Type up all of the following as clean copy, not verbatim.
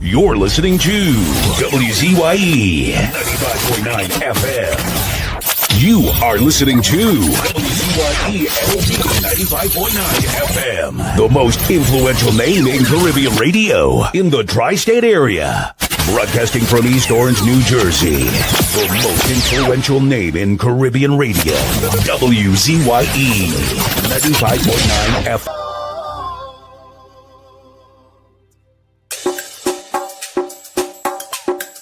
You're listening to WZYE 95.9 FM. You are listening to WZYE 95.9 FM. The most influential name in Caribbean radio in the tri-state area. Broadcasting from East Orange, New Jersey. The most influential name in Caribbean radio. WZYE 95.9 FM.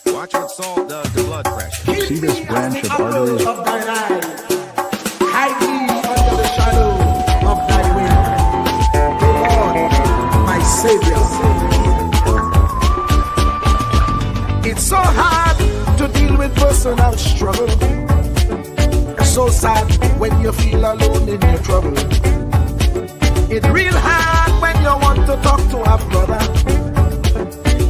Watch what salt does to blood pressure. See this branch of artery? Of thine eye, hide me under the shadow of thy wing. O Lord, my Savior. It's so hard to deal with personal struggle. It's so sad when you feel alone in your trouble. It's real hard when you want to talk to a brother.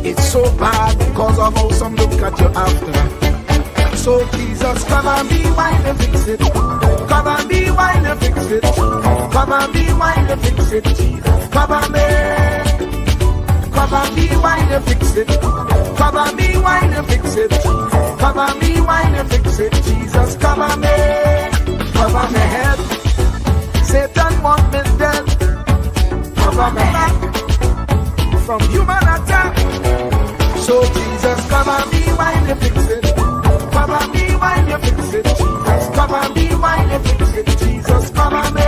It's so bad because of how some look at you after. So Jesus, cover me while you fix it. Cover me while you fix it. Cover me while you fix it. Jesus, cover me. Cover me while you fix it. Cover me while you fix it. Cover me while you fix it. Jesus, cover me. Cover my head. Satan want me dead. Cover my back from human attack. So Jesus, cover me while you fix it. Cover me while you fix it. Jesus, cover me while you fix it. Jesus, cover me.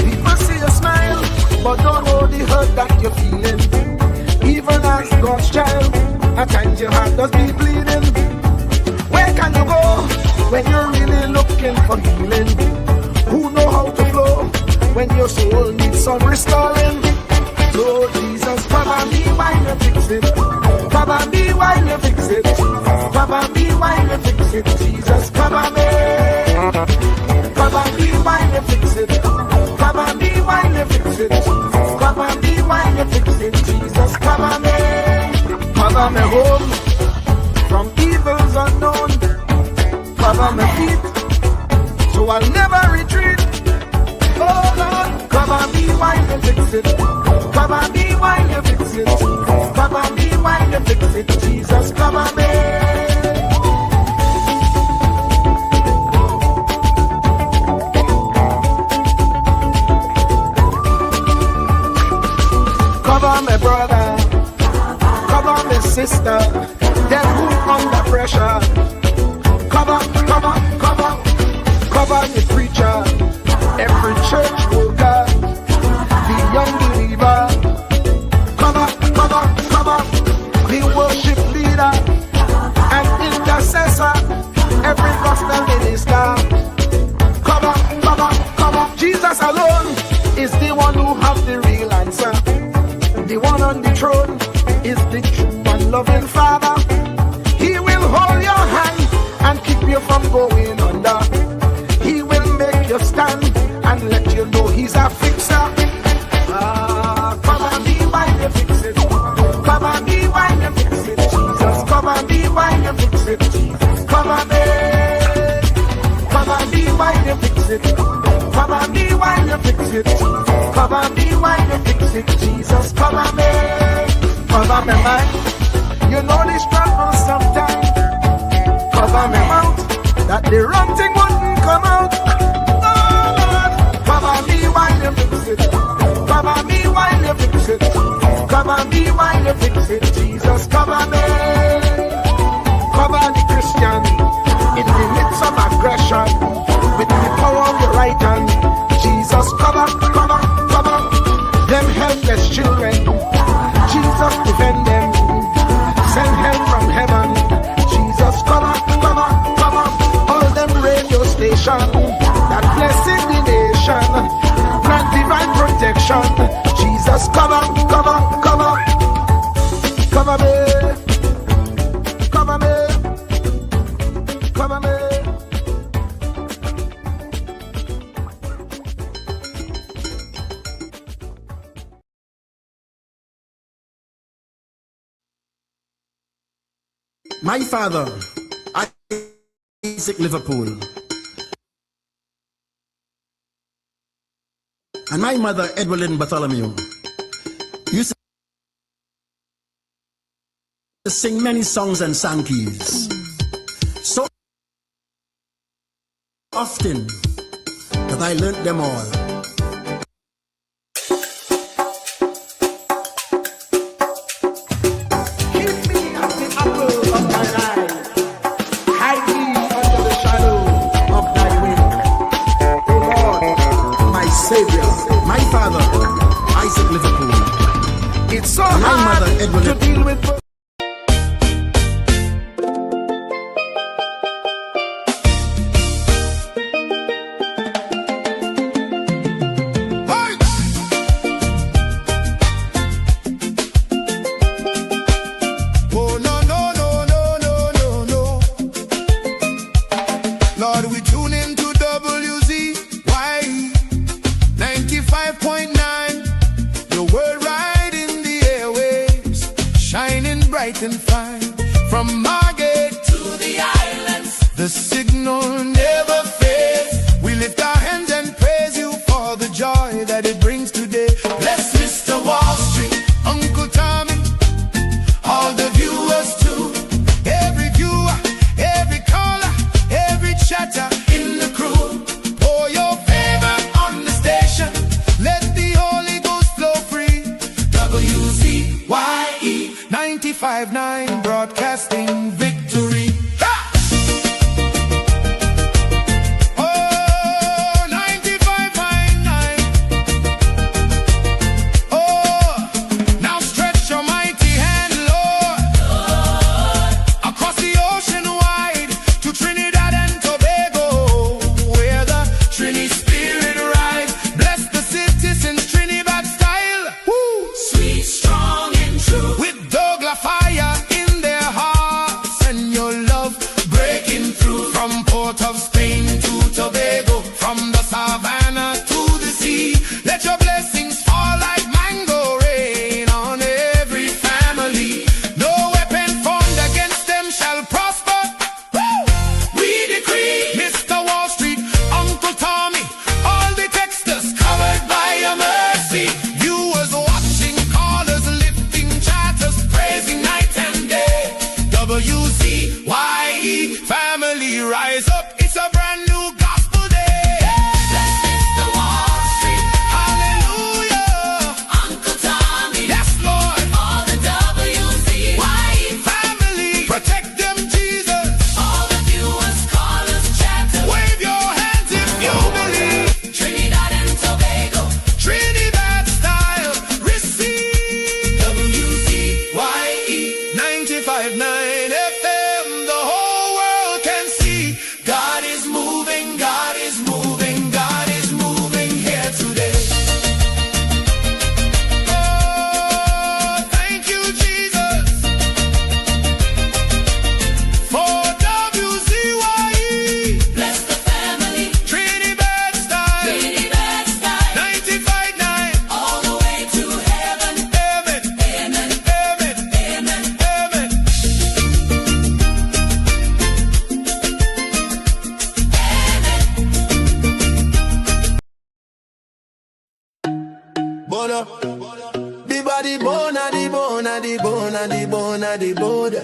People see you smile, but don't know the hurt that you're feeling. Even as God's child, at times your heart does be bleeding. Where can you go when you're really looking for healing? Who know how to flow when your soul needs some restoring? So Jesus, cover me while you fix it. Cover me while you fix it. Cover me while you fix it. Jesus, cover me. Cover me while you fix it. Cover me while you fix it. Cover me while you fix it. Jesus, cover me. Cover me home from evils unknown. Cover my feet so I'll never retreat. Oh Lord, cover me while you fix it. Cover me while you fix it. Cover me while you fix it. Jesus, cover me. Cover my brother. Cover my sister. Them who under pressure. Cover the preacher. Every church worker. The young believer. Cover the worship leader and intercessor. Every gospel minister. Cover. Jesus alone is the one who has the real answer. The one on the throne is the true and loving Father. He will hold your hand and keep you from going under. He will make you stand and let you know he's a fixer. Cover me while you fix it. Cover me while you fix it. Jesus, cover me while you fix it. Jesus, cover me. Cover me while you fix it. Cover me while you fix it. Cover me while you fix it. Jesus, cover me. Cover me mind. You know the struggle sometimes. Cover me mouth, that the wrong thing wouldn't come out. Oh Lord, cover me while you fix it. Cover me while you fix it. Cover me while you fix it. Jesus, cover me. Cover the Christian in the midst of aggression with the power of your right hand. Jesus, cover them helpless children. Jesus, defend them. Send help from heaven. Jesus, cover all them radio stations that blessing the nation. Grant divine protection. Jesus, cover me. My father, Isaac Liverpool, and my mother, Edwelyn Bartholomew, used sing many songs and sankies. So often that I learnt them all. Keep me at the apple of thine eye. Hide me under the shadow of thy wing. O Lord, my Savior, My father, Isaac Liverpool, it's so and my hard mother, Edward to deal with. Oh, no, no, no, no, no, no, no. Lord, we tune into WZYE 95.9. Your word right in the airwaves, shining bright and fine. From Margate to the islands, the signal never fades. We lift our hands and praise you for the joy that it brings today. Bless Mr. Wall Street, Uncle Tommy, all the viewers too. Every viewer, every caller, every chatter in the crew. Pour your favor on the station. Let the Holy Ghost flow free. WZYE 95.9 broadcasting victory. Ha! Oh, 95.9. Oh, now stretch your mighty hand, Lord, across the ocean wide to Trinidad and Tobago, where the Trini Spirit rides. Bless the citizens, Trinidad style. Woo! Sweet, strong, and true. With Douglas fire in their hearts and your love breaking through. From Port of Spain to Tobago, from the savannah to the sea. Let your blessings fall like mango rain on every family. No weapon formed against them shall prosper. Woo! We decree, Mr. Wall Street, Uncle Tommy, all the texters covered by your mercy. Viewers watching, callers lifting, chatters praising night and day. WZYE family rise up, it's a brand new gospel day. Bless Mr. Wall Street, hallelujah, Uncle Tommy, yes Lord, all the WZYE family, protect them Jesus, all the viewers, callers, chatters, wave your hands if you believe. Trinidad and Tobago, Trinidad style, receive. WZYE 95.9 FM, the whole world can see. God is moving, God is moving, God is moving here today. Oh, thank you, Jesus, for WZYE. Bless the family, Trinidad style, 95.9, all the way to heaven. Amen, amen, amen, amen, amen. Bona, the body bona, the bona, the bona, the bona, the bona.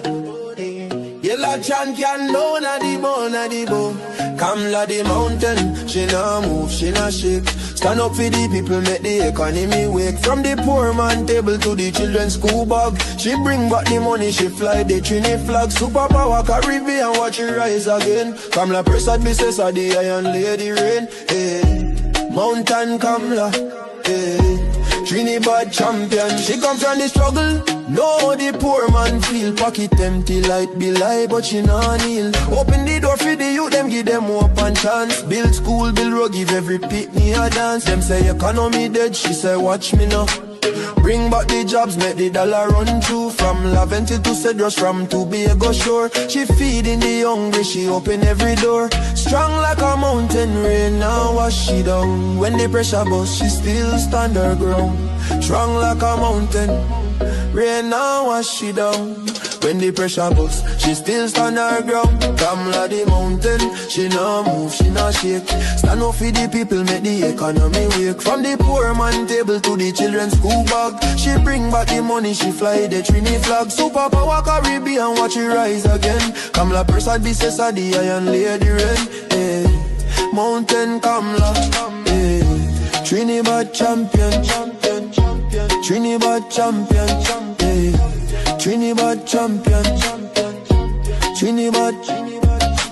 Yellow champion, bona, the bona, the bona. Kamla the mountain, she nah move, she nah shake. Stand up for the people, make the economy wake. From the poor man table to the children's school bag, she bring back the money, she fly the Trini flag. Superpower Caribbean, watch it rise again. Kamla press at business of the iron lady rain. Hey, mountain Kamla, hey. Trinidad champion, she come from the struggle. No, the poor man feel pocket empty like be lie, but she nah kneel. Open the door for the youth, them give them hope and chance. Build school, build road, give every pitney a dance. Them say economy dead, she say watch me now. Bring back the jobs, make the dollar run through. From Laventil to Cedros, from Tobago shore. She feeding the hungry, she open every door. Strong like a mountain, rain now wash she down. When the pressure bust, she still stand her ground. Strong like a mountain, rain now wash she down. when the pressure bust. She still stand her ground. Kamla the mountain, she no move, she no shake. Stand up for the people, make the economy wake. From the poor man table to the children's school bag. She bring back the money, she fly the Trini flag. Superpower Caribbean, watch it rise again. Kamla Persad, the Cesar, the Iron Lady Rain. Hey. Mountain Kamla, hey. Trinidad champion, Trinidad champion, hey. Trinidad champion, Trinidad.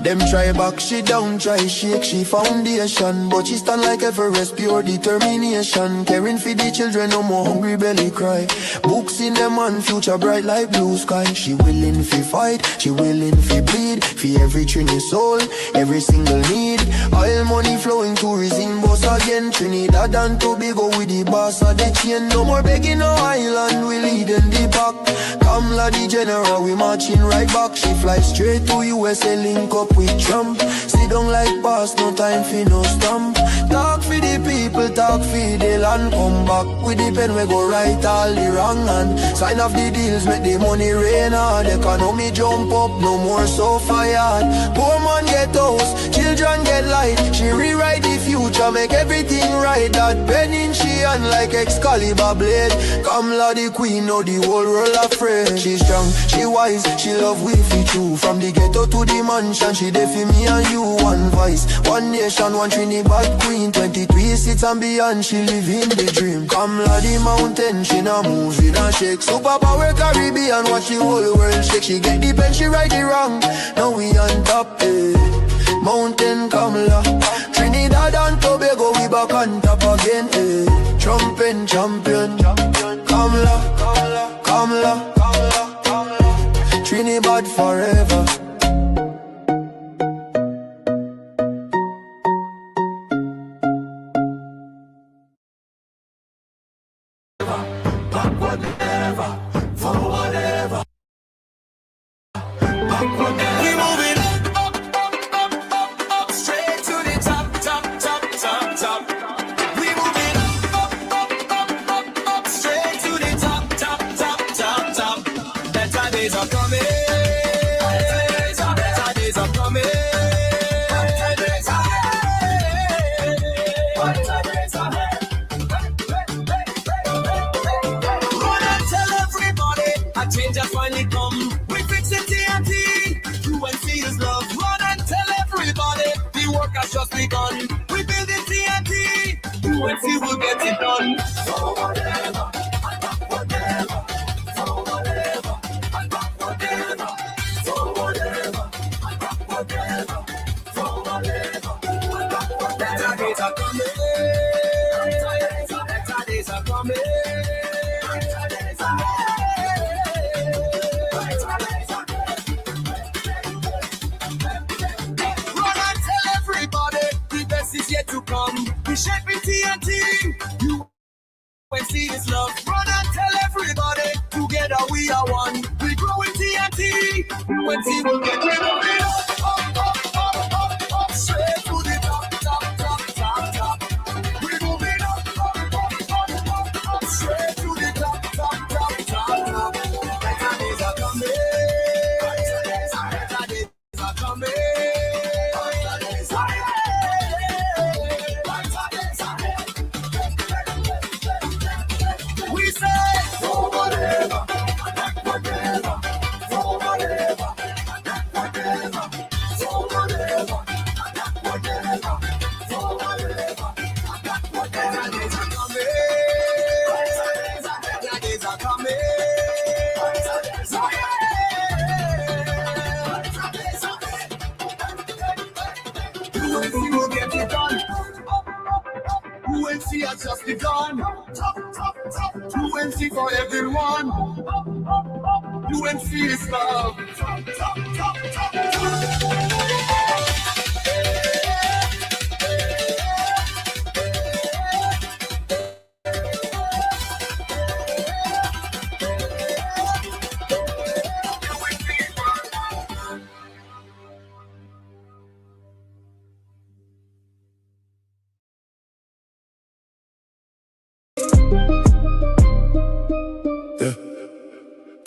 Them try back, she down, try shake, she foundation. But she stand like Everest, pure determination. Caring for the children, no more hungry belly cry. Books in them and future bright like blue sky. She willing fi fight, she willing fi bleed. For every Trini soul, every single need. Oil money flowing, tourism boss again. Trinidad and Tobago with the boss of the chain. No more begging no island, we leading the pack. Kamla the general, we marching right back. She fly straight to USA, link up with Trump. Sit down like boss, no time for no stamp. Talk for the people, talk for the land. Come back with the pen, we go right all the wrong hand. Sign off the deals, make the money rain hard. Economy jump up, no more so fired. Poor man get house, children get light. She rewrite the future, make everything right. That pen in she hand like Excalibur blade. Kamla the queen, know the whole world afraid. She strong, she wise, she love we fit true. From the ghetto to the mansion, she there for me and you. One voice, one nation, one Trinidad queen. 23 seats and beyond, she live in the dream. Kamla the mountain, she no move, she no shake. Superpower Caribbean, watch the whole world shake. She get the pen, she right the wrong. Now we on top, eh. Mountain Kamla, Trinidad and Tobago, we back on top again, eh. Trumping champion, Kamla, Kamla, Kamla, Kamla, Kamla. Trinidad forever. Backward never, forward ever. Backward never. We moving up, up, straight to the top, top, top, top, top. We moving up, straight to the top, top, top, top, top. Better days are coming. Better days are coming. Better days are better days are change has finally come. We fix it TNT. UNC is love. Run and tell everybody the work has just begun. We build it TNT. UNC will get it done. Forward ever, and backward never. Forward ever, and backward never. Forward ever, and backward never. Forward ever, and backward never. Better days are coming. Better days are coming. Better days are coming. Is yet to come. We shape it TNT. You when see this love. Run and tell everybody. Together we are one. We grow in TNT. When see will get rid of it. Up, straight to the top, top, top, top, top. We moving up, straight to the top, top, top, top, top. Better days are coming. Better days are coming. UNC has just begun. UNC for everyone. UNC is love.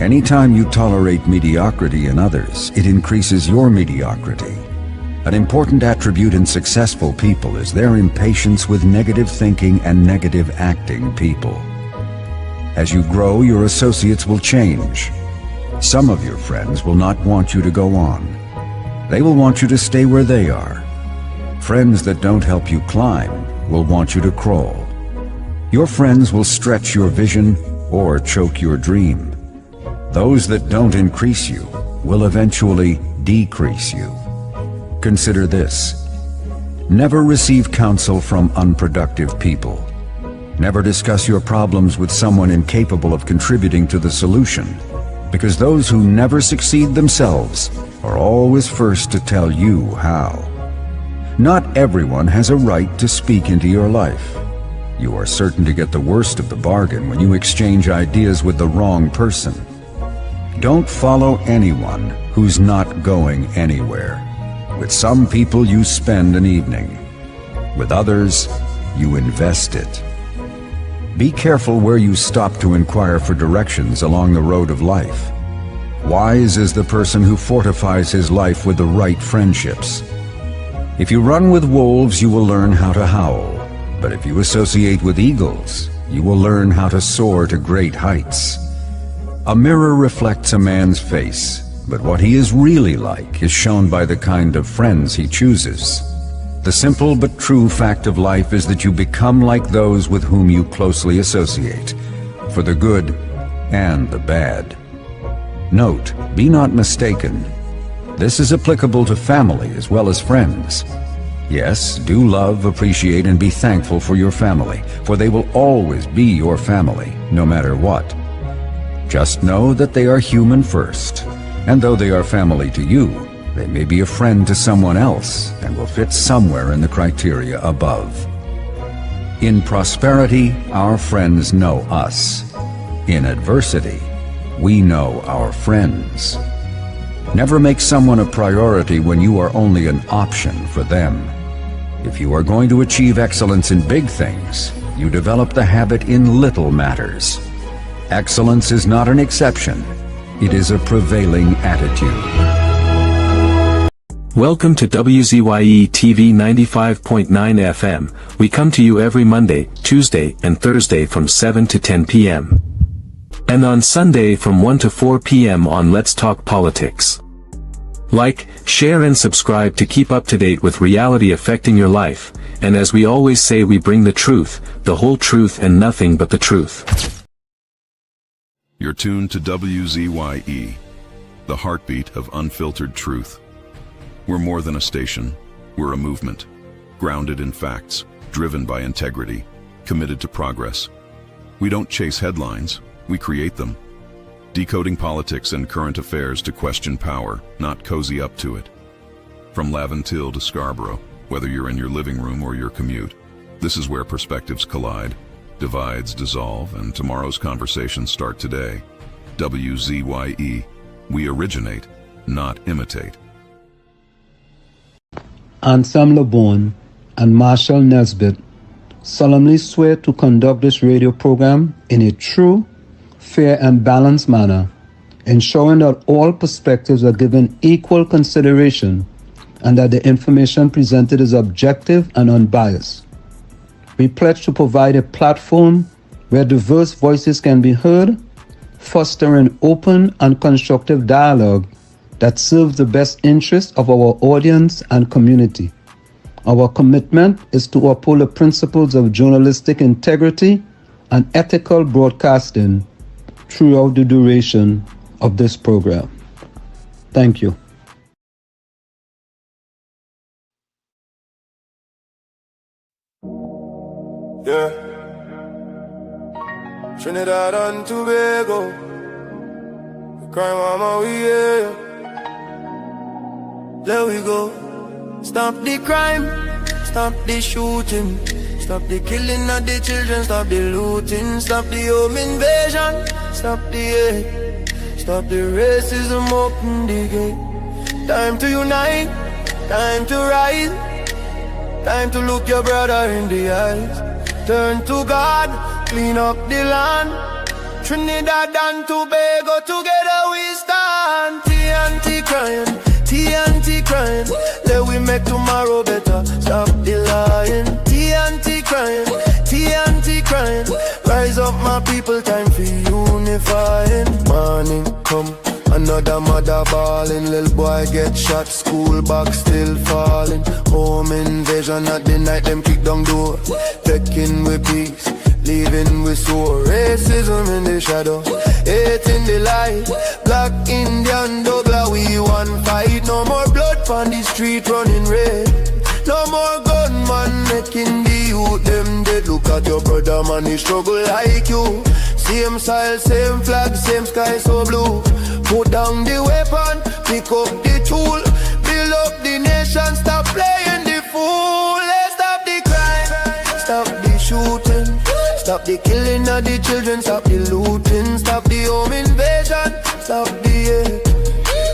Anytime you tolerate mediocrity in others, it increases your mediocrity. An important attribute in successful people is their impatience with negative thinking and negative acting people. As you grow, your associates will change. Some of your friends will not want you to go on. They will want you to stay where they are. Friends that don't help you climb will want you to crawl. Your friends will stretch your vision or choke your dream. Those that don't increase you will eventually decrease you. Consider this. Never receive counsel from unproductive people. Never discuss your problems with someone incapable of contributing to the solution, because those who never succeed themselves are always first to tell you how. Not everyone has a right to speak into your life. You are certain to get the worst of the bargain when you exchange ideas with the wrong person. Don't follow anyone who's not going anywhere. With some people you spend an evening. With others, you invest it. Be careful where you stop to inquire for directions along the road of life. Wise is the person who fortifies his life with the right friendships. If you run with wolves, you will learn how to howl. But if you associate with eagles, you will learn how to soar to great heights. A mirror reflects a man's face, but what he is really like is shown by the kind of friends he chooses. The simple but true fact of life is that you become like those with whom you closely associate, for the good and the bad. Note, be not mistaken. This is applicable to family as well as friends. Yes, do love, appreciate, and be thankful for your family, for they will always be your family, no matter what. Just know that they are human first, and though they are family to you, they may be a friend to someone else and will fit somewhere in the criteria above. In prosperity, our friends know us. In adversity, we know our friends. Never make someone a priority when you are only an option for them. If you are going to achieve excellence in big things, you develop the habit in little matters. Excellence is not an exception. It is a prevailing attitude. Welcome to WZYE TV 95.9 FM. We come to you every Monday, Tuesday, and Thursday from 7 to 10 p.m. and on Sunday from 1 to 4 p.m. on Let's Talk Politics. Like, share and subscribe to keep up to date with reality affecting your life, and as we always say, we bring the truth, the whole truth and nothing but the truth. You're tuned to WZYE, the heartbeat of unfiltered truth. We're more than a station, we're a movement, grounded in facts, driven by integrity, committed to progress. We don't chase headlines, we create them. Decoding politics and current affairs to question power, not cozy up to it. From Laventille to Scarborough, whether you're in your living room or your commute, this is where perspectives collide, divides dissolve, and tomorrow's conversations start today. WZYE, we originate, not imitate. Ansam LeBon and Marshall Nesbitt solemnly swear to conduct this radio program in a true, fair, and balanced manner, ensuring that all perspectives are given equal consideration and that the information presented is objective and unbiased. We pledge to provide a platform where diverse voices can be heard, fostering open and constructive dialogue that serves the best interests of our audience and community. Our commitment is to uphold the principles of journalistic integrity and ethical broadcasting throughout the duration of this program. Thank you. Yeah. Trinidad and Tobago. Crime mama, we here. There we go. Stop the crime, stop the shooting, stop the killing of the children, stop the looting, stop the home invasion, stop the hate, stop the racism, open the gate. Time to unite, time to rise, time to look your brother in the eyes. Turn to God, clean up the land. Trinidad and Tobago, together we stand. TNT crying, TNT crying. Let we make tomorrow better. Stop the lying. TNT crying, TNT crying. Rise up my people, time for unifying. Morning come, another mother balling. Little boy get shot, school back still falling. Home invasion at the night, them kick down door. Taking with peace, leaving with sore. Racism in the shadow, hate in the light. Black, Indian, Douglas, we one fight. No more blood on the street running red. No more gunman making the youth them dead. Look at your brother, man, he struggle like you. Same style, same flag, same sky so blue. Put down the weapon, pick up the tool. Build up the nation, stop playing the fool. Let's stop the crime, stop the shooting. Stop the killing of the children, stop the looting. Stop the home invasion, stop the hate.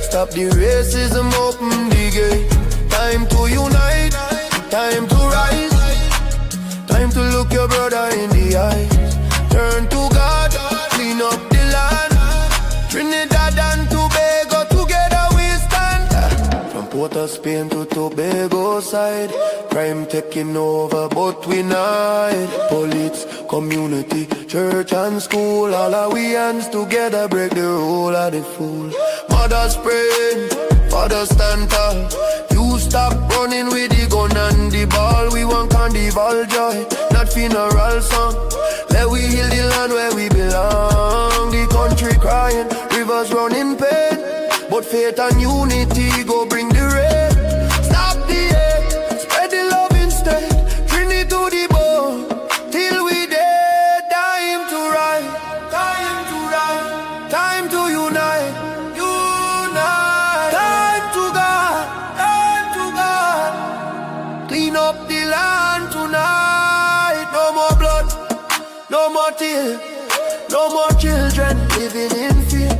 Stop the racism, open the gate. Time to unite, time to rise. Time to look your brother in the eyes. Turn to God, clean up the land. Trinidad and Tobago, together we stand. From Port of Spain to Tobago side, crime taking over, but we not. Police, community, church and school, all our we hands together break the rule of the fool. Mothers praying, fathers stand tall. You stop running with the gun and the ball. We want carnival joy, not funeral song. Let we heal the land where we belong. The country crying, rivers running pain, but faith and unity go bring the rain. Stop the hate, spread the love instead. Bring it to the bone, till we dead. Time to rise, time to rise, time to unite, unite. Time to God, time to God. Clean up the land tonight. No more blood, no more tears, no more children living in fear.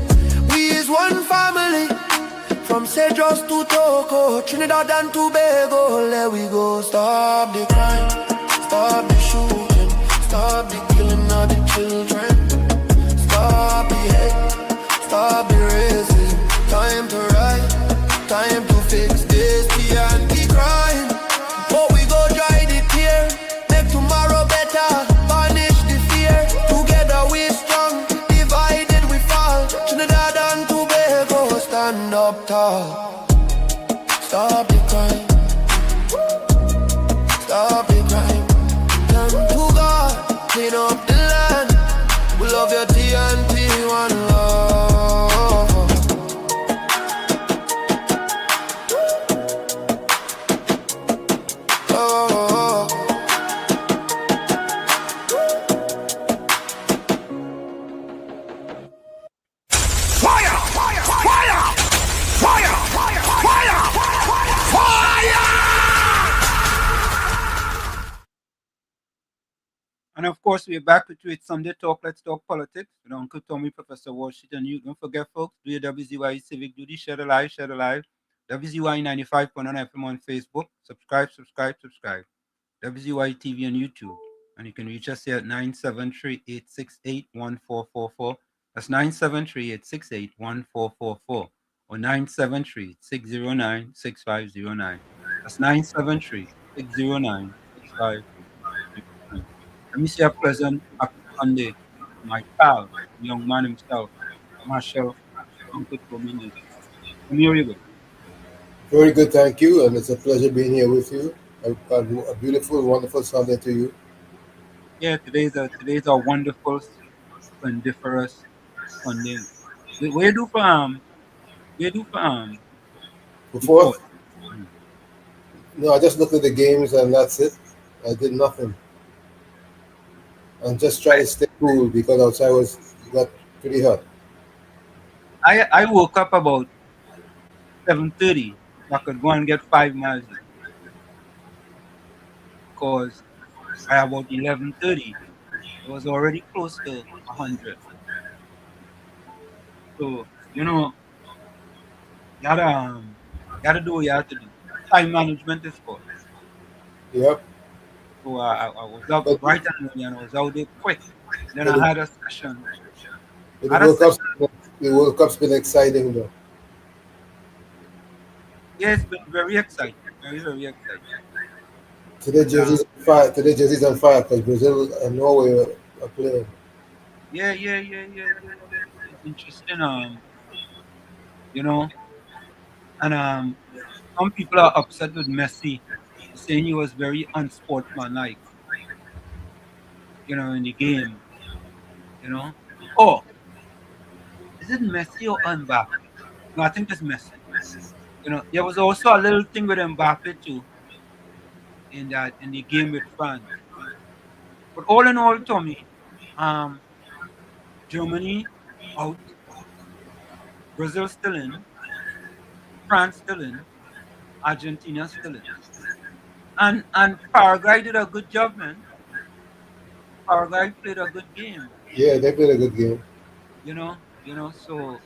We is one family, from Cedros to Togo, Trinidad and Tobago. Let we go. Stop the crime, stop the shooting, stop the killing of the children. Stop the hate, stop the racism. Time to rise, time to fix this TNT crime. But we go dry the tear, make tomorrow better. Banish the fear, together we strong. Divided we fall. Trinidad and Tobago, stand up tall. Stop the crime, stop the crime. Turn to God, clean up the land. We love your TNT, one love. Oh. Fire! Fire! Fire! Fire! Fire! Fire! Fire! And of course, we're back with you. It's Sunday Talk. Let's talk politics with Uncle Tommy, Professor Washington. You don't forget, folks, do your WZYE Civic Duty. Share the live, share the live. WZYE 95.1 FM on Facebook. Subscribe, subscribe, subscribe. WZYE TV on YouTube. And you can reach us here at 973-868-1444. That's 973-868-1444. Or 973-609-6509. That's 973-609-6509. Let me say a pleasant happy Sunday to my pal, the young man himself, Marshall, Uncle Tommy. Come here, you go. Very good, thank you, and it's a pleasure being here with you. A beautiful, wonderful Sunday to you. Yeah, today's a wonderful, splendiferous Sunday. Where do for Before, no, I just looked at the games and that's it. I did nothing. And just try to stay cool because outside got pretty hot. I woke up about 7:30. I could go and get 5 miles in. Because by about 11:30, it was already close to 100. So, you gotta do what you have to do. Time management is good. Yep. So I was up But- bright and early and I was out there quick. Then I had a session The Other World side, Cup's been exciting though. yeah, it's been very exciting, very very exciting. Today And Jersey's on fire. Today Jersey's on fire because Brazil and Norway are playing. yeah. It's interesting. You know, and some people are upset with Messi, saying he was very unsportsmanlike, in the game. You know, oh, is it Messi or Mbappe? No, I think it's Messi. There was also a little thing with Mbappe too in the game with France. But all in all, Tommy, um, Germany out, Brazil still in, France still in, Argentina still in, and Paraguay did a good job, man. Paraguay played a good game. Yeah, they played a good game. So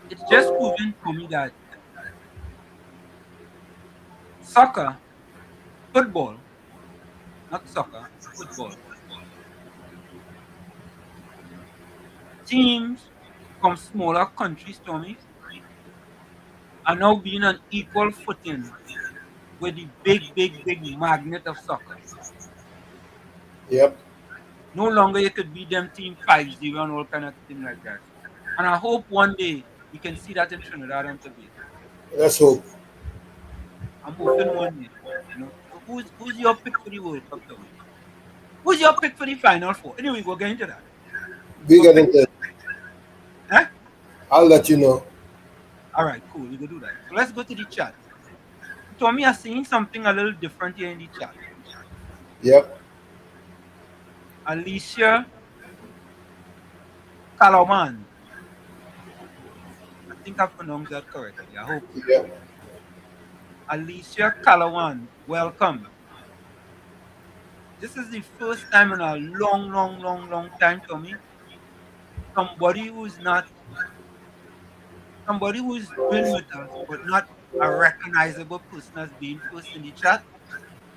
it's just proven for me that soccer, football, not soccer, football, teams from smaller countries, Tommy, are now being on equal footing with the big magnet of soccer. Yep, No longer you could beat them team 5-0 and all kind of thing like that. And I hope one day we can see that in Trinidad and Tobago. let's hope. I'm hoping one day. So who's your pick for the World Cup, Tommy? Who's your pick for the Final Four? Anyway, we'll get into that. We Your get pick, into it. huh? I'll let you know. All right, cool. We will do that. So let's go to the chat. Tommy is seeing something a little different here in the chat. Yep. Alicia Kalaman. I think I pronounced that correctly. I hope. Yep. Alicia Kalawan, welcome. This is the first time in a long time, Tommy. Somebody who's been with us, but not a recognizable person as being first in the chat.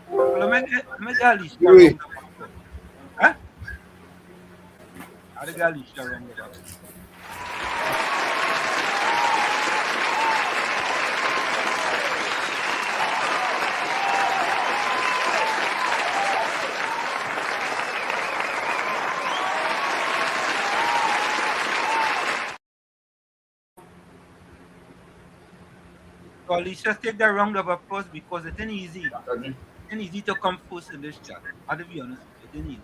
So let me get Alicia Oui. round up applause. Huh? I'll get Alicia round up applause. So Alicia, take that round of applause because it ain't easy. It ain't easy to come first in this chat. I'll be honest with you. It ain't easy.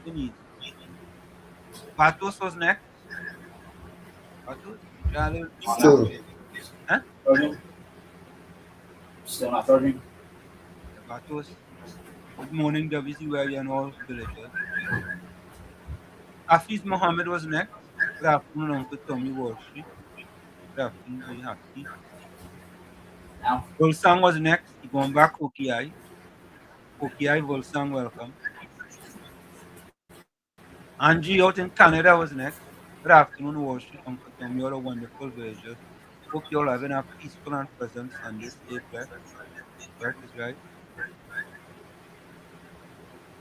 It ain't easy. Batos was next. Batos? Try a little thing. Still. Huh? Still not 30. Yeah, Batos. Good morning, WZYE and all villagers. Hafiz Mohammed was next. Good afternoon, Uncle Tommy Walsh. Good afternoon, very happy. Now. Volsang was next. He going back OKI. OKI, Volsang, welcome. Angie out in Canada was next. Good afternoon, Wall Street, Uncle Tom. You're a wonderful villagers. Hope you're having a peaceful and pleasant Sunday. Stay blessed. That is right.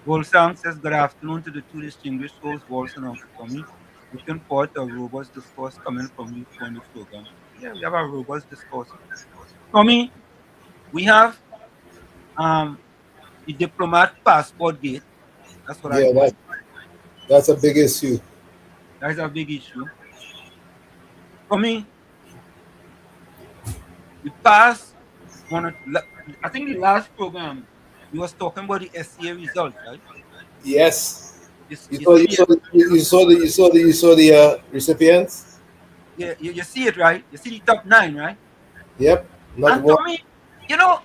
Volsang says, good afternoon to the two distinguished hosts, Walsh and Uncle Tommy. Looking forward to a robust discourse coming from you two on the program. Yeah, we have a robust discourse. Tommy, we have the diplomat passport gate. That's what I Yeah, call it. that's a big issue. That is a big issue. Tommy, the past I think the last program we was talking about the SCA results, right? Yes. You You see saw it? the recipients. Yeah, you see it, right? You see the top 9, right? Yep. Not And one. Tommy, you know,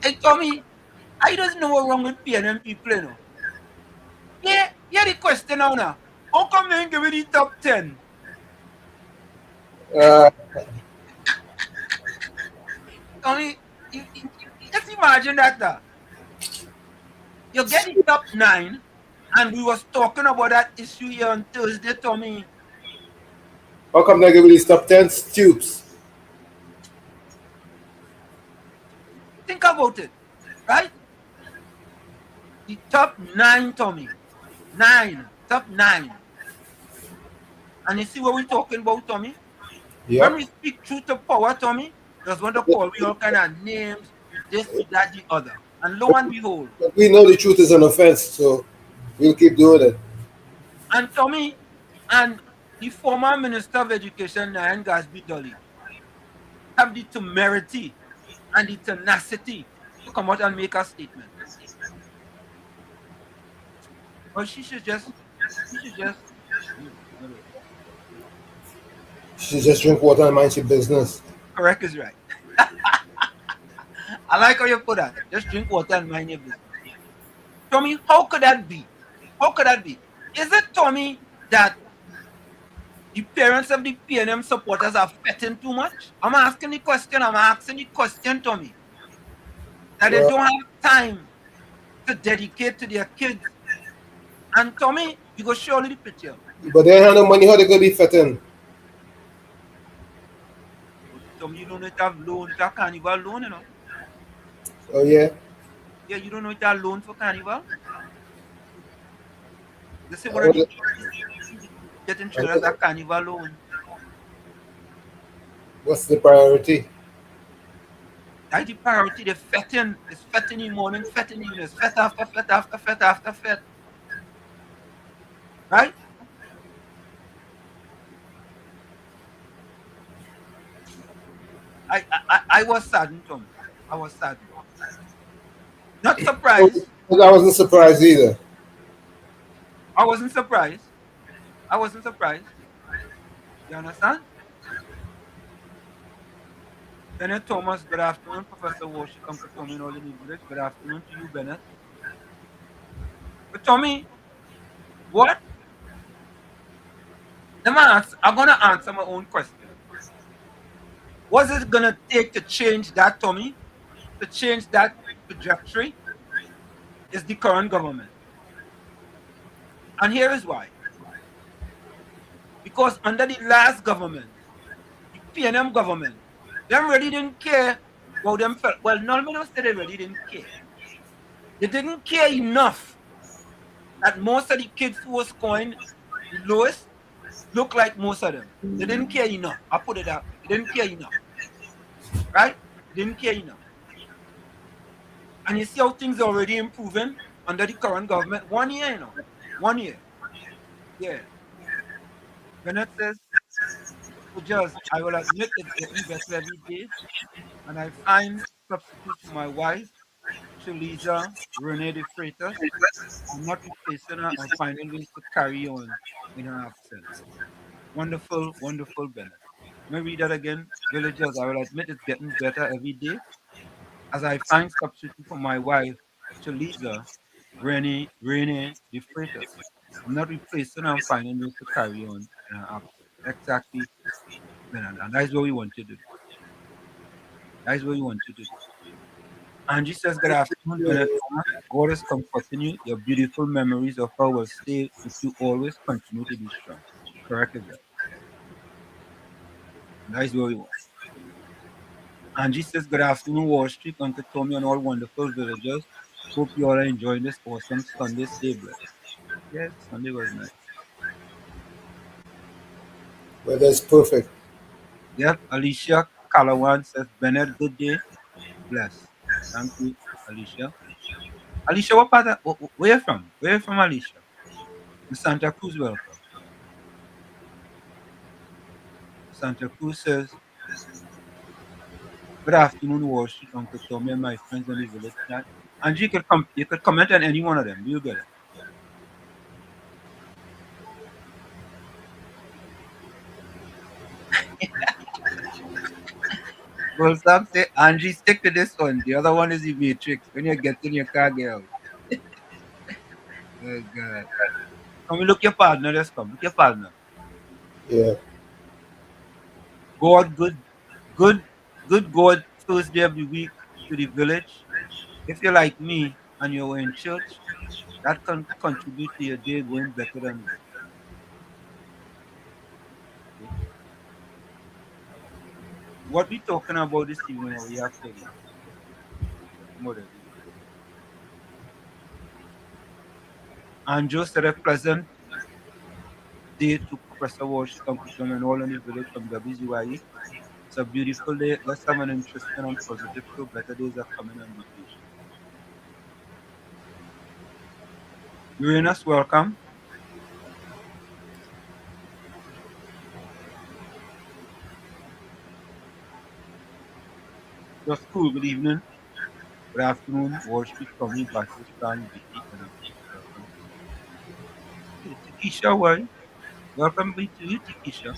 hey Tommy, I doesn't know what's wrong with PNM people, you know. Yeah, the question now. How come they ain't give me the top 10? Tommy, just imagine that. You get the top 9, and we was talking about that issue here on Thursday, Tommy. How come they give you these top 10 tubes? Think about it, right? The top 9, Tommy. Top 9. And you see what we're talking about, Tommy? When Yep. we speak truth to power, Tommy, there's want to call we all kind of names, you this, you that, the other. And lo and behold, But we know the truth is an offense, so we'll keep doing it. and Tommy, and the former Minister of Education, Nyan Gasby Dolly, have the temerity and the tenacity to come out and make a statement. Well, she should just, whatever. She just drink water and mind your business. Correct is right. I like how you put that. Just drink water and mind your business. Tommy, how could that be? How could that be? Is it, Tommy, that the parents of the PNM supporters are fetting too much? I'm asking the question, Tommy. That they Well, don't have time to dedicate to their kids. And Tommy, you go show the picture. but they have no money, how they gonna be fitting? Tommy, you don't know if you have loan to carnival loan, you know. Oh yeah. Yeah, you don't know if you have loan for carnival. They say I one of the would- easiest getting children a carnival loan. What's the priority? That's the priority. The fetting is fetting in the morning, fetting in the evening, fet after fet after fet after fet. Right? I was saddened, Tommy. I was saddened. Not surprised. I wasn't surprised either. I wasn't surprised. I wasn't surprised. You understand? Bennett Thomas, good afternoon. Professor Walsh, Uncle Tommy, in all the new village. Good afternoon to you, Bennett. But Tommy, what? I'm gonna answer my own question. What's it gonna take to change that, Tommy? To change that trajectory is the current government. And here is why. Because under the last government, the PNM government, them really didn't care about them felt. Well, no, me not say they really didn't care. They didn't care enough that most of the kids who were scoring the lowest look like most of them. They didn't care enough. I put it out. They didn't care enough. Right? They didn't care enough. And you see how things are already improving under the current government. 1 year, you know. 1 year. Yeah. Bennett says, just I will admit it's getting better every day. And I find substitute for my wife, Shalisa Renee de Freitas. I'm not replacing her and finding ways to carry on in her absence. Wonderful, wonderful Bennett. Let me read that again. Villagers, I will admit it's getting better every day as I find substitute for my wife, Shalisa Renee de Freitas. I'm not replacing her and finding ways to carry on in her absence. Exactly, Bennett. And that's what we want you to do. That's what we want you to do. Angie says, good afternoon, Bennett. God is comforting you. Your beautiful memories of her will stay with you always. Continue to be strong. Correct is that. That is what we want. Angie says, good afternoon, Wall Street, Uncle Tommy, and all wonderful villagers. Hope you all are enjoying this awesome Sunday. Stay blessed. Yes, Sunday was nice. Weather is perfect. Yep, Alicia Calawan says, Bennett, good day. Bless. Thank you, Alicia. Alicia, what part of, where you from? Where you from, Alicia? In Santa Cruz, welcome. Santa Cruz says, good afternoon, Wall Street, Uncle Tommy, and my friends on the village chat. And you could comment on any one of them. You get it. Well, some say, Angie, stick to this one. The other one is the Matrix. When you get in your car, get out. Oh, God. Come look your partner. Let's come. Look your partner. Yeah. God, good God, first day of the week to the village. If you're like me and you're in church, that can contribute to your day going better than well. Okay? What we talking about this evening, what we have to do. More than And just a pleasant day to Professor Walsh, Uncle Tom, and all in the village from WZYE. It's a beautiful day. Let's have an interesting and positive show. Better days are coming and be patient. Uranus, welcome. Just cool. Good evening. Good afternoon. Wall Street, Tommy, Basis, Stan, Vicky, and welcome. Hey, Tikisha, why? Welcome to you, Tikisha.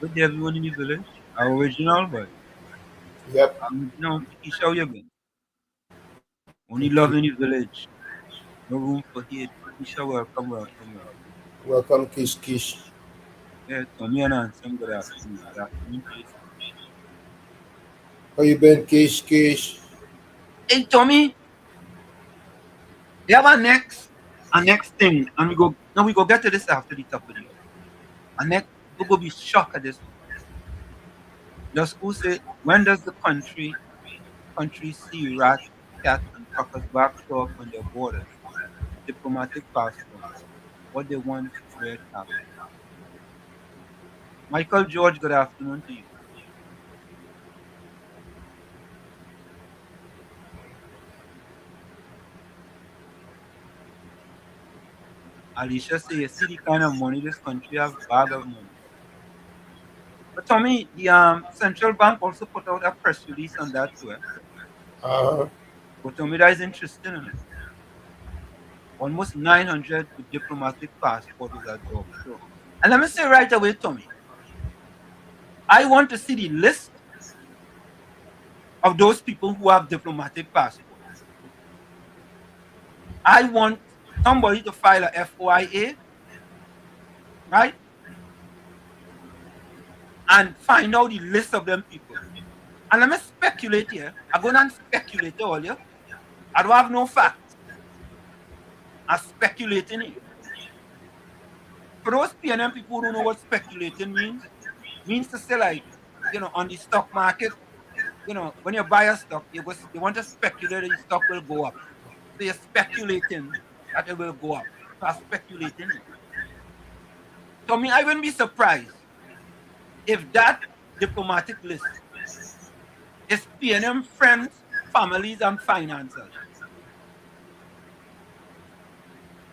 Good day, everyone in the village. Our original boy. Yep. Original Tikisha, how you been? Only Thank love you. in the village. No room for hate. Tikisha, welcome, welcome, welcome. Welcome, Kish Kish. Yeah, Tommy and Ansem, good afternoon. Good afternoon to you. How you been, Kish Kish? Hey, Tommy, we have a next thing, and we go get to this after the top of the hour. And next, we go be shocked at this one. The school say, when does the country see rat, cat, and cockers back show up on their borders? Diplomatic passport. What they want, where it happens. Michael George, good afternoon to you. Alicia say, you see the kind of money this country have, bag of money. But Tommy, the central bank also put out a press release on that too. Uh-huh. But Tommy, that is interesting, you know. Almost 900 with diplomatic passport is a job. So, and let me say right away, Tommy, I want to see the list of those people who have diplomatic passport. I want somebody to file a FOIA, right? And find out the list of them people. And let me speculate here. I'm going to speculate all you. I don't have no facts. I'm speculating here. For those PNM people who don't know what speculating means to say like, on the stock market, when you buy a stock, you want to speculate that the stock will go up. So you're speculating that it will go up. So I'm speculating it. So I wouldn't be surprised if that diplomatic list is PNM friends, families, and financiers.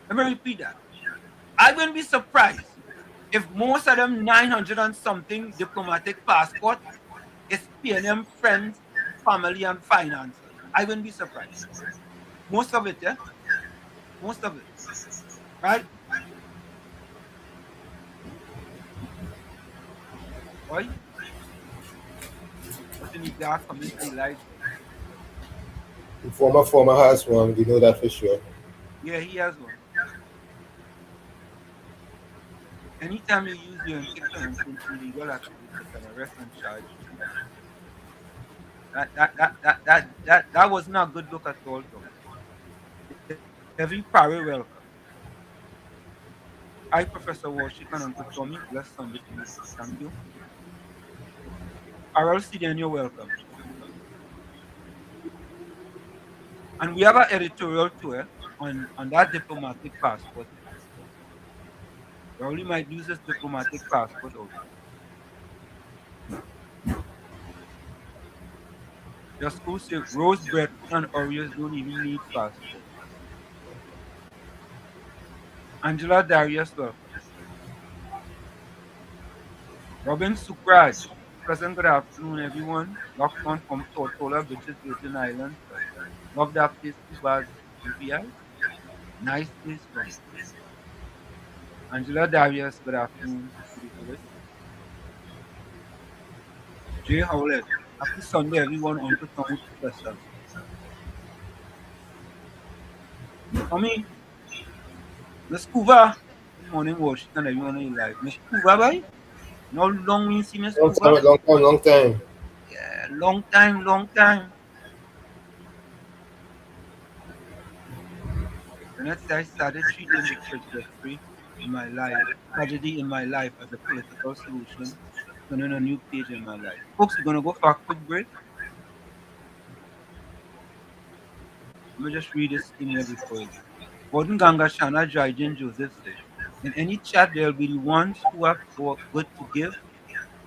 Let me repeat that. I wouldn't be surprised if most of them 900 and something diplomatic passport is PNM friends, family, and financiers. I wouldn't be surprised. Most of it, yeah? Most of it. Right? Right? But in the dark come into the light. The former has one, we know that for sure. Yeah, he has one. Anytime you use your encryption and illegal activity, they can arrest and charge you. That was not a good look at all, Tommy. Every parry welcome. Hi, Professor Washington, Uncle Tommy. Bless Sunday to you. Thank you. Harold Sidian, you're welcome. And we have an editorial tour on that diplomatic passport. We only might use this diplomatic passport also. Your school say rose bread and Oreos don't even need passport. Angela Darius, welcome. Robin Sukraj, pleasant good afternoon, everyone. Locked on from Tortola Beaches, Virgin Islands. Love that place too bad. UVI. Nice place, Tommy. Angela Darius, good afternoon to the village. Jay Howlett, happy Sunday, everyone. Uncle Tommy Professor. Tommy, Miss Cuba. Good morning, Washington, everyone in live. Miss Cuba, bye. No long we see Miss Cuba. Long time. Yeah, long time, long time. And that's I started treating the trajectory in my life, tragedy in my life as a political solution, turning a new page in my life. Folks, we're gonna go for a quick break. Let me just read this email before you go. Gordon Ganga Shana Jaijan Joseph said, in any chat there'll be the ones who have good to give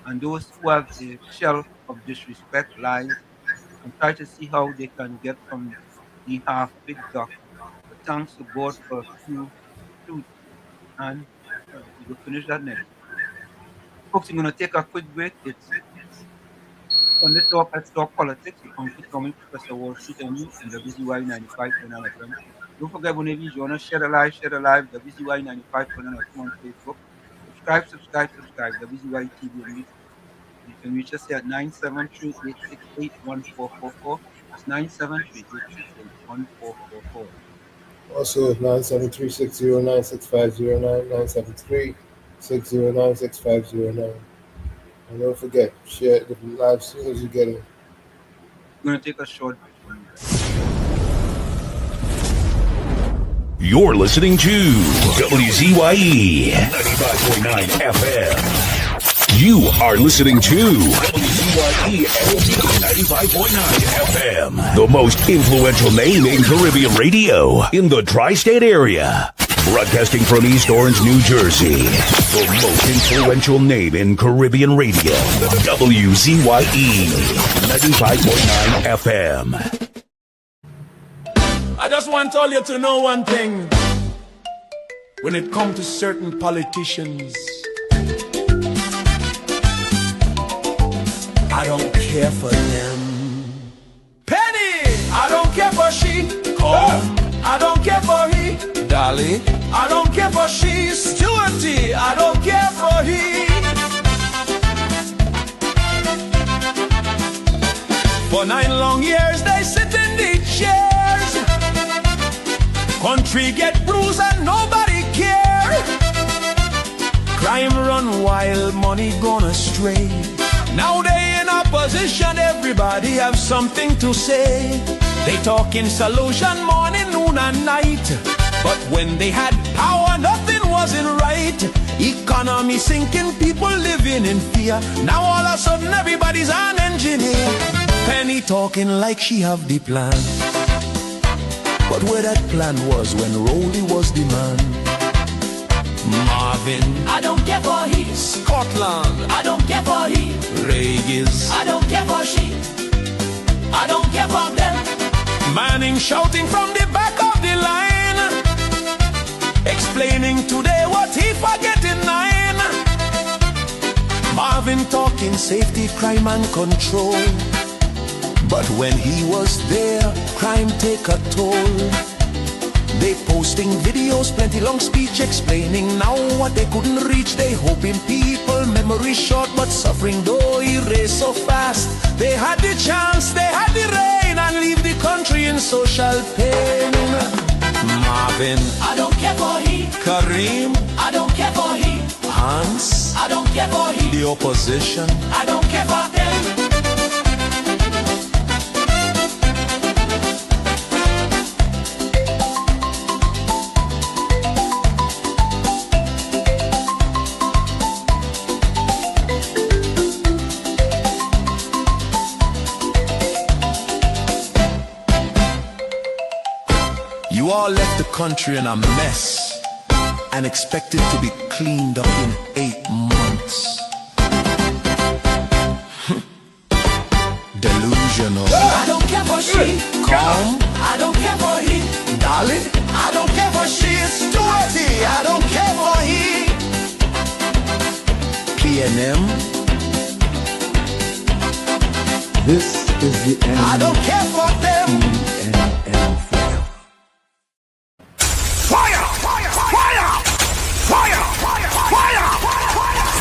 and those who have a shell of disrespect, lies, and try to see how they can get from the half-baked duck. But thanks to God for a few truth and we will finish that next. Folks, I'm going to take a quick break. It's on the talk, let's talk politics with Uncle Tommy, Professor Wall Street, and you, and WZYE 95.9 FM. Don't forget, whenever you join us, share the live, WZYE 95.9 FM on Facebook. Subscribe, WZYE TV on YouTube. You can reach us here at 973-868-1444. That's 973-868-1444. Also, 973-609-6509, 973-609-6509. And don't forget, share the live as soon as you get in. We're going to take a short break. You're listening to WZYE 95.9 FM. You are listening to WZYE 95.9 FM, the most influential name in Caribbean radio in the tri-state area. Broadcasting from East Orange, New Jersey, the most influential name in Caribbean radio, WZYE 95.9 FM. I just want all you to know one thing. When it comes to certain politicians, I don't care for them. Penny, I don't care for she. Oh, I don't care for he. Dolly, I don't care for she. Stewarty, I don't care for he. For 9 long years they sit in the chairs. Country get bruised and nobody care. Crime run wild, money gone astray. Now they in opposition, everybody have something to say. They talking solution morning, noon and night. But when they had power, nothing wasn't right. Economy sinking, people living in fear. Now all of a sudden everybody's an engineer. Penny talking like she have the plan. But where that plan was when Rolly was the man. Marvin, I don't care for he. Scotland, I don't care for he. Regis, I don't care for she. I don't care for them. Manning shouting from the back of the line, explaining today what he forget in 9. Marvin talking safety, crime and control. But when he was there, crime take a toll. They posting videos, plenty long speech explaining now what they couldn't reach. They hoping people memory short, but suffering though erase so fast. They had the chance, they had the rain, and leave the country in social pain. Marvin, I don't care for he. Kareem, I don't care for he. Hans, I don't care for he. The opposition, I don't care for them. you all left the country in a mess and expected to be cleaned up in 8 months. Delusional. I don't care for she. Calm. I don't care for he. Dolly. I don't care for she. Stewarty. I don't care for he. PNM. This is the end. I don't care for them. Fire! Fire! Fire! Fire! Fire! Fire!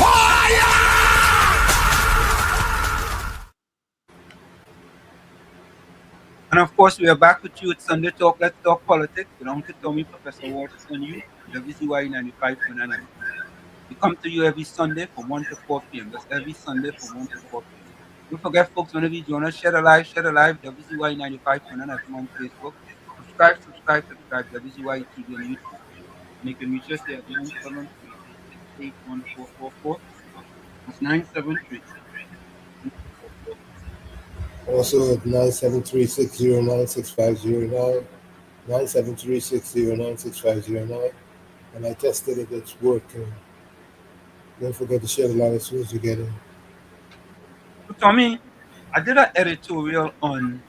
Fire! And of course, we are back with you at Sunday Talk. Let's talk politics with Uncle Tommy, Professor Walters, and you, WZYE 95.9. We come to you every Sunday from 1 to 4 p.m. That's every Sunday from 1 to 4 p.m. Don't forget, folks, whenever you join us, share the live, WZYE 95.9 FM on Facebook. Subscribe, WZYE TV on YouTube. And you can reach us here at 973-868-1444. That's 973. Also at 973-609-6509, 973-609-6509. And I tested it, it's working. Don't forget to share the live as soon as you get in. So Tommy, I did an editorial on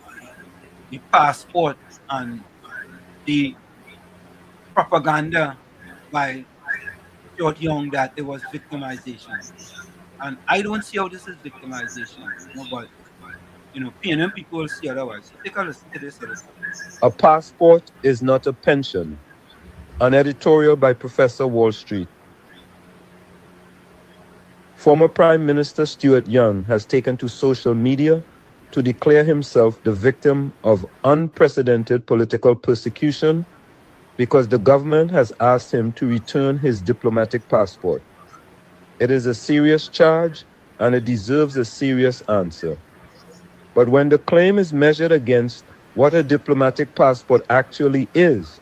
the passport and the propaganda by Stuart Young that there was victimization. And I don't see how this is victimization, but PNM people will see otherwise. So take a listen to this editorial. A passport is not a pension. An editorial by Professor Wall Street. Former Prime Minister Stuart Young has taken to social media to declare himself the victim of unprecedented political persecution because the government has asked him to return his diplomatic passport. It is a serious charge and it deserves a serious answer. But when the claim is measured against what a diplomatic passport actually is,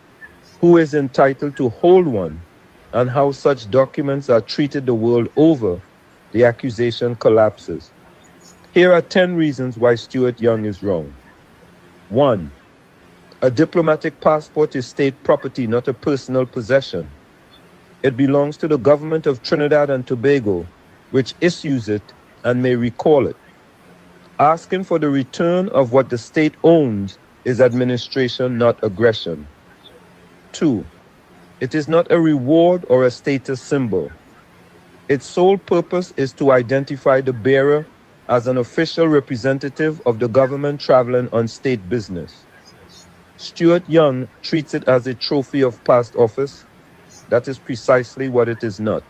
who is entitled to hold one, and how such documents are treated the world over, the accusation collapses. Here are 10 reasons why Stuart Young is wrong. 1. A diplomatic passport is state property, not a personal possession. It belongs to the government of Trinidad and Tobago, which issues it and may recall it. Asking for the return of what the state owns is administration, not aggression. 2. It is not a reward or a status symbol. Its sole purpose is to identify the bearer as an official representative of the government traveling on state business. Stuart Young treats it as a trophy of past office. That is precisely what it is not.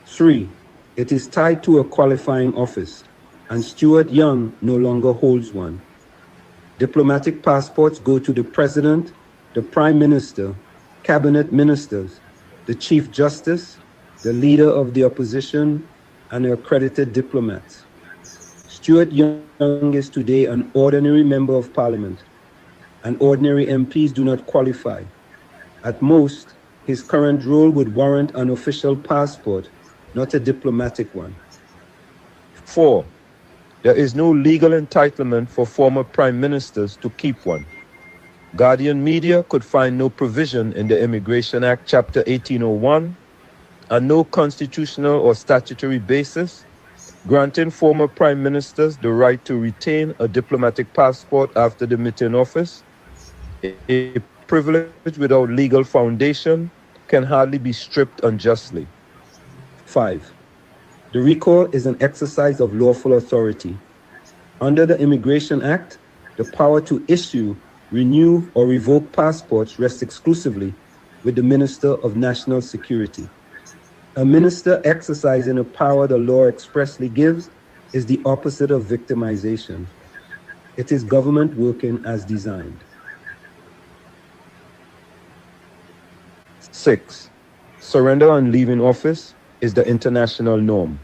3. It is tied to a qualifying office, and Stuart Young no longer holds one. Diplomatic passports go to the President, the Prime Minister, Cabinet Ministers, the Chief Justice, the Leader of the Opposition, and accredited diplomats. Stuart Young is today an ordinary Member of Parliament, and ordinary MPs do not qualify. At most, his current role would warrant an official passport, not a diplomatic one. 4. There is no legal entitlement for former prime ministers to keep one. Guardian Media could find no provision in the Immigration Act, Chapter 1801, and no constitutional or statutory basis granting former prime ministers the right to retain a diplomatic passport after demitting office. A privilege without legal foundation can hardly be stripped unjustly. 5. The recall is an exercise of lawful authority. Under the Immigration Act, the power to issue, renew, or revoke passports rests exclusively with the Minister of National Security. A minister exercising a power the law expressly gives is the opposite of victimization. It is government working as designed. 6. Surrender on leaving office is the international norm.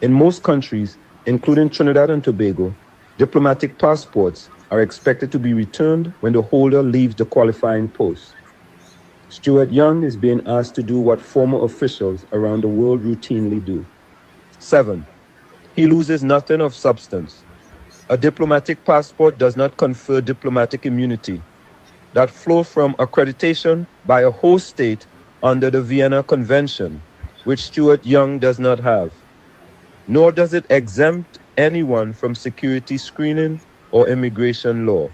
In most countries, including Trinidad and Tobago, diplomatic passports are expected to be returned when the holder leaves the qualifying post. Stuart Young is being asked to do what former officials around the world routinely do. 7. He loses nothing of substance. A diplomatic passport does not confer diplomatic immunity that flows from accreditation by a host state under the Vienna Convention, which Stuart Young does not have. Nor does it exempt anyone from security screening or immigration law.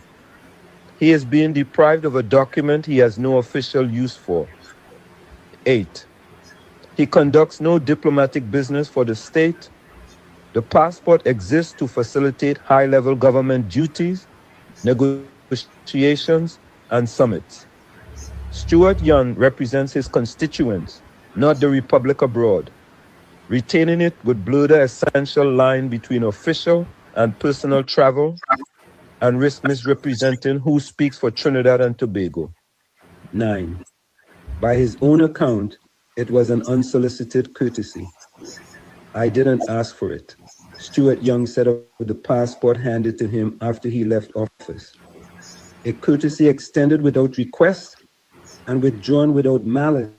He is being deprived of a document he has no official use for. 8. He conducts no diplomatic business for the state. The passport exists to facilitate high-level government duties, negotiations, and summits. Stuart Young represents his constituents, not the Republic abroad. Retaining it would blur the essential line between official and personal travel and risk misrepresenting who speaks for Trinidad and Tobago. 9. By his own account, it was an unsolicited courtesy. I didn't ask for it. Stuart Young said of the passport handed to him after he left office. A courtesy extended without request and withdrawn without malice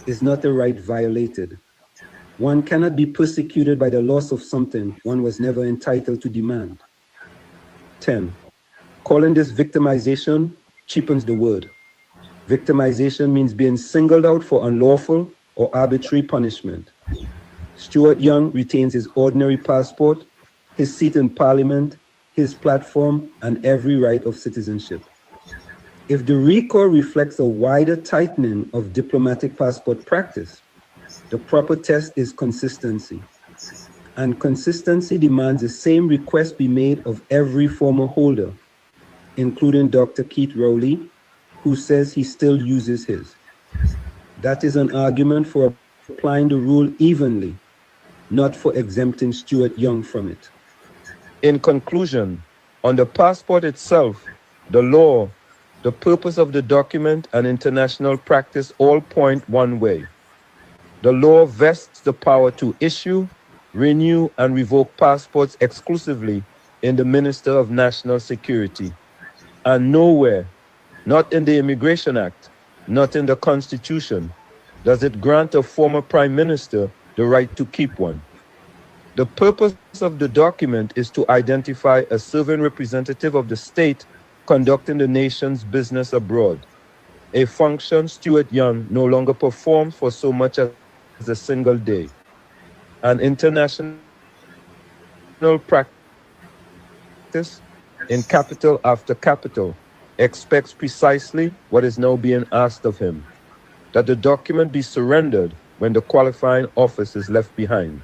is not a right violated. One cannot be persecuted by the loss of something one was never entitled to demand. 10. Calling this victimization cheapens the word. Victimization means being singled out for unlawful or arbitrary punishment. Stuart Young retains his ordinary passport, his seat in parliament, his platform, and every right of citizenship. If the recall reflects a wider tightening of diplomatic passport practice, the proper test is consistency. And consistency demands the same request be made of every former holder, including Dr. Keith Rowley, who says he still uses his. That is an argument for applying the rule evenly, not for exempting Stuart Young from it. In conclusion, on the passport itself, the law, the purpose of the document, and international practice all point one way. The law vests the power to issue, renew, and revoke passports exclusively in the Minister of National Security. And nowhere, not in the Immigration Act, not in the Constitution, does it grant a former Prime Minister the right to keep one. The purpose of the document is to identify a sovereign representative of the state conducting the nation's business abroad, a function Stuart Young no longer performs for so much as a single day. An international practice in capital after capital expects precisely what is now being asked of him, that the document be surrendered when the qualifying office is left behind.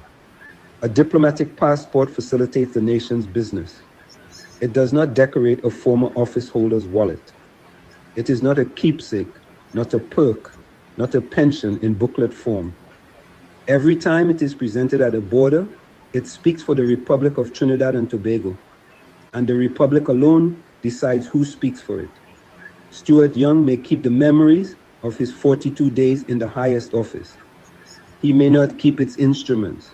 A diplomatic passport facilitates the nation's business. It does not decorate a former office holder's wallet. It is not a keepsake, not a perk, not a pension in booklet form. Every time it is presented at a border, it speaks for the Republic of Trinidad and Tobago, and the Republic alone decides who speaks for it. Stuart Young may keep the memories of his 42 days in the highest office. He may not keep its instruments.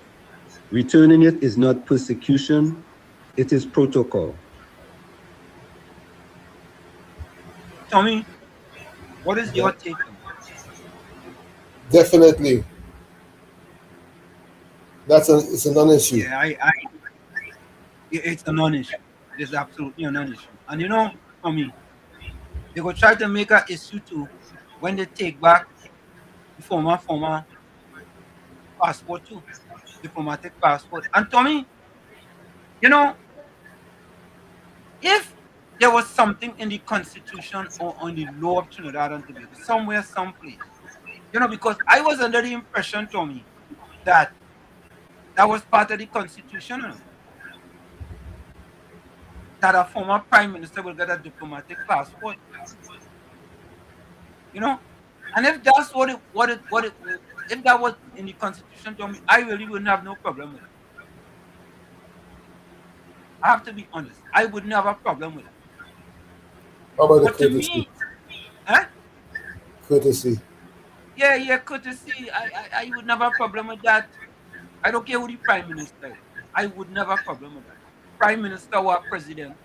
Returning it is not persecution, it is protocol. Tommy, what is your take on it? Definitely. It's a non-issue. Yeah, it's a non-issue. It is absolutely a non-issue. And you know, Tommy, they go try to make an issue too when they take back the former passport too, diplomatic passport. And Tommy, you know, if there was something in the Constitution or on the law of Trinidad and Tobago, somewhere, someplace, you know, because I was under the impression, Tommy, that was part of the Constitution, you know, that a former Prime Minister will get a diplomatic passport. You know, and if that's if that was in the Constitution, Tommy, I really wouldn't have no problem with it. I have to be honest. I wouldn't have a problem with it. How about But the to courtesy? me, huh? Courtesy. Yeah, courtesy. I would never have a problem with that. I don't care who the Prime Minister is. I would never have a problem with that. Prime Minister or President,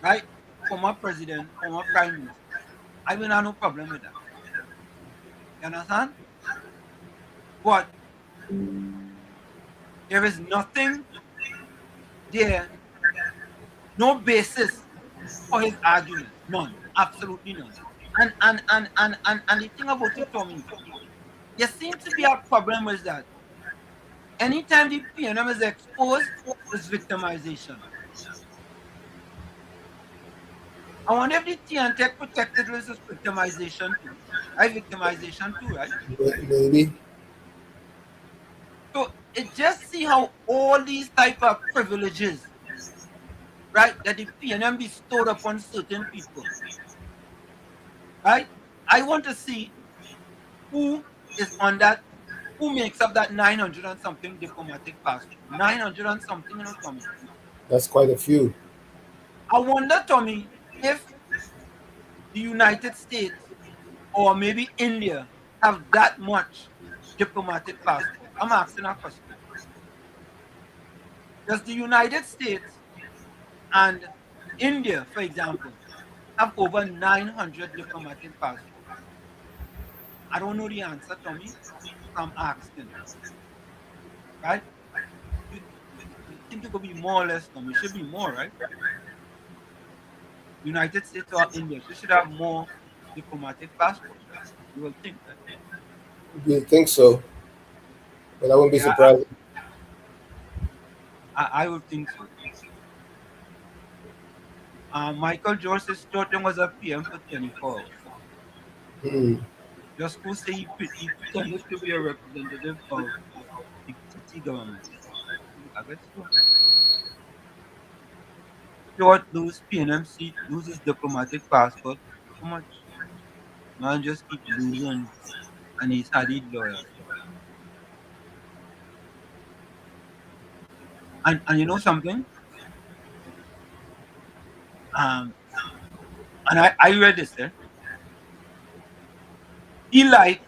right? Former President, former Prime Minister. I will have no problem with that. You understand? But there is nothing there, no basis for his argument. None. Absolutely none. And the thing about it, Tommy, there seems to be a problem with that. Anytime the PNM is exposed, it's victimization. I wonder if the TNTech protected list is victimization too. Right? Victimization too, right? Maybe. So it just see how all these type of privileges, right, that the PNM bestowed upon certain people. Right? I want to see who is on that, who makes up that 900 and something diplomatic passport. 900 and something, you know, Tommy. That's quite a few. I wonder, Tommy, if the United States or maybe India have that much diplomatic passport. I'm asking a question. Does the United States and India, for example, have over 900 diplomatic passports? I don't know the answer, Tommy. I'm asking. Right? You think it could be more or less, Tommy? It should be more, right? United States or India, they should have more diplomatic passports. You will think that. You think so? But I wouldn't be Yeah, surprised. I would think so. Michael George says Stoughton was a PM for 24 hours. Hmm. Just who say he pretended to be a representative of the city government. I guess so. Stuart lose PNM seat, loses diplomatic passport. How much? Man just keep losing and he's had it lawyers. And you know something? Um and I read this there. He like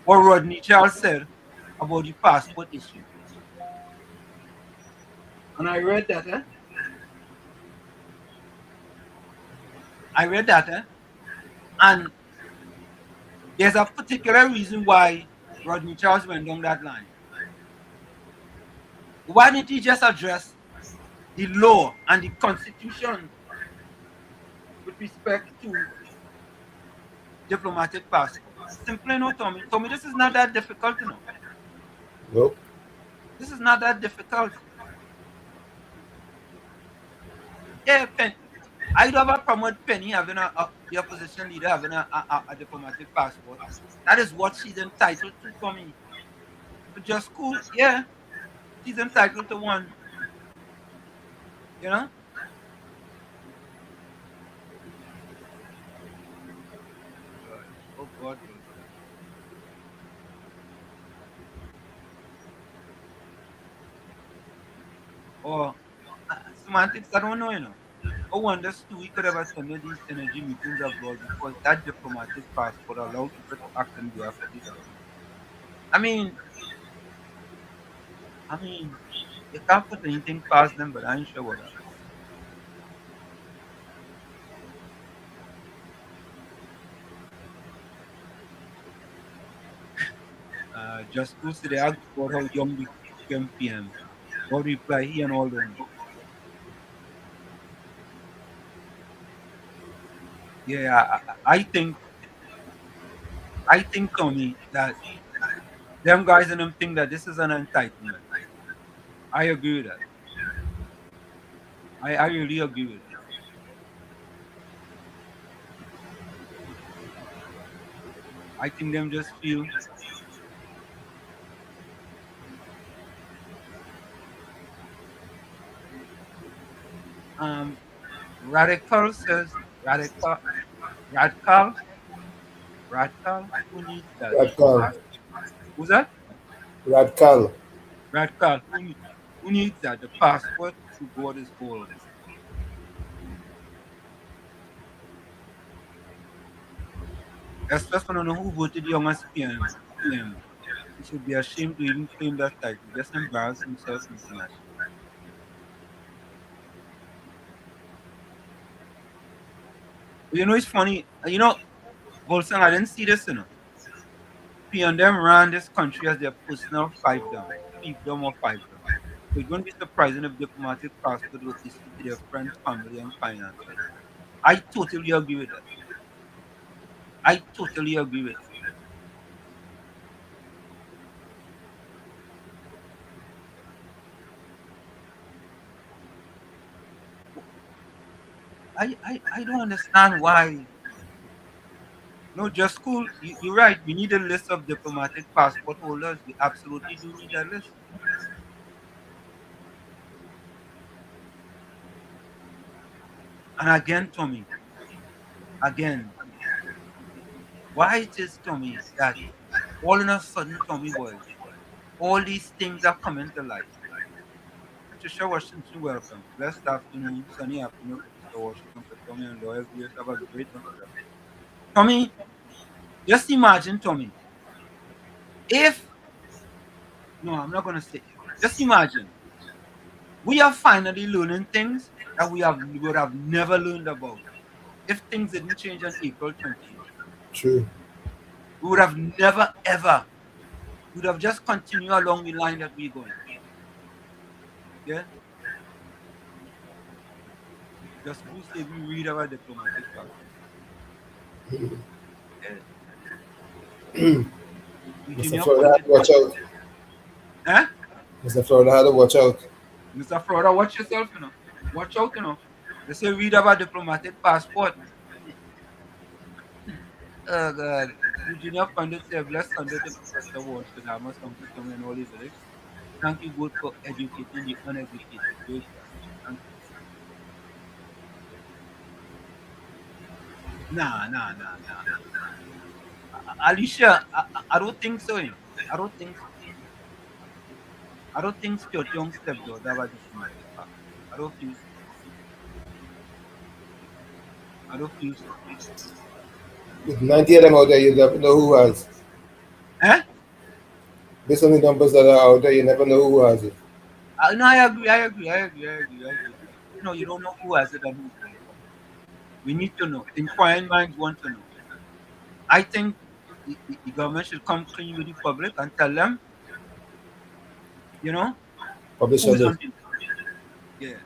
what Rodney Charles said about the passport issue. And I read that, and there's a particular reason why Rodney Charles went down that line. Why didn't he just address the law and the constitution with respect to diplomatic passport? Simply no, Tommy. Tommy, this is not that difficult, you know. Nope. This is not that difficult. Yeah, I'd have a problem with Penny having the opposition leader having a diplomatic passport. That is what she's entitled to, Tommy. But just cool, yeah. She's entitled to one. You know? Oh God. Or semantics, I don't know, you know. I wonder too, we could have attended these energy meetings abroad because that diplomatic passport allowed people to act on behalf of the government. I mean, you can't put anything past them, but I ain't sure about that. Just goes to the ask about how young we became PM. What reply he and all them. Yeah, I think, Tommy, that them guys and them think that this is an entitlement. I agree with that. I really agree with that. I think them just feel radical says radical who needs that? Radcal. Who's that? Radcal. Radical who needs that? The passport to board is old. Especially when I know who voted youngest PM. He should be ashamed to even claim that title. Just embarrass himself internationally. You know, it's funny. You know, Volsang, I didn't see this, you know. PM them ran this country as their personal fiefdom. Fiefdom or fiefdom. So it wouldn't be surprising if diplomatic passport was issued to their friends, family, and finances. I totally agree with that. I totally agree with that. I don't understand why. No, just cool. You're right. We need a list of diplomatic passport holders. We absolutely do need a list. And again, Tommy, again, why it is, Tommy, that all in a sudden, Tommy boy, all these things are coming to light. Patricia Washington, welcome. Blessed afternoon, sunny afternoon, Professor Washington, for Tommy and Loyal viewers. Have a great one today. Tommy, just imagine, Tommy, if, no, I'm not going to say, just imagine, we are finally learning things that we would have never learned about if things didn't change on April 28th. True. We would have never, ever, we would have just continued along the line that we're going. Yeah? Just who say we read our diplomatic passport? Mr. Virginia Florida, funded watch out. Huh? Mr. Florida, watch out. Mr. Florida, watch yourself, you know. Watch out, you know. They say read about diplomatic passport. Oh God. Virginia funded say bless Sunday to Professor Walsh, the Damas Uncle Tommy and all his lyrics. Thank you both for educating the uneducated. Great job. Thank you. Nah. Alicia, I don't think so, you know. I don't think so. I don't think Stuart Young stepdaughter have a diplomatic passport. I don't feel so. I don't feel so. With 90 of them out there, you never know who has. Eh? Based on the numbers that are out there, you never know who has it. No, I agree. You know, you don't know who has it and who don't. We need to know. Inquiring minds want to know. I think the government should come clean with the public and tell them, you know, Publish who a is on list. the yeah.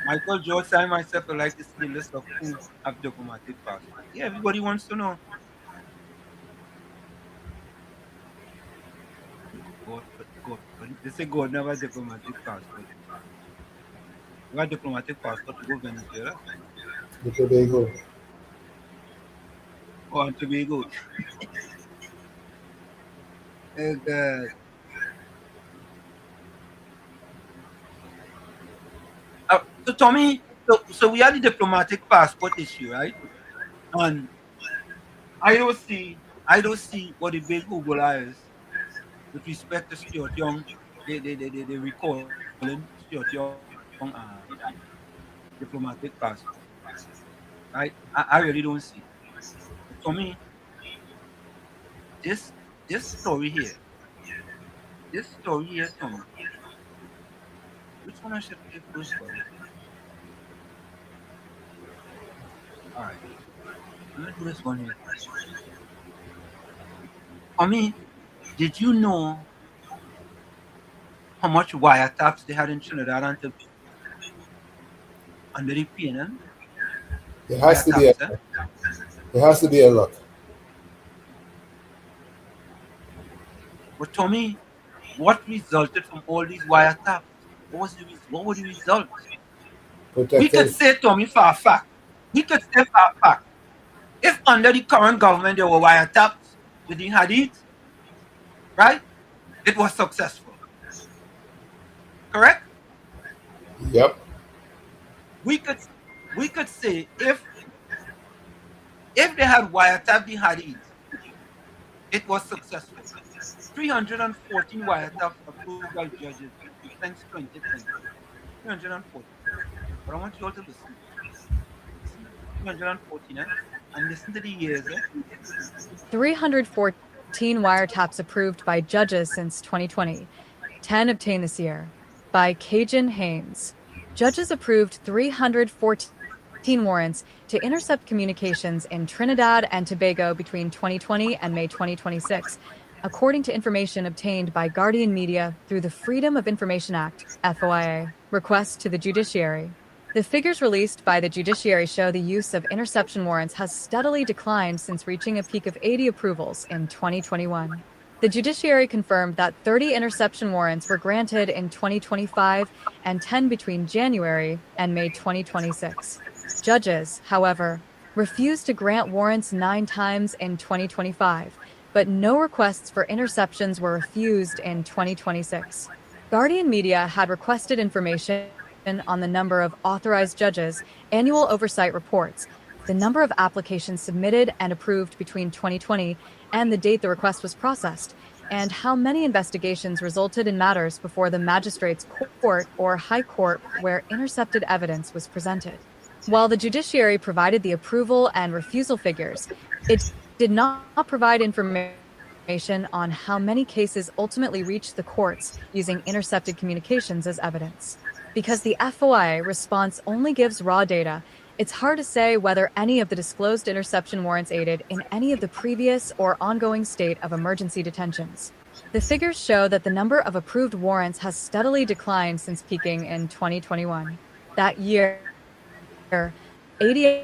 Michael George, I myself would like to see a list of who have diplomatic passport. Yeah, everybody wants to know. God. They say God never has diplomatic passport. You have diplomatic passport to go Venezuela The Tobago. or Tobago. Oh God. So Tommy, so we had the diplomatic passport issue, right? And I don't see what the big Google is with respect to Stuart Young. They recalling Stuart Young diplomatic passport. Right? I really don't see. But for me, this this story here, Tommy. Which one I should play first, buddy? All right, I'm gonna do this one here first. For me, did you know how much wiretaps they had in Trinidad and Tobago under the PNN? There has to be a, there has to be a lot. But Tommy, what resulted from all these wiretaps? What were the results? We could say, Tommy, for a fact. We could say for a fact. If under the current government there were wiretaps within Hadith, right? It was successful. Correct? Yep. We could say if they had wiretapped the Hadith, it was successful. 314 wiretaps approved by judges since 2020. 314. But I want you all to listen. Listen. 314, eh? And listen to the years, eh? 314 wiretaps approved by judges since 2020. 10 obtained this year. By Cajun Haynes. Judges approved 314 warrants to intercept communications in Trinidad and Tobago between 2020 and May 2026, according to information obtained by Guardian Media through the Freedom of Information Act, FOIA, request to the judiciary. The figures released by the judiciary show the use of interception warrants has steadily declined since reaching a peak of 80 approvals in 2021. The judiciary confirmed that 30 interception warrants were granted in 2025 and 10 between January and May 2026. Judges, however, refused to grant warrants 9 times in 2025, but no requests for interceptions were refused in 2026. Guardian Media had requested information on the number of authorized judges, annual oversight reports, the number of applications submitted and approved between 2020 and the date the request was processed, and how many investigations resulted in matters before the magistrate's court or high court where intercepted evidence was presented. While the judiciary provided the approval and refusal figures, it did not provide information on how many cases ultimately reached the courts using intercepted communications as evidence. Because the FOIA response only gives raw data, it's hard to say whether any of the disclosed interception warrants aided in any of the previous or ongoing state of emergency detentions. The figures show that the number of approved warrants has steadily declined since peaking in 2021. That year, 80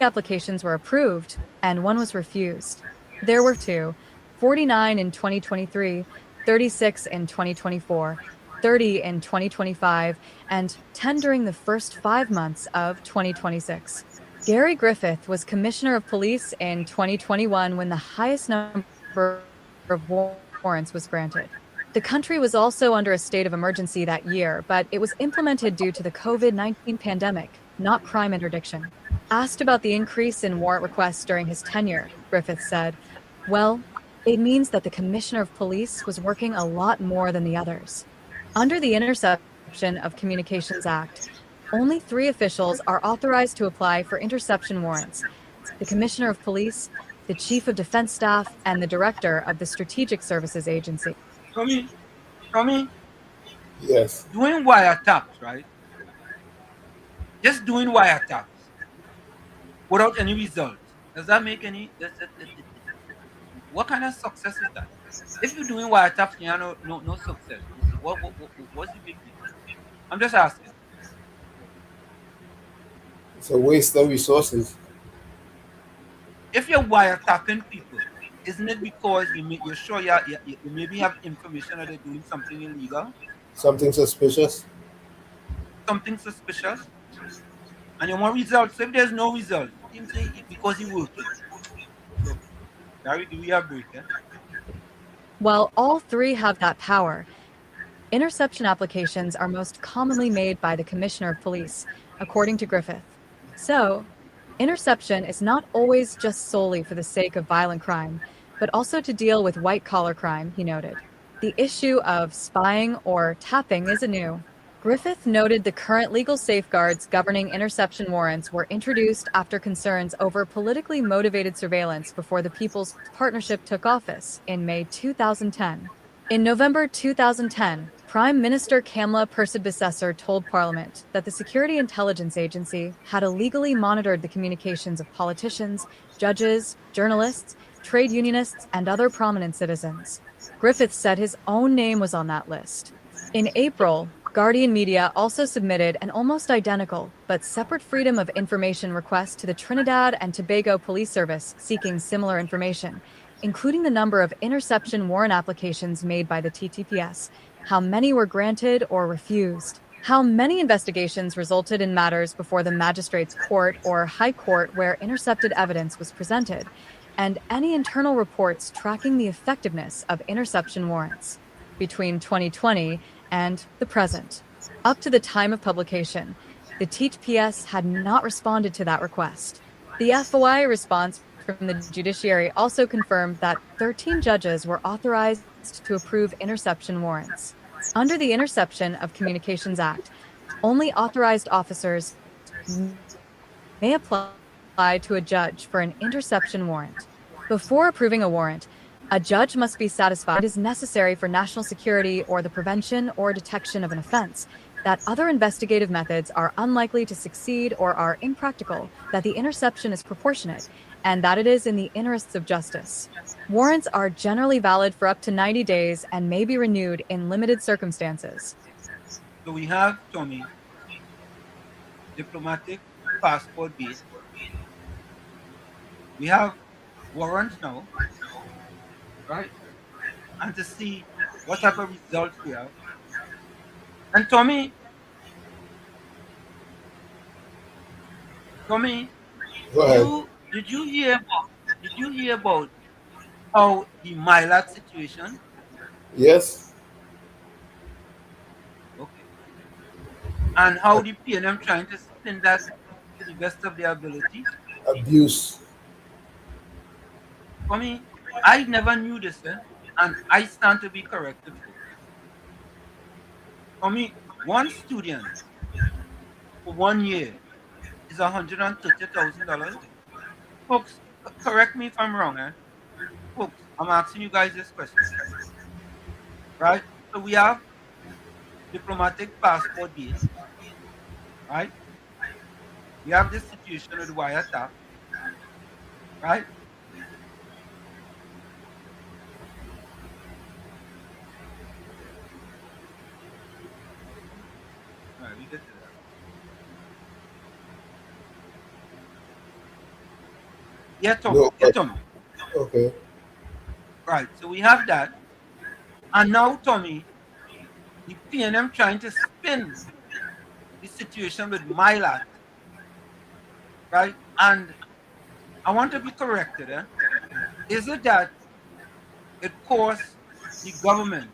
applications were approved and 1 was refused. There were 49 in 2023, 36 in 2024, 30 in 2025, and 10 during the first 5 months of 2026. Gary Griffith was Commissioner of Police in 2021 when the highest number of warrants was granted. The country was also under a state of emergency that year, but it was implemented due to the COVID-19 pandemic, not crime interdiction. Asked about the increase in warrant requests during his tenure, Griffith said, "Well, it means that the Commissioner of Police was working a lot more than the others." Under the Interception of Communications Act, only 3 officials are authorized to apply for interception warrants: the Commissioner of Police, the Chief of Defense Staff, and the Director of the Strategic Services Agency. Tommy, Yes. doing wiretaps, right? Just doing wiretaps without any results. Does that make any? What kind of success is that? If you're doing wiretaps, you have no success. What's the big deal? I'm just asking. It's a waste of resources. If you're wiretapping people, isn't it because you're sure you maybe have information that they're doing something illegal, Something suspicious. something suspicious, and you want results? So if there's no results, you say because you're working. Look, Gary, do we have break? Eh? While all 3 have that power, interception applications are most commonly made by the Commissioner of Police, according to Griffith. So, interception is not always just solely for the sake of violent crime, but also to deal with white-collar crime, he noted. The issue of spying or tapping isn't new. Griffith noted the current legal safeguards governing interception warrants were introduced after concerns over politically motivated surveillance before the People's Partnership took office in May 2010. In November 2010, Prime Minister Kamla Persad-Bissessar told Parliament that the Security Intelligence Agency had illegally monitored the communications of politicians, judges, journalists, trade unionists, and other prominent citizens. Griffith said his own name was on that list. In April, Guardian Media also submitted an almost identical but separate Freedom of Information request to the Trinidad and Tobago Police Service seeking similar information, including the number of interception warrant applications made by the TTPS, how many were granted or refused, how many investigations resulted in matters before the magistrate's court or high court where intercepted evidence was presented, and any internal reports tracking the effectiveness of interception warrants. Between 2020 and the present, up to the time of publication, the TTPS had not responded to that request. The FOI response from the judiciary also confirmed that 13 judges were authorized to approve interception warrants. Under the Interception of Communications Act, only authorized officers may apply to a judge for an interception warrant. Before approving a warrant, a judge must be satisfied it is necessary for national security or the prevention or detection of an offense, that other investigative methods are unlikely to succeed or are impractical, that the interception is proportionate, and that it is in the interests of justice. Warrants are generally valid for up to 90 days and may be renewed in limited circumstances. So we have, Tommy, diplomatic passport based. We have warrants now, right? And to see what type of results we have. And Tommy, Go ahead. did you hear about how the Mylat situation? Yes. Okay. And how the PNM trying to spin that to the best of their ability? Abuse. For me, I never knew this, and I stand to be corrected, folks. For me, one student for 1 year is $130,000. Folks, correct me if I'm wrong, Folks, I'm asking you guys this question. Right? So we have diplomatic passport base, right? We have this situation with wiretap, right? All right, we get to that. Yeah, Tommy. No, Yeah, Tommy. okay. Right. So we have that. And now, Tommy, the PNM trying to spin the situation with Mylat, right? And I want to be corrected. Is it that it costs the government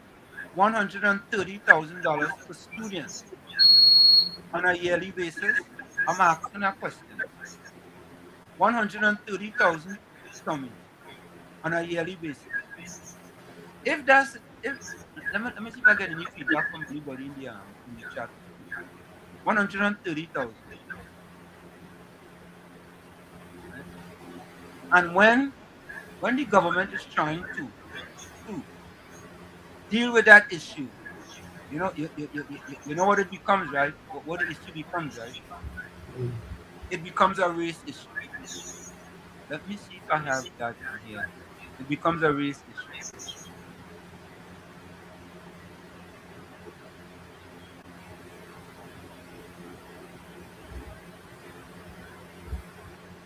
$130,000 per student on a yearly basis? I'm asking a question. 130,000, Tommy, on a yearly basis. If that's if let me see if I get any feedback from anybody in the chat. 130,000. Right? And when the government is trying to deal with that issue, you know what it becomes, right? What the issue becomes, right? It becomes a race issue. Let me see if I have that in here. It becomes a race issue.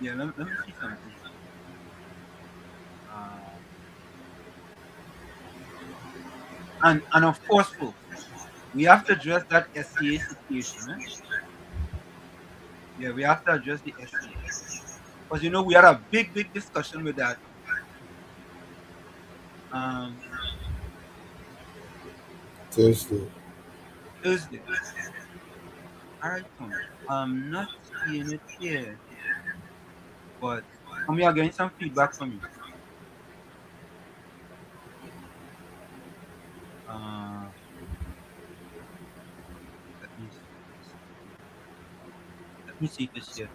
Yeah, let me see something. And of course, folks, we have to address that SCA situation. Yeah, we have to address the SCA. Because we had a big discussion with that. Thursday. All right, Tom. I'm not seeing it here. But we are getting some feedback from you. Let me see if it's here.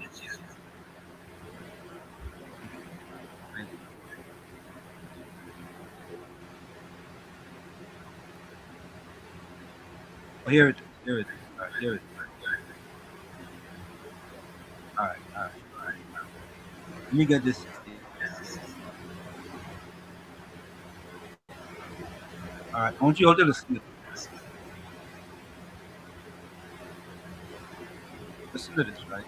Oh, here it is. Here it is. All right, here it is. All right. Let me get this 60. All right. I want you all to listen to this. Listen to this, right?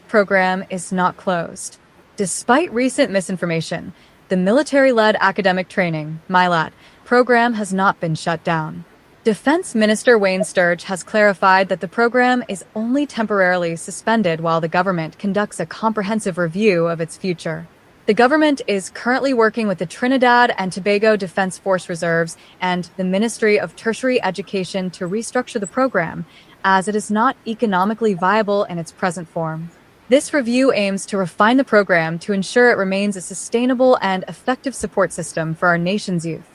Program is not closed. Despite recent misinformation, the military-led academic training, MILAT, program has not been shut down. Defense Minister Wayne Sturge has clarified that the program is only temporarily suspended while the government conducts a comprehensive review of its future. The government is currently working with the Trinidad and Tobago Defense Force Reserves and the Ministry of Tertiary Education to restructure the program, as it is not economically viable in its present form. This review aims to refine the program to ensure it remains a sustainable and effective support system for our nation's youth.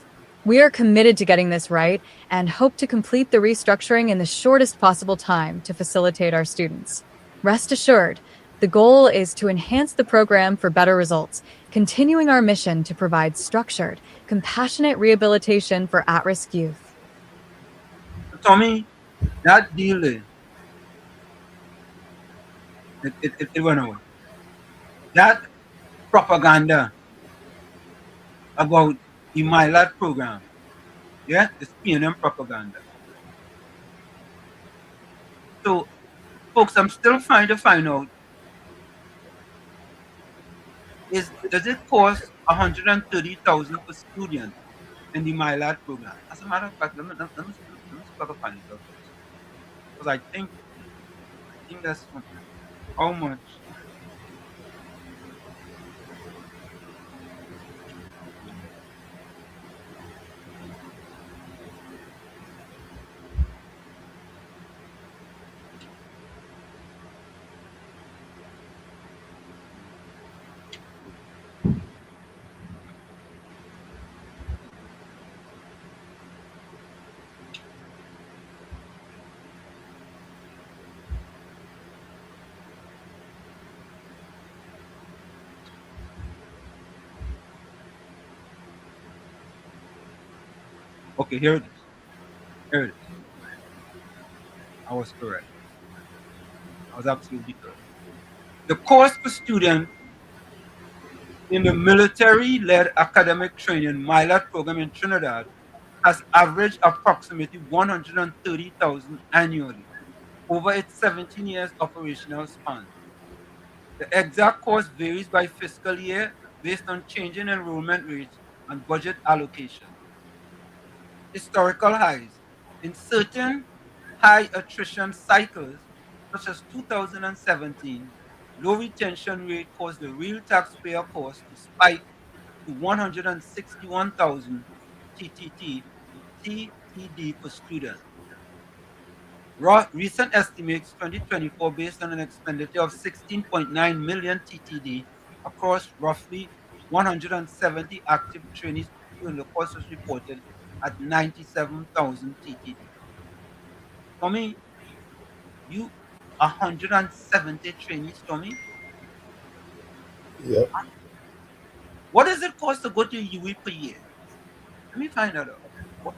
We are committed to getting this right and hope to complete the restructuring in the shortest possible time to facilitate our students. Rest assured, the goal is to enhance the program for better results, continuing our mission to provide structured, compassionate rehabilitation for at-risk youth. Tommy, that deal, it went away. That propaganda about the MILAT program, yeah, it's PNM propaganda. So, folks, I'm still trying to find out, does it cost 130,000 per student in the MILAT program? As a matter of fact, let me see if I can find it out. Because I think that's how much. Okay, here it is. Here it is. I was correct. I was absolutely correct. The cost per student in the military-led academic training MILAT program in Trinidad has averaged approximately 130,000 annually over its 17 years operational span. The exact cost varies by fiscal year based on changing enrollment rates and budget allocation. Historical highs. In certain high attrition cycles, such as 2017, low retention rate caused the real taxpayer cost to spike to 161,000 TTD per student. Recent estimates 2024 based on an expenditure of 16.9 million TTD across roughly 170 active trainees during the course was reported at 97,000 TTD. Tommy, you 170 trainees, Tommy? Yep. What does it cost to go to UE per year? Let me find that out. What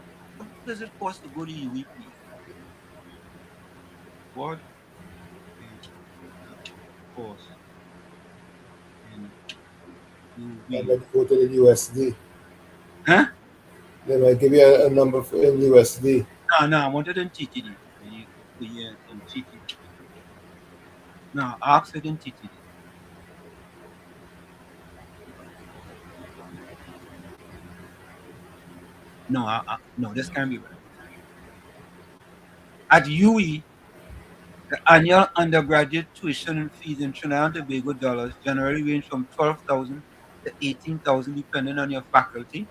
does it cost to go to UE per year? What is the cost in UE? And then go to the USD. Huh? Then I give you a number in USD. No, I wanted in TTD. Per year in TTD. No, I asked it in TTD. No, no, this can't be right. At UE, the annual undergraduate tuition fees in Trinidad and Tobago dollars generally range from 12,000 to 18,000 depending on your faculty,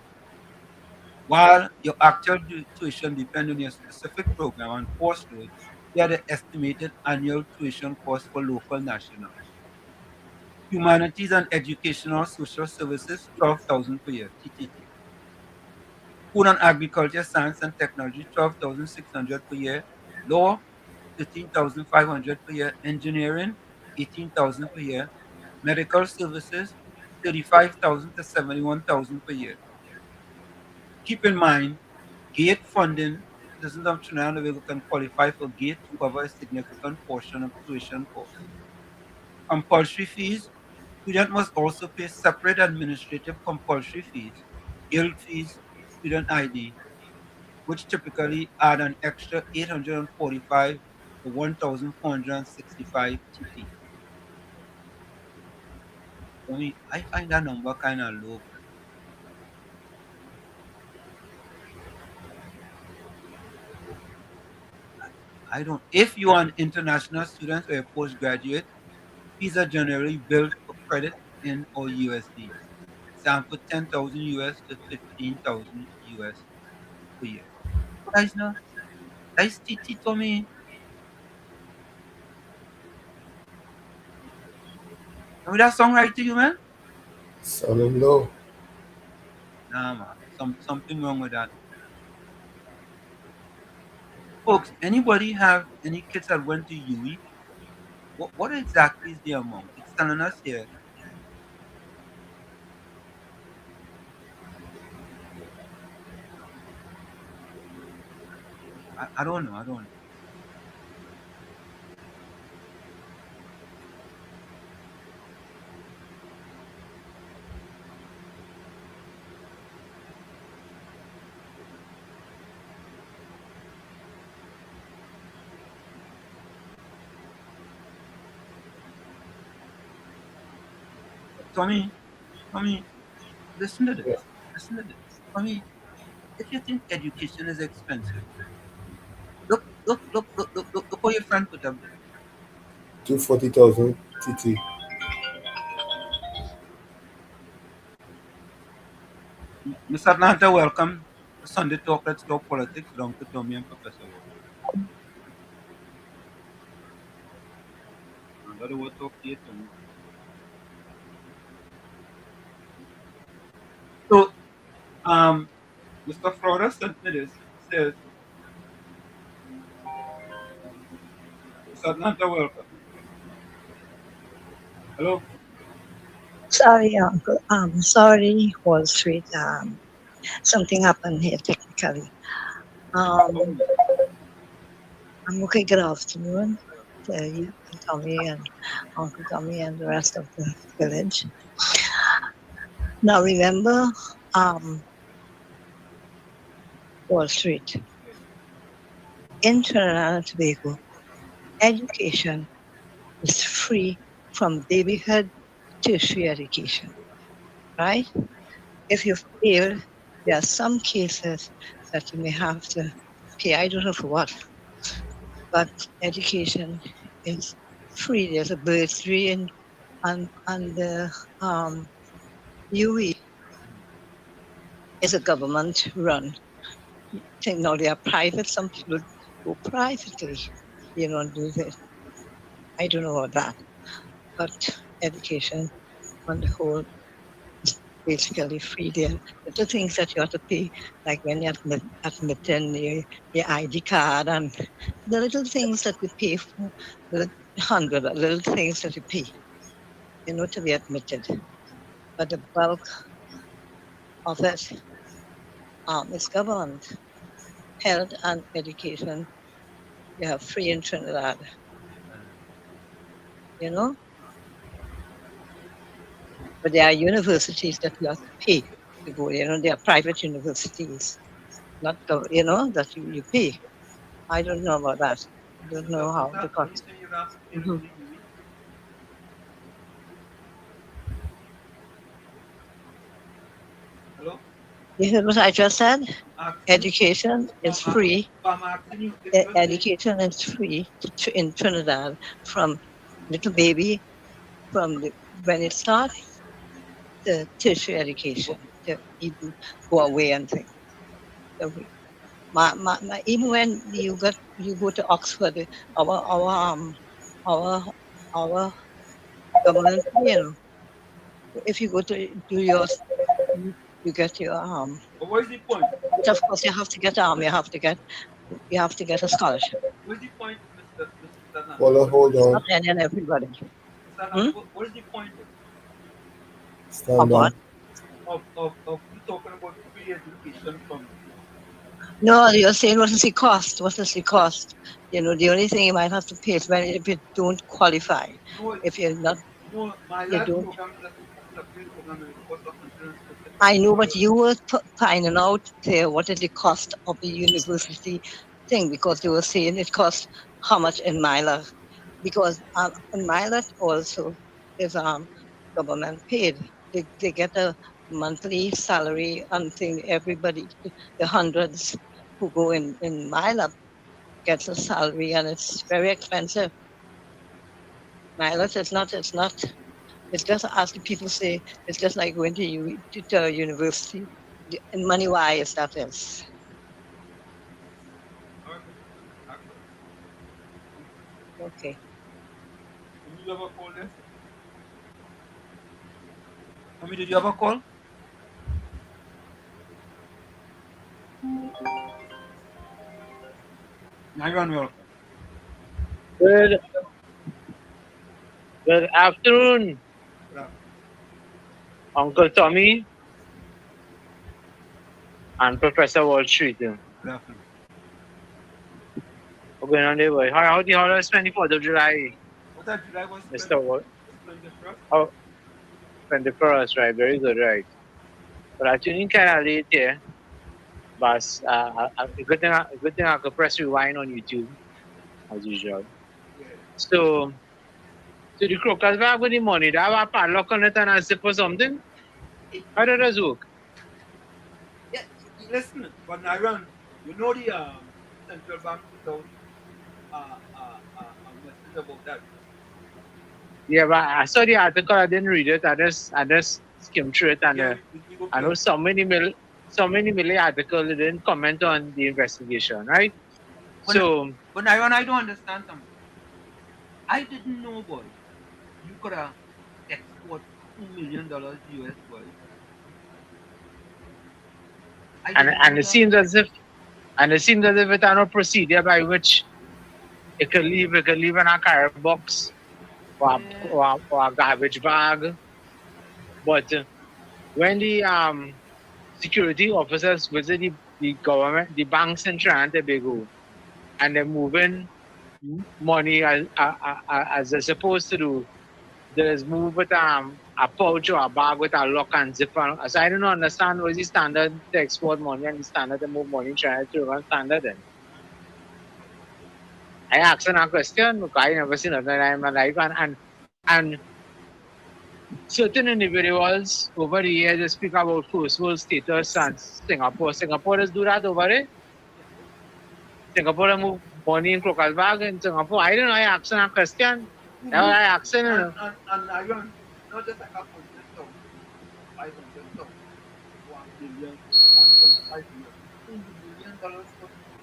while your actual tuition depends on your specific program and course load. They are the estimated annual tuition cost for local nationals. Humanities and educational social services, 12,000 per year, TTT. Food and agriculture, science and technology, 12,600 per year. Law, 13,500 per year. Engineering, 18,000 per year. Medical services, 35,000 to 71,000 per year. Keep in mind, GATE funding, citizens of Trinidad and Tobago can qualify for GATE to cover a significant portion of tuition costs. Compulsory fees, student must also pay separate administrative compulsory fees, guild fees, student ID, which typically add an extra 845 to 1,465 TT. I find that number kind of low. I don't. If you are an international student or a postgraduate, fees are generally billed for credit in or USD. Example, 10,000 US to 15,000 US per year. Guys, no, that's TT to me. Would that sound right to you, man? Sounding low. Nah, man. Something wrong with that. Folks, anybody have any kids that went to UE? What exactly is the amount? It's telling us here. I don't know. I don't know. Tommy, listen to this. Listen to this. Tommy, if you think education is expensive, look what your friend put up there. 240,000 TT. Mr. Atlanta, welcome to Sunday Talk. Let's talk politics. Belong to Tommy and Professor Ward. Another word talk here, Tommy. So, Mr. Flora sent me this. Says, Mr. Atlanta, welcome. Hello. Sorry, Uncle. Sorry, Wall Street. Something happened here technically. Okay, good afternoon to you, Tommy, and Uncle Tommy, and the rest of the village. Now, remember, Wall Street. In Trinidad and Tobago, education is free from babyhood to tertiary education, right? If you fail, there are some cases that you may have to pay. I don't know for what, but education is free. There's a bursary and the UE is a government-run thing. Now they are private. Some people go privately, and do this. I don't know about that, but education on the whole is basically free. There are little things that you have to pay, like when you're admitting your ID card and the little things that we pay for, the little things that you pay, to be admitted. But the bulk of it is government. Health and education, you have free in Trinidad, But there are universities that you have to pay to go. They are private universities, not that you pay. I don't know about that. I don't know how the cost. Hello? You heard what I just said? Education is free. Education is free in Trinidad from little baby, when it starts, the tertiary education, to even go away and things. So even when you go to Oxford, our government, if you go to do yours, you get your But what is the point? But of course, you have to get a scholarship. What is the point, Mr. Sanan? Well, hold It's on. not any and everybody. What is the point Stand Of what? down. of you talking about free education from? No, you're saying what is the cost? What is the cost? The only thing you might have to pay is if you don't qualify. No, If you're not, no, my you last don't. program is a free program and it costs $150. I know, but you were finding out there what is the cost of the university thing, because they were saying it costs how much in Mila, because in Mila also is government paid. They get a monthly salary and thing. Everybody, the hundreds who go in Mila gets a salary, and it's very expensive. Mila, it's not. It's just, as the people say, it's just like going to a university. And money wise, that is. Okay. Did you ever call them? Did you ever call? Myron, welcome. Good afternoon, Uncle Tommy and Professor Wall Street. Good afternoon. What's going on there, boy? How the holidays 24th of July? What that July was? Mr. Wall? 21st? Oh, 21st, right? Very good, right? But I tuning kind of late here. But good thing I could press rewind on YouTube, as usual. Yeah. So the crocus bag with the money, do I have a padlock on it and a zip or something? How does that work? Yeah, listen, but Myron, you know the central bank put out a message about that. Yeah, but I saw the article. I didn't read it. I just skimmed through it, and I know so many million articles didn't comment on the investigation, right? But Myron, I don't understand something. I didn't know, boy. You could have export $2 million US, boy. And it seems as if it are no procedure by which it could leave in a carrier box or a garbage bag. But when the security officers visit the government, the banks in Trinidad and Tobago, and they're moving money as they're supposed to do, there's move with a pouch or a bag with a lock and zipper. So I don't understand what is the standard to export money and the standard to move money in China to one standard then. I asked a question because I never seen it in my life and certain individuals over the years they speak about first world status and Singapore. Singapore does do that over there. Singapore move money in crocodile bag in Singapore. I don't know. I asked a question. I asked and I don't not just like a 100,000, 500,000, 1 billion, 1.5 billion, $2 million.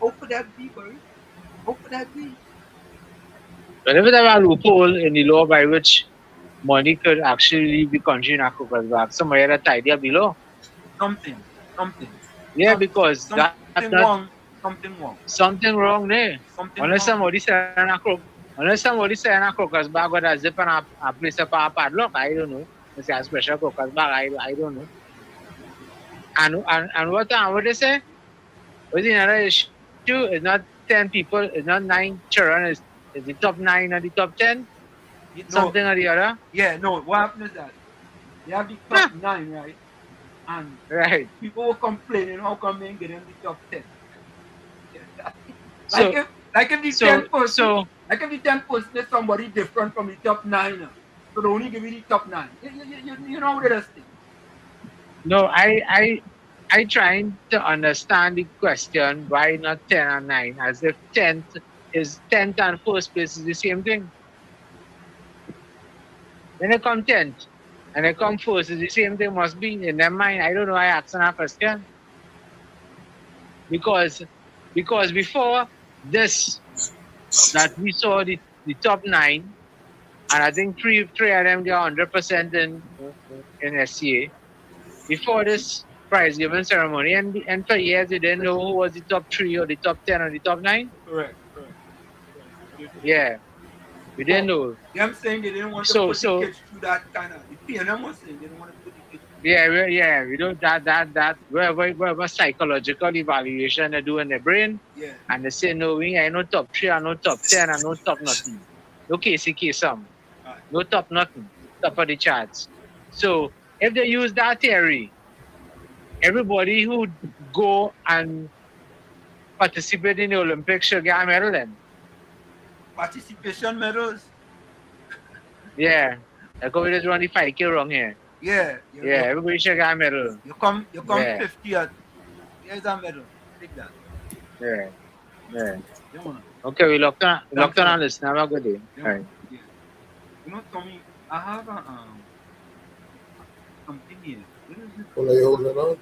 How could that be, boy? How could that be? Whenever there was a loophole in the law by which money could actually leave the country in a crocodile bag, somewhere that idea below. Something. Yeah, because something that's wrong. Something wrong there. Unless somebody said in a crocus bag with a zip and a place up a padlock, I don't know. It's a special crocus bag, I don't know. And what they say? What's another issue? It's not 10 people, it's not 9 children, it's the top 9 and the top 10? Something or the other? Yeah, no, what happened is that they have the top 9, right? And people were complaining how come they get in the top 10. Like if the 10 person, like if the 10 person is somebody different from the top 9, so they only give you the top 9. You know what it is? No, I trying to understand the question why not 10 and 9, as if 10th and first place is the same thing. When they come 10th and they come first, is the same thing must be in their mind. I don't know. I asked that question because before this that we saw the top 9, and I think three of them they are 100% in SCA. Before this prize giving ceremony, and for years we didn't know who was the top 3 or the top 10 or the top 9. Correct. Yeah, we didn't know. Them saying they didn't want to put the kids through that kind of. The PNM was saying they didn't want to put the kids through. Yeah, we don't that whatever psychological evaluation they do in the brain. Yeah. And they say no, we ain't no top 3, and no top 10, and no top nothing. No case some. No top nothing. Top of the charts. So if they use that theory, everybody who go and participate in the Olympics should get a medal then. Participation medals? Yeah. Like we just run the 5K wrong here. Yeah. Everybody should get a medal. You come 50 at here's a medal. Take that. Yeah. Okay, we locked on this. Have a good day. Yeah. All right. Yeah. You know, Tommy, I have a something here. What is it? What are you holding on?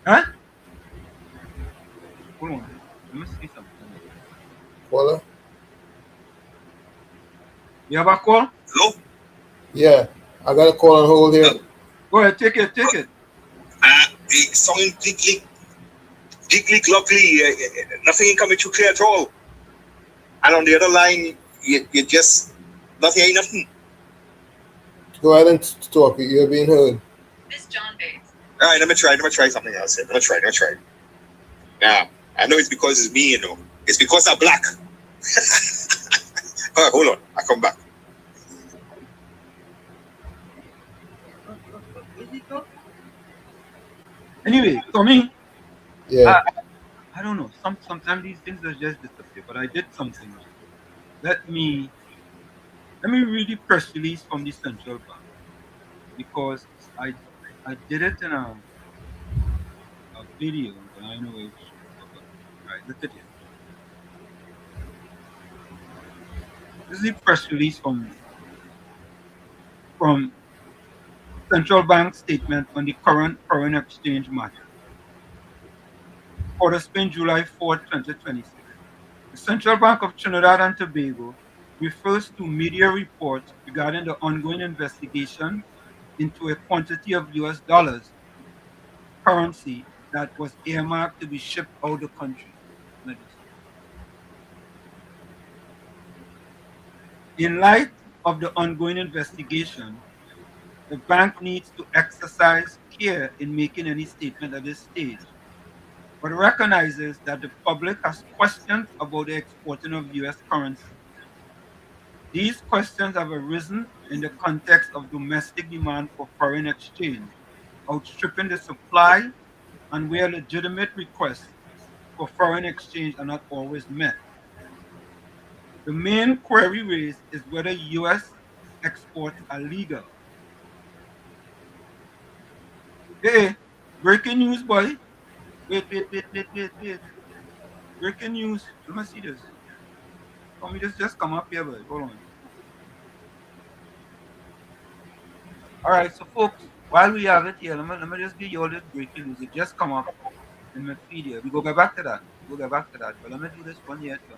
Huh? Hold on. Let me see something. Caller? You have a call? Hello? Yeah, I got a call on hold here. Go ahead, take it. The song click, luckily, nothing ain't coming through clear at all. And on the other line, you just, nothing. Go ahead and talk. You're being heard. Miss John Bates. All right, let me try something else here. Let me try. Now, I know it's because it's me, It's because I'm black. All right, hold on. I come back. Anyway, Tommy. Yeah. I don't know. Sometimes these things are just disappear. But I did something. Let me read the press release from the central bank because I did it in a video, but I know it's right. Look at it. This is the press release from central bank statement on the current foreign exchange matter. For Spain, July 4, 2026. The Central Bank of Trinidad and Tobago refers to media reports regarding the ongoing investigation into a quantity of US dollars currency that was earmarked to be shipped out of the country. In light of the ongoing investigation, the bank needs to exercise care in making any statement at this stage, but recognizes that the public has questions about the exporting of US currency. These questions have arisen in the context of domestic demand for foreign exchange, outstripping the supply, and where legitimate requests for foreign exchange are not always met. The main query raised is whether U.S. exports are legal. Hey, breaking news, boy. Wait. Breaking news. Let me see this. Let me just come up here, boy. Hold on. All right, so folks, while we have it here, let me just give you all this breaking news. It just come up in my feed here. We go get back to that. But let me do this one here too.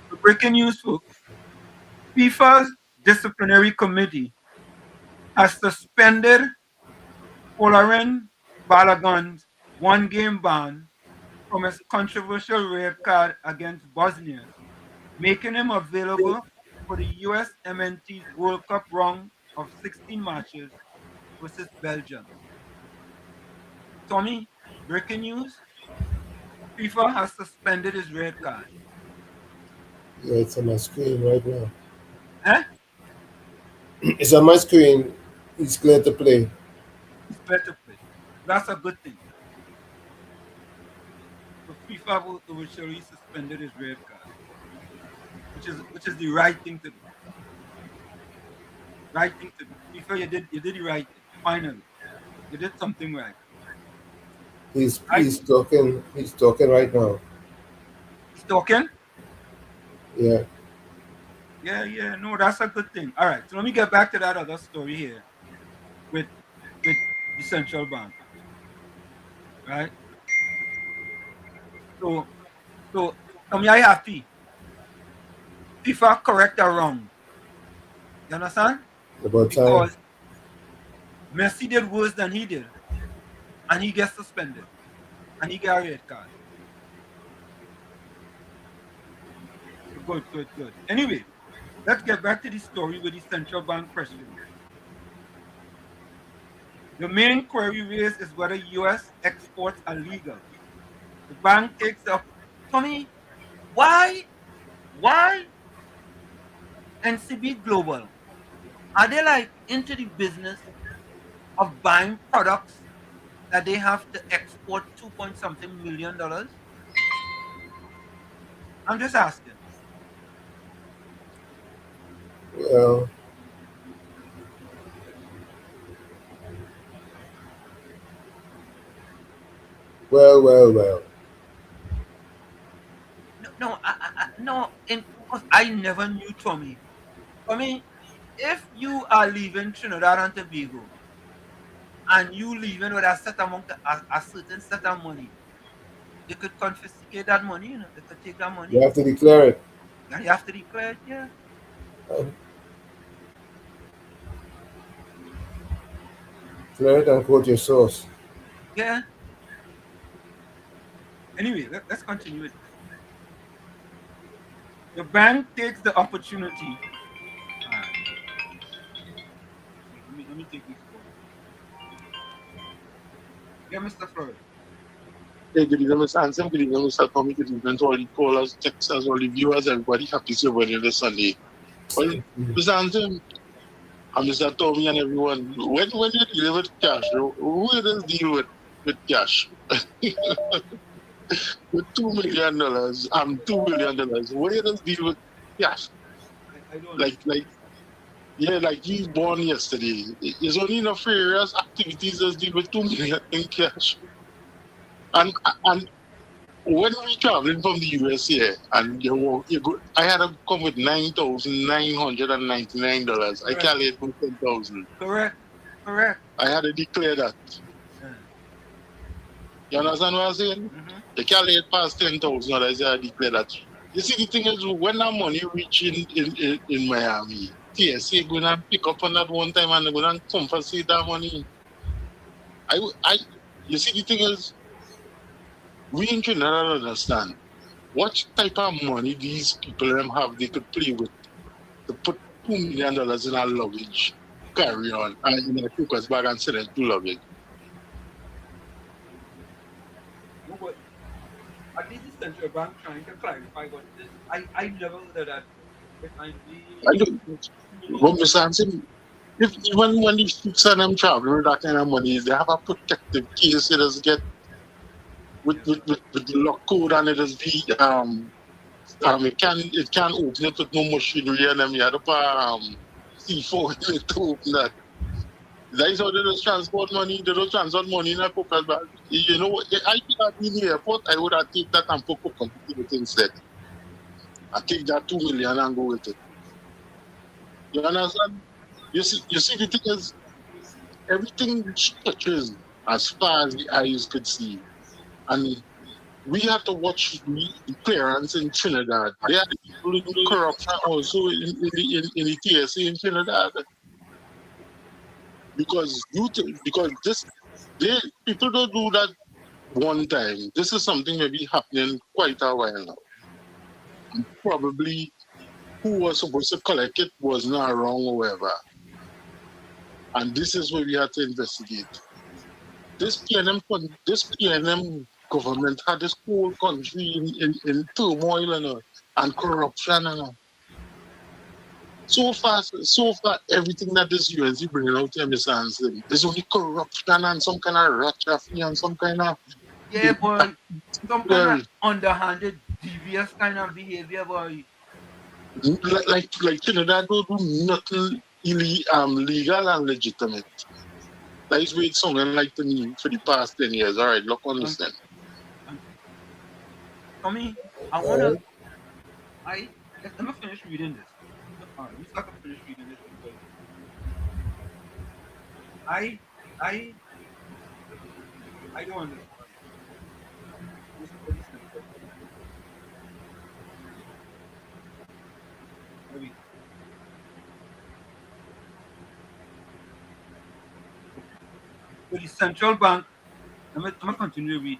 The breaking news, folks. FIFA's disciplinary committee has suspended Olarin Balogun's one-game ban from his controversial red card against Bosnia, making him available for the US MNT's World Cup round of 16 matches versus Belgium. Tommy, breaking news. FIFA has suspended his red card. Yeah, it's on my screen right now. Huh? It's on my screen. He's clear to play. He's clear to play. That's a good thing. So FIFA officially suspended his red card, which is the right thing to do. Right thing to do. FIFA, you did the right thing. Finally, you did something right. He's talking right now. He's talking? Yeah. Yeah, no, that's a good thing. All right, so let me get back to that other story here with the central bank. Right? So I'm happy. FIFA correct or wrong. You understand? About time. Because Messi did worse than he did. And he gets suspended. And he got a red card. Good. Anyway, let's get back to the story with the central bank press release. The main query raised is whether U.S. exports are legal. The bank takes up. Tommy, why NCB Global? Are they like into the business of buying products that they have to export $2-something million? I'm just asking. Well. No, because I never knew, Tommy. Tommy, if you are leaving Trinidad and Tobago and you leaving with a certain set of money, they could confiscate that money, you know, they could take that money. You have to declare it. You have to declare it, yeah. Declare it and quote your source. Yeah. Anyway, let's continue with this. The bank takes the opportunity. Let me take this call. Yeah, Mr. Flores. Hey, good evening, Mr. Anson. Good evening, Mr. Tommy. Good evening to all the callers, texters, all the viewers, everybody. Happy Silver this Sunday. Well, Mr. Anson and Mr. Tommy and everyone, when you deal with cash, who does deal with cash? With $2 million and $2 billion, where does deal with cash? Like he's born yesterday. There's only enough various activities that deal with $2 million in cash. And when we traveling from the US here, and I had to come with $9,999. I calculated for $10,000. Correct. I had to declare that. Yeah. You understand what I'm saying? Mm-hmm. You calculate past $10,000. I had to declare that. You see, the thing is, when that money reach in Miami, TSA going to pick up on that one time and they're going to compensate that money. You see, the thing is, we in Trinidad understand what type of money these people them have they could play with to put $2 million in our luggage, carry on, and in a focus bag and send it to luggage. No, but at least the central bank trying to clarify what it is. I never heard of that. If I I don't, but Mr. Hanson, if even when these people send them traveling with that kind of money, they have a protective case, it does get with the lock code and it does be it can open it with no machinery and them you have to put C4 in it to open that. That is how they just transport money. They don't transport money in a pocket bag. You know, I could have been in the airport, I would have taken that and put coconut in it instead. I take that 2 million and go with it. You understand? You see the thing is, everything stretches as far as the eyes could see. And we have to watch the clearance in Trinidad. They are doing corruption also in the TSA in Trinidad. Because people don't do that one time. This is something maybe happening quite a while now. And probably who was supposed to collect it was not wrong or whatever. And this is where we had to investigate. This PNM government had this whole country in turmoil and corruption and so far, everything that this UNC bringing out here, Mr. Hanson, is only corruption and some kind of ratchaffy and some kind of boy, some kind of underhanded, devious kind of behavior, boy. Like Trinidad don't do nothing legal and legitimate. That is what it's sounding like to me for the past 10 years. All right, look, understand. Tommy, I wanna. Let me finish reading this. All right, we start to finish reading this because I don't understand. This central bank. Here we go. So the central bank. I'm gonna continue to read.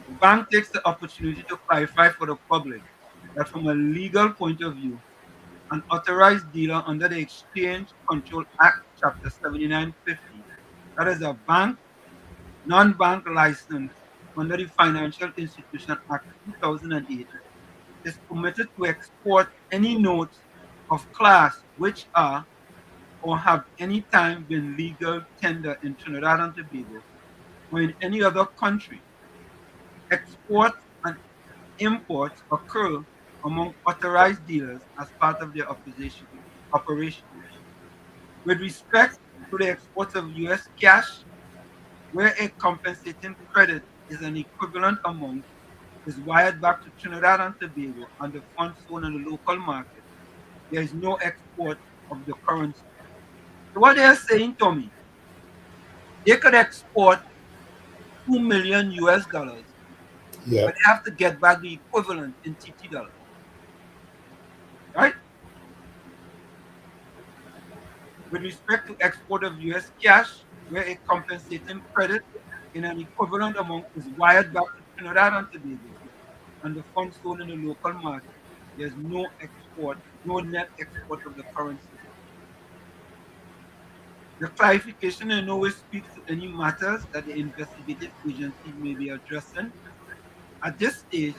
The bank takes the opportunity to clarify for the public that from a legal point of view, an authorized dealer under the Exchange Control Act, Chapter 7950, that is a bank, non-bank license under the Financial Institution Act 2008, is permitted to export any notes of class which are or have any time been legal tender in Trinidad and Tobago or in any other country. Exports and imports occur among authorized dealers as part of their operation. With respect to the exports of U.S. cash, where a compensating credit is an equivalent amount is wired back to Trinidad and Tobago and the funds sold in the local market, there is no export of the currency. So what they are saying, Tommy, they could export 2 million US dollars, but they have to get back the equivalent in TT dollars. Right? With respect to export of US cash, where a compensating credit in an equivalent amount is wired back to Trinidad and Tobago and the funds sold in the local market, there's no export, no net export of the currency. The clarification in no way speaks to any matters that the investigative agencies may be addressing. At this stage,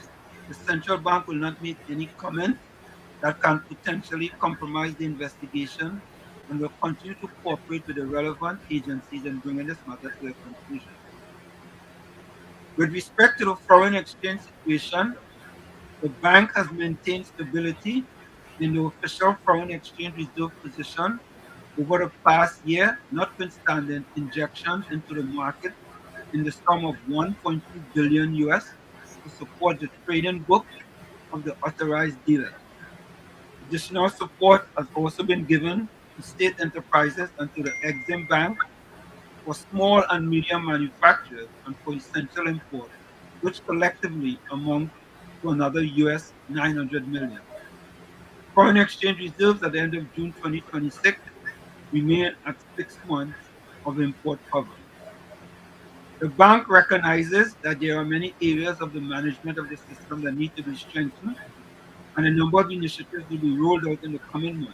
the central bank will not make any comment that can potentially compromise the investigation and will continue to cooperate with the relevant agencies in bringing this matter to a conclusion. With respect to the foreign exchange situation, the bank has maintained stability in the official foreign exchange reserve position over the past year, notwithstanding injections into the market in the sum of 1.2 billion US to support the trading book of the authorized dealers. Additional support has also been given to state enterprises and to the Exim Bank for small and medium manufacturers and for essential imports, which collectively amount to another US 900 million. Foreign exchange reserves at the end of June 2026 remain at 6 months of import cover. The bank recognizes that there are many areas of the management of the system that need to be strengthened, and a number of initiatives will be rolled out in the coming months.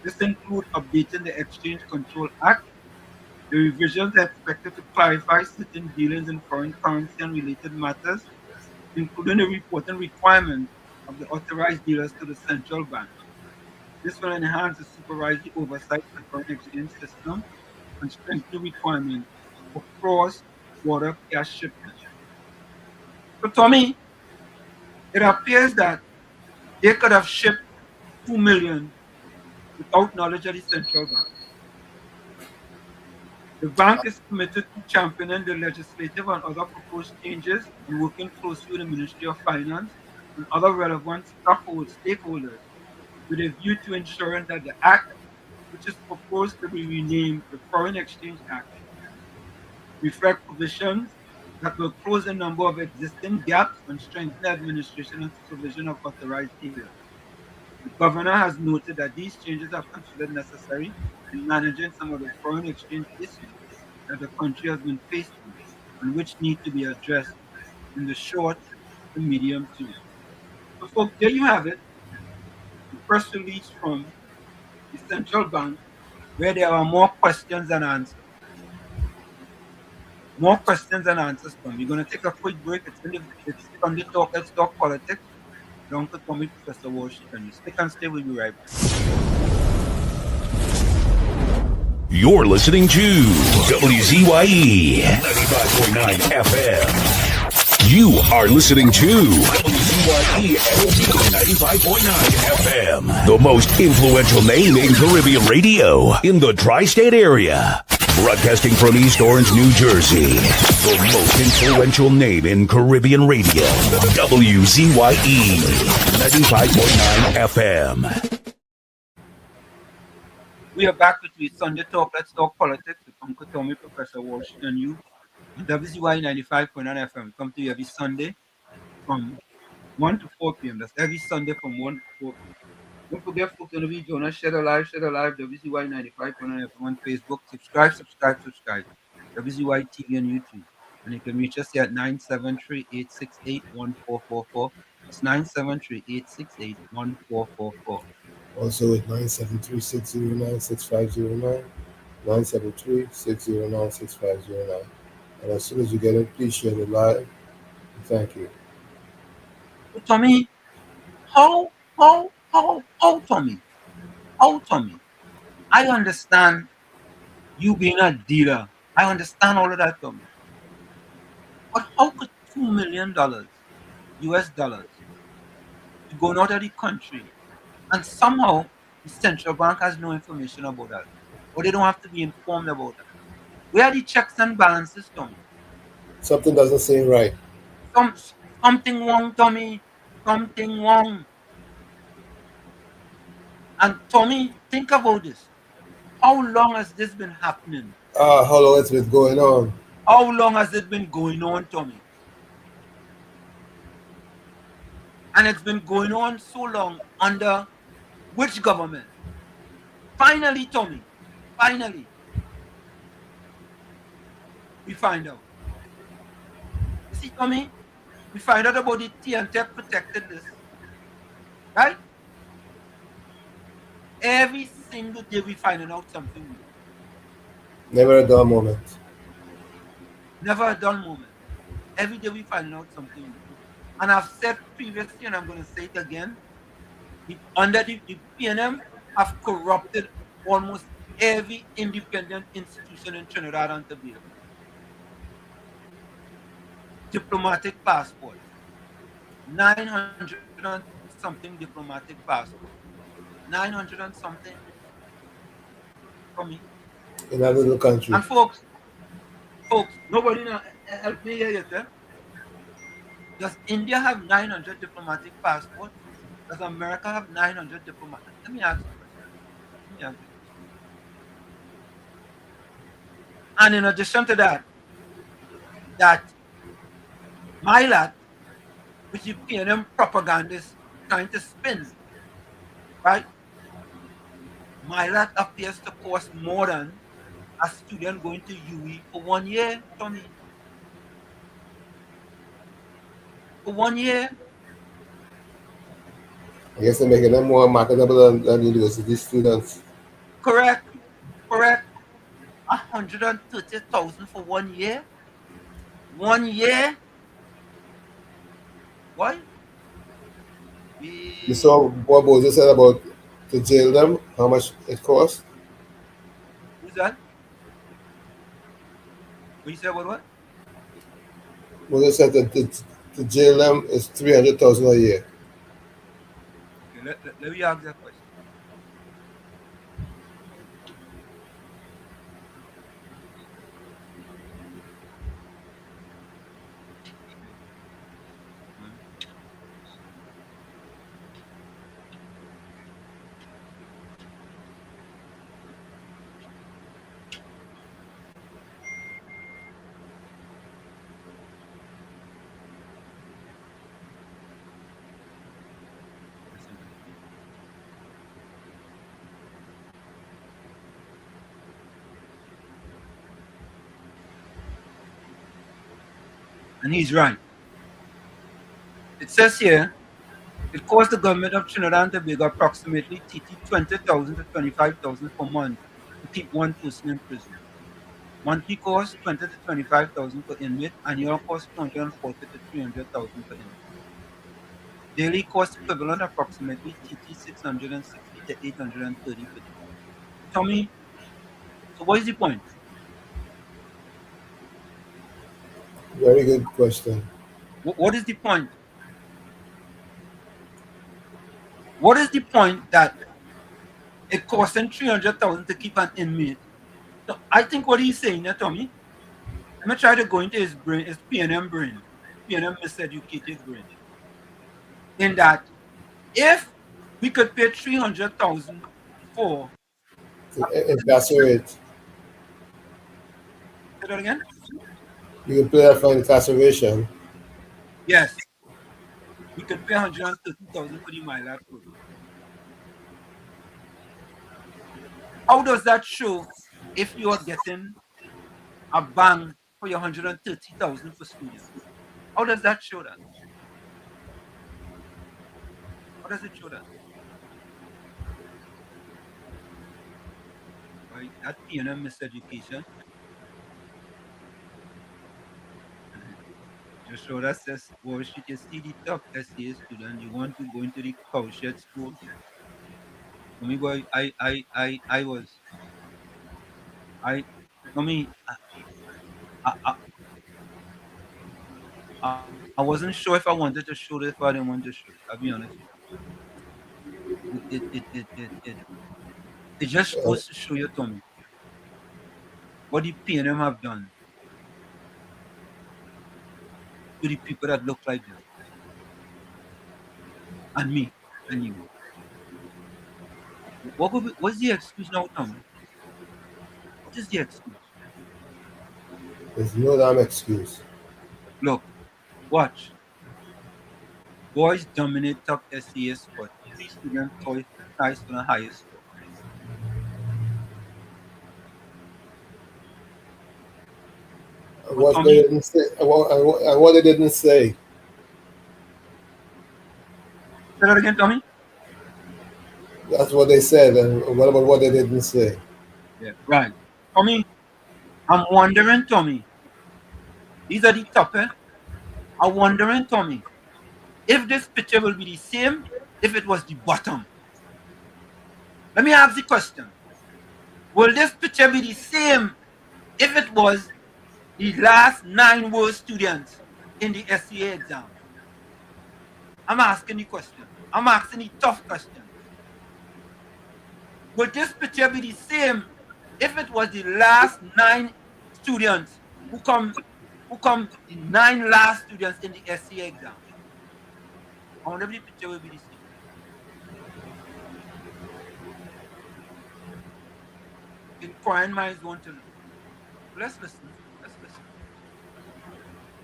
This includes updating the Exchange Control Act. The revisions are expected to clarify certain dealings in foreign currency and related matters, including the reporting requirements of the authorized dealers to the central bank. This will enhance the supervisory oversight of the foreign exchange system and strengthen the requirements for cross-border cash shipment. So, Tommy, it appears that they could have shipped 2 million without knowledge of the central bank. The bank is committed to championing the legislative and other proposed changes and working closely with the Ministry of Finance and other relevant stakeholders with a view to ensuring that the Act, which is proposed to be renamed the Foreign Exchange Act, reflect provisions that will close a number of existing gaps and strengthen the administration and supervision of authorized dealers. The governor has noted that these changes are considered necessary in managing some of the foreign exchange issues that the country has been facing and which need to be addressed in the short to medium term. So, folks, there you have it. The press release from the central bank where there are more questions than answers. More questions than answers, Tom. We're going to take a quick break. It's Sunday Talk. Let's talk politics. Uncle Tommy, Professor Washington. You stick and stay. We'll be right back. You're listening to WZYE 95.9 FM. You are listening to WZYE 95.9 FM, the most influential name in Caribbean radio in the tri-state area. Broadcasting from East Orange, New Jersey, the most influential name in Caribbean radio, WZYE 95.9 FM. We are back with Sunday Talk. Let's talk politics with Uncle Tommy, Professor Washington, you on WZYE 95.9 FM. Come to you every Sunday from 1 to 4 p.m. That's every Sunday from 1 to 4 p.m. Don't forget, folks, on the video, share alive, WZYE 95.9 FM on Facebook. Subscribe. WZYE TV on YouTube. And you can reach us here at 973-868-1444. It's 973-868-1444. Also at 973-609-6509, 973-609-6509. And as soon as you get it, please share it live. Thank you. Tommy, Tommy? How, Tommy? I understand you being a dealer. I understand all of that, Tommy. But how could $2 million US dollars to go out of the country and somehow the central bank has no information about that? Or they don't have to be informed about that? Where are the checks and balances, Tommy? Something doesn't seem right. Something wrong, Tommy. Something wrong. And Tommy, think about this. How long has this been happening? How long has it been going on? How long has it been going on, Tommy? And it's been going on so long under which government? Finally, Tommy, finally, we find out. You see, Tommy, we find out about the TNTech protected list, right? Every single day we finding out something new. Never a dull moment. Never a dull moment. Every day we find out something new. And I've said previously, and I'm going to say it again, under the PNM have corrupted almost every independent institution in Trinidad and Tobago. Diplomatic passport. 900 and something diplomatic passport. 900 and something for me. In a little country. And folks, nobody help me here yet. Eh? Does India have 900 diplomatic passports? Does America have 900 diplomatic? Let me ask you a question. And in addition to that, Milat, which the PNM propagandists trying to spin, right? Milat appears to cost more than a student going to UE for 1 year, Tommy. For 1 year. I guess they're making them more marketable than university students. Correct. Correct. 130,000 for 1 year. 1 year. Why? You saw what Moses said about to jail them, how much it cost? Who's that? What you say about what? Moses said that to jail them is 300,000 a year. Okay, let me ask that question. And he's right. It says here, it costs the government of Trinidad and Tobago approximately 20,000 to 25,000 per month to keep one person in prison. Monthly cost 20 to 25,000 per inmate, annual cost 240 to 300,000 per inmate. Daily cost equivalent approximately 660 to 830 per day. Tell me, so what is the point? Very good question. What is the point? What is the point that it costs 300,000 to keep an inmate? So I think what he's saying there, Tommy, I'm gonna try to go into his brain, his PNM brain, PNM miseducated brain. In that, if we could pay 300,000 for Incarcerate. say that again? You can pay that for incarceration. Yes, we could pay 130,000 for the Mylat program. How does that show if you are getting a bang for your 130,000 per student? How does that show that? How does it show that? Right? That PNM miseducation. Just show that says, well, should you see the top SCA student, you want to go into the cowshed school? For me, boy, I mean, I wasn't sure if I wanted to show it, if I didn't want to show it. I'll be honest with you. It just goes to show you, Tommy, what the PNM have done to the people that look like them. And me, and you. What's the excuse now, Tommy? What is the excuse? There's no damn excuse. Look, watch. Boys dominate top SCA spot. 3 students ties for the highest score. What they didn't say. What they didn't say. Say that again, Tommy? That's what they said. And what about what they didn't say? Yeah, right. Tommy, I'm wondering, Tommy. These are the top, eh? I'm wondering, Tommy, if this picture will be the same if it was the bottom. Let me ask the question. Will this picture be the same if it was the last 9 worst students in the SCA exam? I'm asking the question. I'm asking the tough question. Would this picture be the same if it was the last 9 students who come the 9 last students in the SCA exam? I wonder if the picture will be the same. Inquiring minds want to know. Let's listen. Let's listen.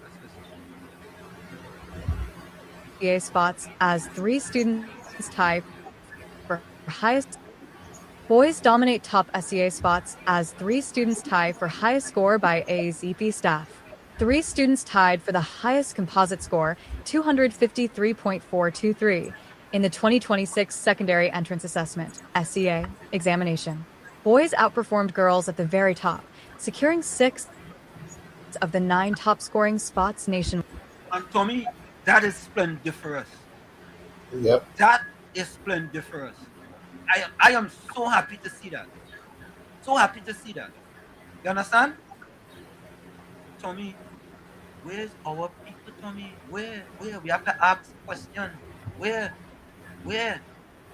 Let's listen. SCA spots as 3 students tie for highest Boys dominate top SEA spots as 3 students tie for highest score by AZP staff. 3 students tied for the highest composite score, 253.423, in the 2026 Secondary Entrance Assessment (SEA) examination. Boys outperformed girls at the very top, securing 6 of the 9 top scoring spots nationwide. And Tommy, that is splendid for us. Yep. That is splendid for us. I am so happy to see that. So happy to see that. You understand? Tommy, where's our people, Tommy? Where? We have to ask questions. Where?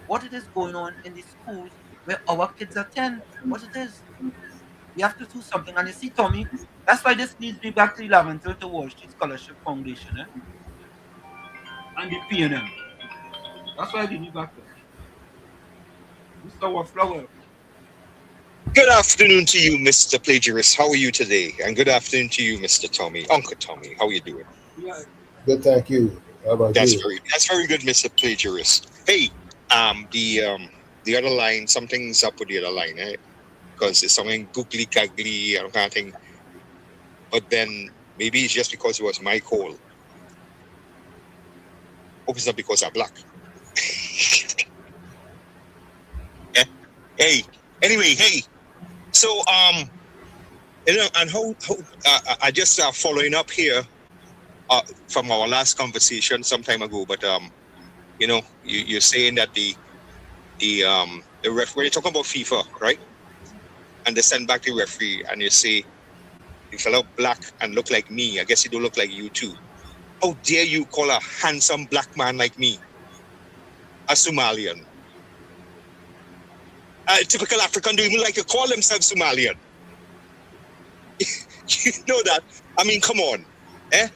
What it is going on in the schools where our kids attend? What it is? We have to do something. And you see, Tommy, that's why this leads me back to the 11th to Wall Street Scholarship Foundation, and the PNM. That's why I lead me back there. Mr. Wallflower. Good afternoon to you, Mr. Plagiarist. How are you today? And good afternoon to you, Mr. Tommy. Uncle Tommy, how are you doing? Yeah. Good, thank you. How about That's you? very good, Mr. Plagiarist. Hey, the other line, something's up with the other line, eh? Because it's something googly gaggly and kind of thing. But then maybe it's just because it was my call. Hope it's not because I'm black. Yeah. Hey. Anyway, hey. So you know, and how I just following up here from our last conversation some time ago, but you know, you're saying that the referee, you're talking about FIFA, right? And they send back the referee and you say, if you look black and look like me, I guess you don't look like you too. How dare you call a handsome black man like me a Somalian? Typical African don't even like to call themselves Somalian. You know that? I mean, come on. Eh?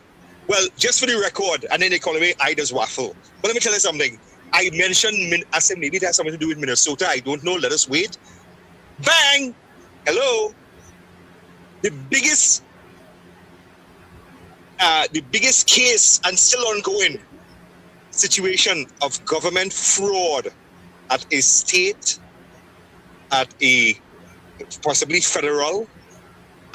Well, just for the record, and then they call me Ida's Waffle. But let me tell you something. I mentioned, I said maybe it has something to do with Minnesota. I don't know. Let us wait. Bang! Hello. The biggest case and still ongoing situation of government fraud at a state, at a possibly federal,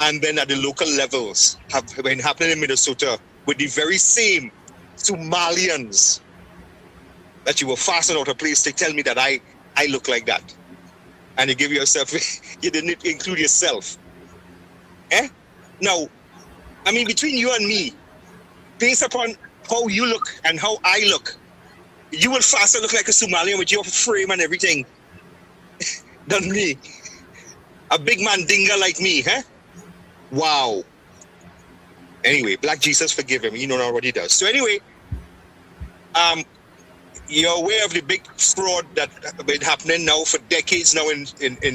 and then at the local levels have been happening in Minnesota with the very same Somalians that you were fastened out of place to tell me that I look like that. And you give yourself, you didn't include yourself. Eh? Now, I mean, between you and me, based upon how you look and how I look, you will faster look like a Somalian with your frame and everything than me. A big mandinga like me, huh? Wow. Anyway, Black Jesus, forgive him. You know what he does. So anyway, you're aware of the big fraud that has been happening now for decades now in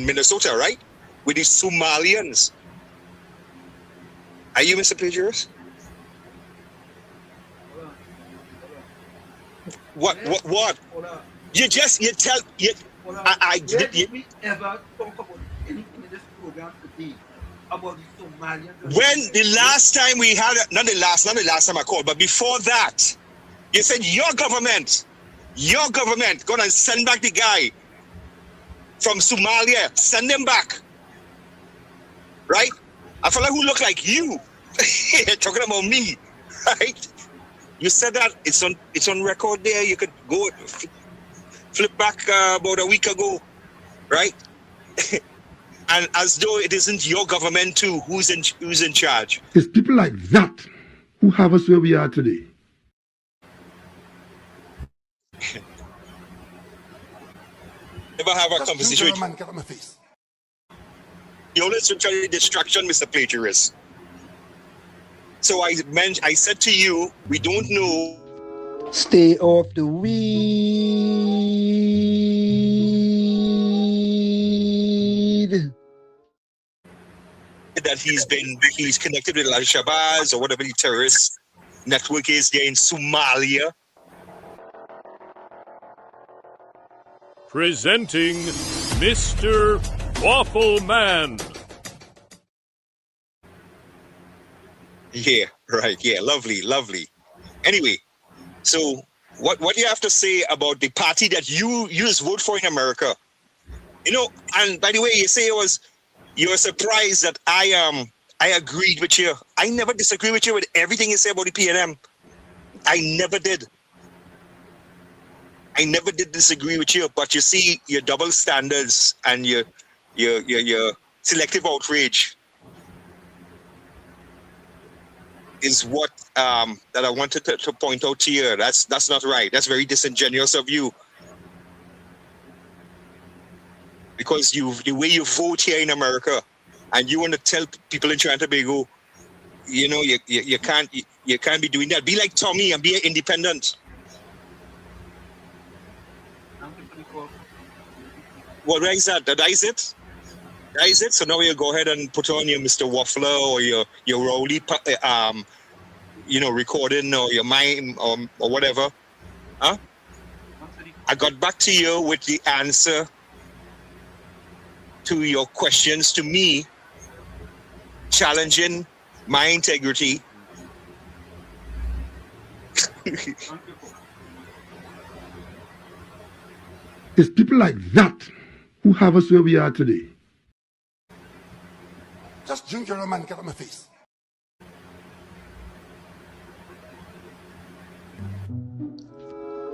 Minnesota, right? With these Somalians. Are you, Mr. Plagiarist? What? You tell. Did we ever talk about anything in this program today about the Somalians? When the last time we had, not the last time I called, but before that, you said your government, gonna send back the guy from Somalia, send him back, right? A fella who look like you, talking about me, right? You said that it's on record there. You could go flip back about a week ago, right? And as though it isn't your government too, who's in charge. It's people like that who have us where we are today. Never have a conversation with man, get on my face. you. Always trying distraction, Mr. Plagiarist. So I said to you, we don't know. Stay off the weed. That he's connected with Al-Shabaab or whatever the terrorist network is there in Somalia. Presenting Mr. Waffle Man. Yeah, right. Yeah, lovely. Anyway, so what do you have to say about the party that you just vote for in America? You know, and by the way, you say you're surprised that I agreed with you. I never disagree with you with everything you say about the PNM. I never did. I never did disagree with you, but you see your double standards and your selective outrage is what that I wanted to point out to you. That's not right. That's very disingenuous of you. Because the way you vote here in America, and you want to tell people in Trinidad and Tobago, you know, you can't be doing that. Be like Tommy and be independent. What is that? That is it? That is it? So now you go ahead and put on your Mr. Waffler or your Rowley, you know, recording or your mime or whatever. Huh? I got back to you with the answer to your questions to me, challenging my integrity. It's people like that who have us where we are today. Just drink your rum and get on my face.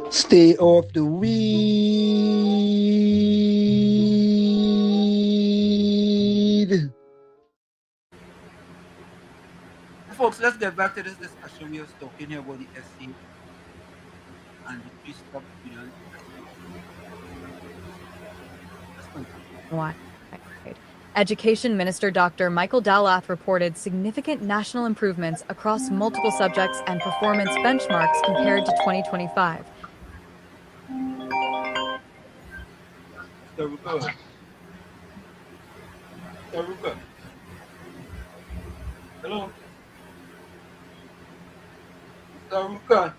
Stay off the weed. Folks, let's get back to this discussion. We are talking here about the SC and the three-stop students. Wide. Education Minister Dr. Michael Dowlath reported significant national improvements across multiple subjects and performance benchmarks compared to 2025. Hello. Saruka.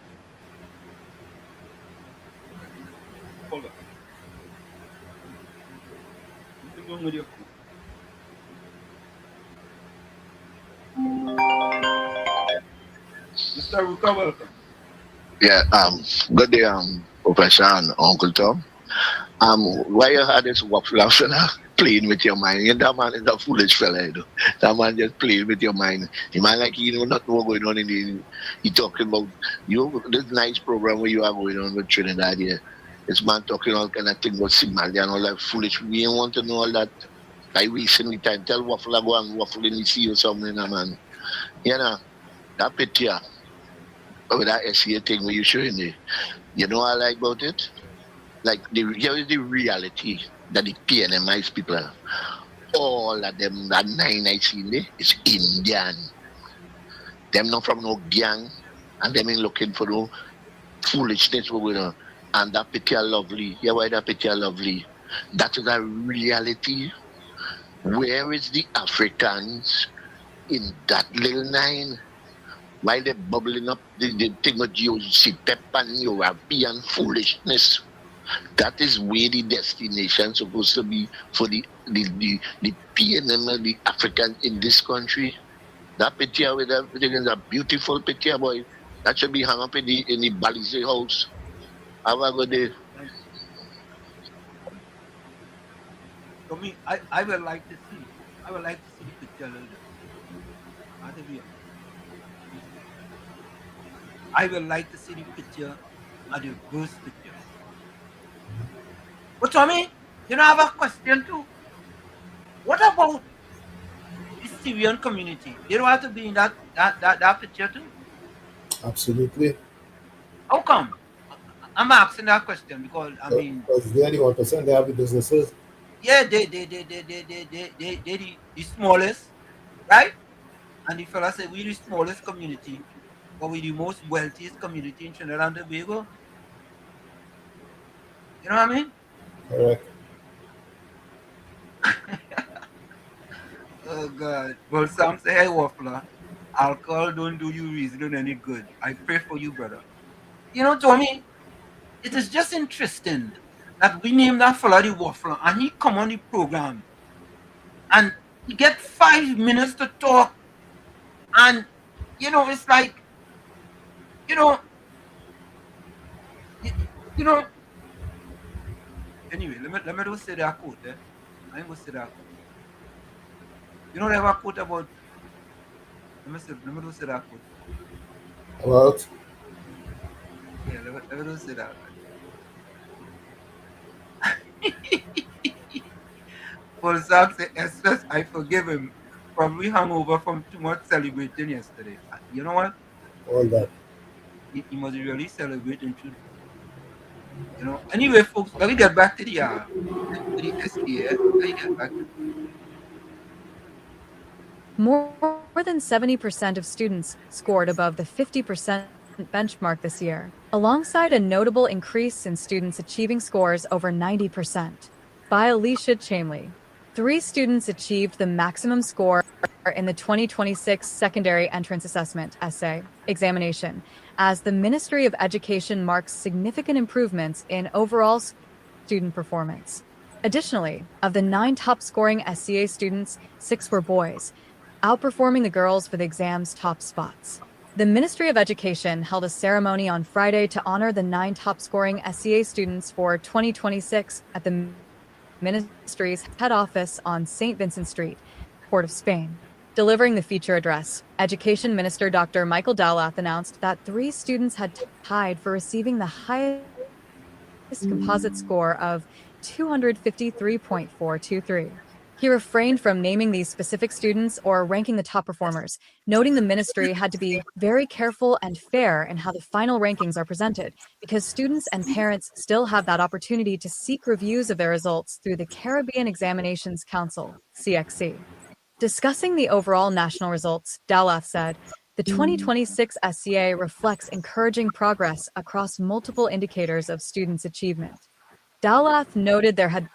Hold on. What's going on with your phone? Mr. Ruka, welcome. Yeah, good day, Professor and Uncle Tom. Why you had this waffle playing with your mind? And that man is a foolish fella, you know. That man just playing with your mind. The man like he know not know what's going on in the he talking about this nice program where you are going on with Trinidad here. This man talking all kind of thing about Somalia and all that foolish. We don't want to know all that. Like wasting time. Tell waffle go and waffle in the sea or something, man. You know, that picture with that SCA thing where you showing me. You know what I like about it? Like here is the reality that the PNMIs people are. All of them that 9 I seen there is Indian. Them not from no gang and them ain't looking for no foolishness we're going on. And that picture lovely. Yeah, why that picture lovely? That is a reality. Where is the Africans in that little 9? While they're bubbling up the thing with you see pep and European foolishness. That is where the destination supposed to be for the PNM, the African in this country. That picture with everything is a beautiful picture, boy. That should be hung up in the Balize house. Have a good day. For me, I would like to see the picture a little bit. I would like to see the picture of the first picture. But Tommy, you know, I have a question too. What about the Syrian community? They don't have to be in that picture too. Absolutely. How come? I'm asking that question because I mean, because they're the 1%. They have the businesses. Yeah, they the smallest, right? And the fella said we the smallest community, but we the most wealthiest community in Trinidad and Tobago. You know what I mean? Correct. Oh God. Well, some say, hey Waffler, alcohol don't do you reason any good. I pray for you, brother. You know, Tommy, it is just interesting that we named that fella the Waffler and he come on the program and he get 5 minutes to talk. And you know, it's like, you know, Anyway, let me just say that quote. I ain't gonna say that quote. You know they have a quote about. Let me just say that quote. About? Yeah, let me just say that. Paul Sack said, "Especially I forgive him. Probably hungover from too much celebrating yesterday." You know what? All that. He must be really celebrating too. You know. Anyway, folks, let me get back to the SDA. Let me get back to More than 70% of students scored above the 50% benchmark this year, alongside a notable increase in students achieving scores over 90%. By Alicia Chamley. 3 students achieved the maximum score in the 2026 Secondary Entrance Assessment essay examination, as the Ministry of Education marks significant improvements in overall student performance. Additionally, of the 9 top-scoring SCA students, 6 were boys, outperforming the girls for the exam's top spots. The Ministry of Education held a ceremony on Friday to honor the 9 top-scoring SCA students for 2026 at the ministry's head office on St. Vincent Street, Port of Spain. Delivering the feature address, Education Minister Dr. Michael Dowlath announced that 3 students had tied for receiving the highest composite score of 253.423. He refrained from naming these specific students or ranking the top performers, noting the ministry had to be very careful and fair in how the final rankings are presented, because students and parents still have that opportunity to seek reviews of their results through the Caribbean Examinations Council, CXC. Discussing the overall national results, Dowlath said, the 2026 SCA reflects encouraging progress across multiple indicators of students' achievement. Dowlath noted there had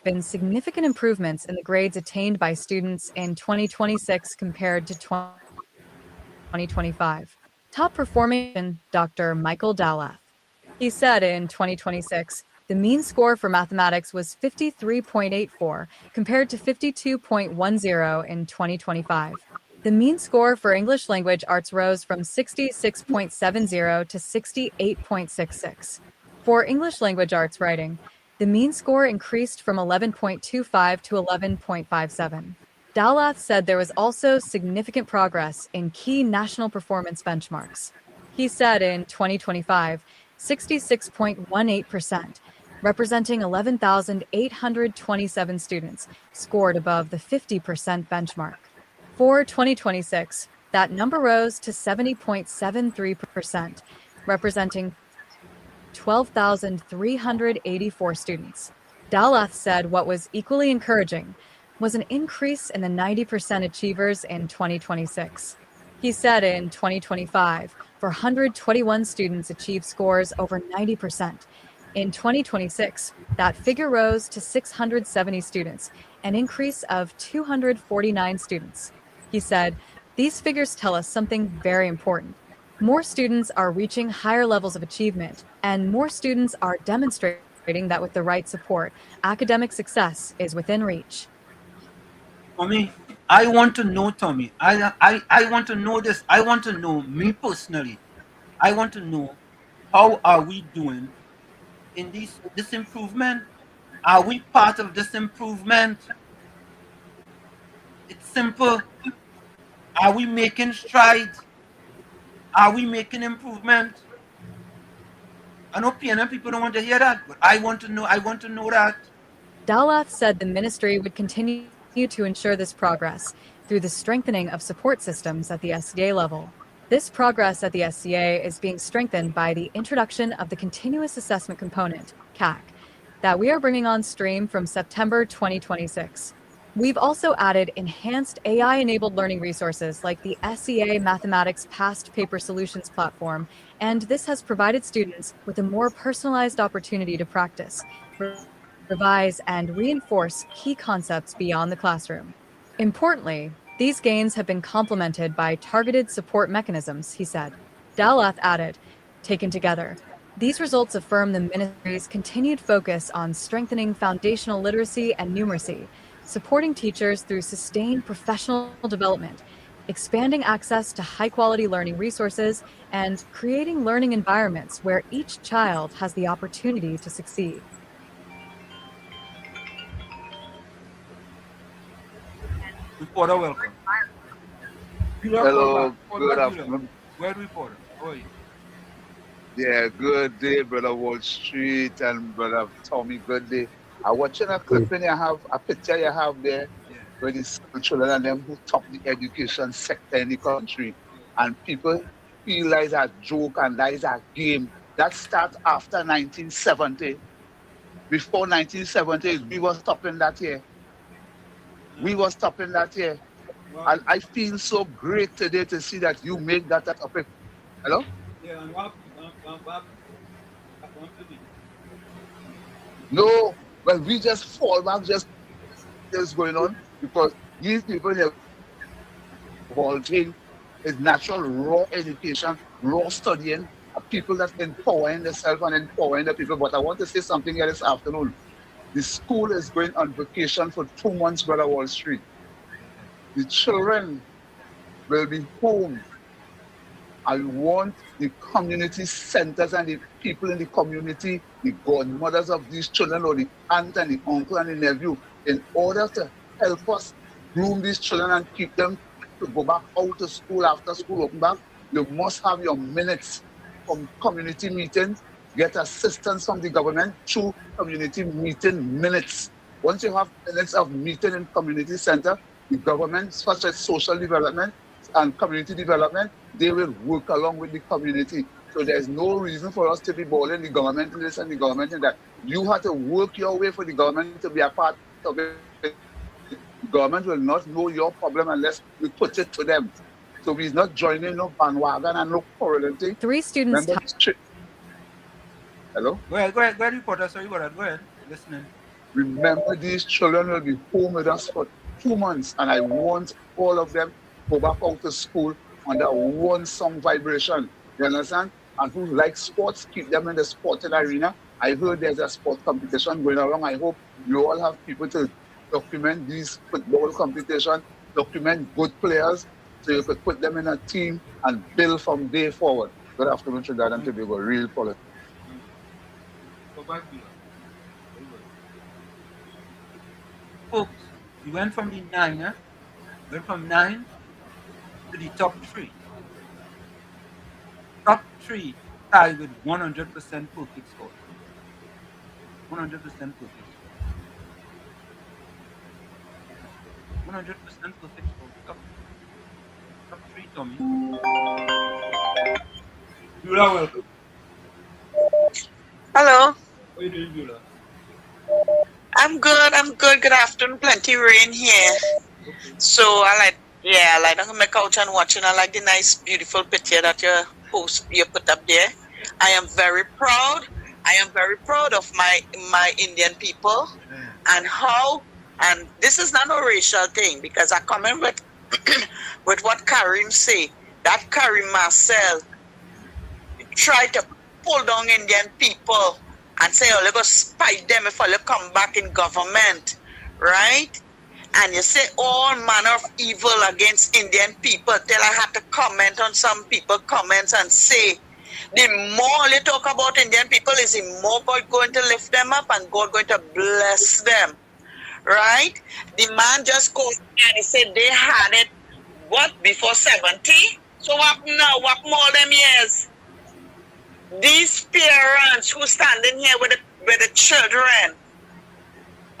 been significant improvements in the grades attained by students in 2026 compared to 2025. Top performing Dr. Michael Dowlath. He said in 2026, the mean score for mathematics was 53.84 compared to 52.10 in 2025. The mean score for English language arts rose from 66.70 to 68.66. For English language arts writing, the mean score increased from 11.25 to 11.57. Dowlath said there was also significant progress in key national performance benchmarks. He said in 2025, 66.18%, representing 11,827 students, scored above the 50% benchmark. For 2026, that number rose to 70.73%, representing 12,384 students. Dowlath said what was equally encouraging was an increase in the 90% achievers in 2026. He said in 2025, 421 students achieved scores over 90%. In 2026, that figure rose to 670 students, an increase of 249 students. He said, these figures tell us something very important. More students are reaching higher levels of achievement, and more students are demonstrating that with the right support, academic success is within reach. Tommy, I want to know, Tommy. I want to know this. I want to know me personally. I want to know how are we doing in this improvement? Are we part of this improvement? It's simple. Are we making strides? Are we making improvement? I know PNM people don't want to hear that, but I want to know. I want to know that. Dowlath said the ministry would continue to ensure this progress through the strengthening of support systems at the SCA level. This progress at the SCA is being strengthened by the introduction of the Continuous Assessment Component, CAC, that we are bringing on stream from September 2026. We've also added enhanced AI-enabled learning resources like the SCA Mathematics Past Paper Solutions platform, and this has provided students with a more personalized opportunity to practice, revise, and reinforce key concepts beyond the classroom. Importantly, these gains have been complemented by targeted support mechanisms, he said. Dowlath added, taken together, these results affirm the ministry's continued focus on strengthening foundational literacy and numeracy, supporting teachers through sustained professional development, expanding access to high-quality learning resources, and creating learning environments where each child has the opportunity to succeed. Reporter, welcome. Hello, good Bula. afternoon. Where reporter? How are you? Yeah, good day, brother Wall Street and brother Tommy. Good day. I'm watching a clipping you have, a picture you have there, where the school children and them who top the education sector in the country, and people feel like it's a joke and that is a game. That starts after 1970. Before 1970, we were stopping that year. We were stopping that year. And I feel so great today to see that you make that a topic. Hello? Yeah, and what? No, well, we just fall back, just what's going on because these people are vaulting is natural raw education, raw studying, people that's empowering themselves and empowering the people. But I want to say something here this afternoon. The school is going on vacation for 2 months, brother Wall Street. The children will be home. I want the community centers and the people in the community, the godmothers of these children, or the aunt and the uncle and the nephew, in order to help us groom these children and keep them to go back out to school after school open back. You must have your minutes from community meetings, get assistance from the government through community meeting minutes. Once you have minutes of meeting in community center, the government, such as social development and community development, they will work along with the community. So there's no reason for us to be bowling the government in this and the government in that. You have to work your way for the government to be a part of it. The government will not know your problem unless we put it to them. So we're not joining no bandwagon and no quarreling thing. 3 students. Hello? Go ahead, reporter. Sorry about that. Go ahead. Listening. Remember, these children will be home with us for 2 months, and I want all of them go back out to school under one song vibration. You understand? And who like sports, keep them in the sporting arena. I heard there's a sport competition going along. I hope you all have people to document these football competition, document good players, so you could put them in a team and build from day forward. Good afternoon, Trinidad and Tobago. Real politics. Go back here. Folks, we went from the 9, went from 9 to the top 3. Top 3 tied with 100% perfect score. 100% perfect score. 100% perfect score. Top 3, Tommy. Bula, welcome. Hello. How are you doing, Bula? I'm good. Good afternoon. Plenty rain here. So I like on my couch and watching. I like the nice, beautiful picture that you put up there. I am very proud. I am very proud of my Indian people and this is not a racial thing because I comment with with what Karim say. That Karim Marcel try to pull down Indian people and say, oh, let's go spite them if they come back in government, right? And you say all manner of evil against Indian people till I had to comment on some people comments and say, the more they talk about Indian people is the more God going to lift them up and God going to bless them, right? The man just goes and he said they had it, what, before 70? So what now? What more them years? These parents who standing here with the children,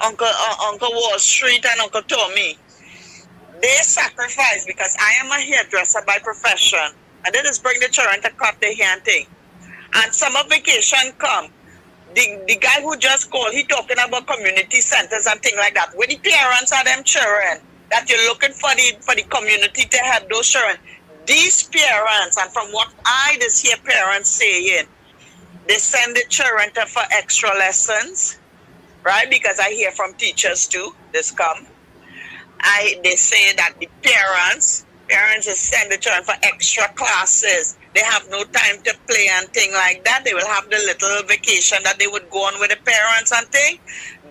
Uncle Wall Street and Uncle Tommy, they sacrifice because I am a hairdresser by profession, and they just bring the children to cut their hair and thing. And summer vacation come. The guy who just called, he talking about community centers and things like that. With the parents of them children, that you're looking for the community to help those children. These parents, and from what I just hear parents saying, they send the children for extra lessons, right? Because I hear from teachers too, this come. They say that the parents just send the children for extra classes. They have no time to play and thing like that. They will have the little vacation that they would go on with the parents and thing.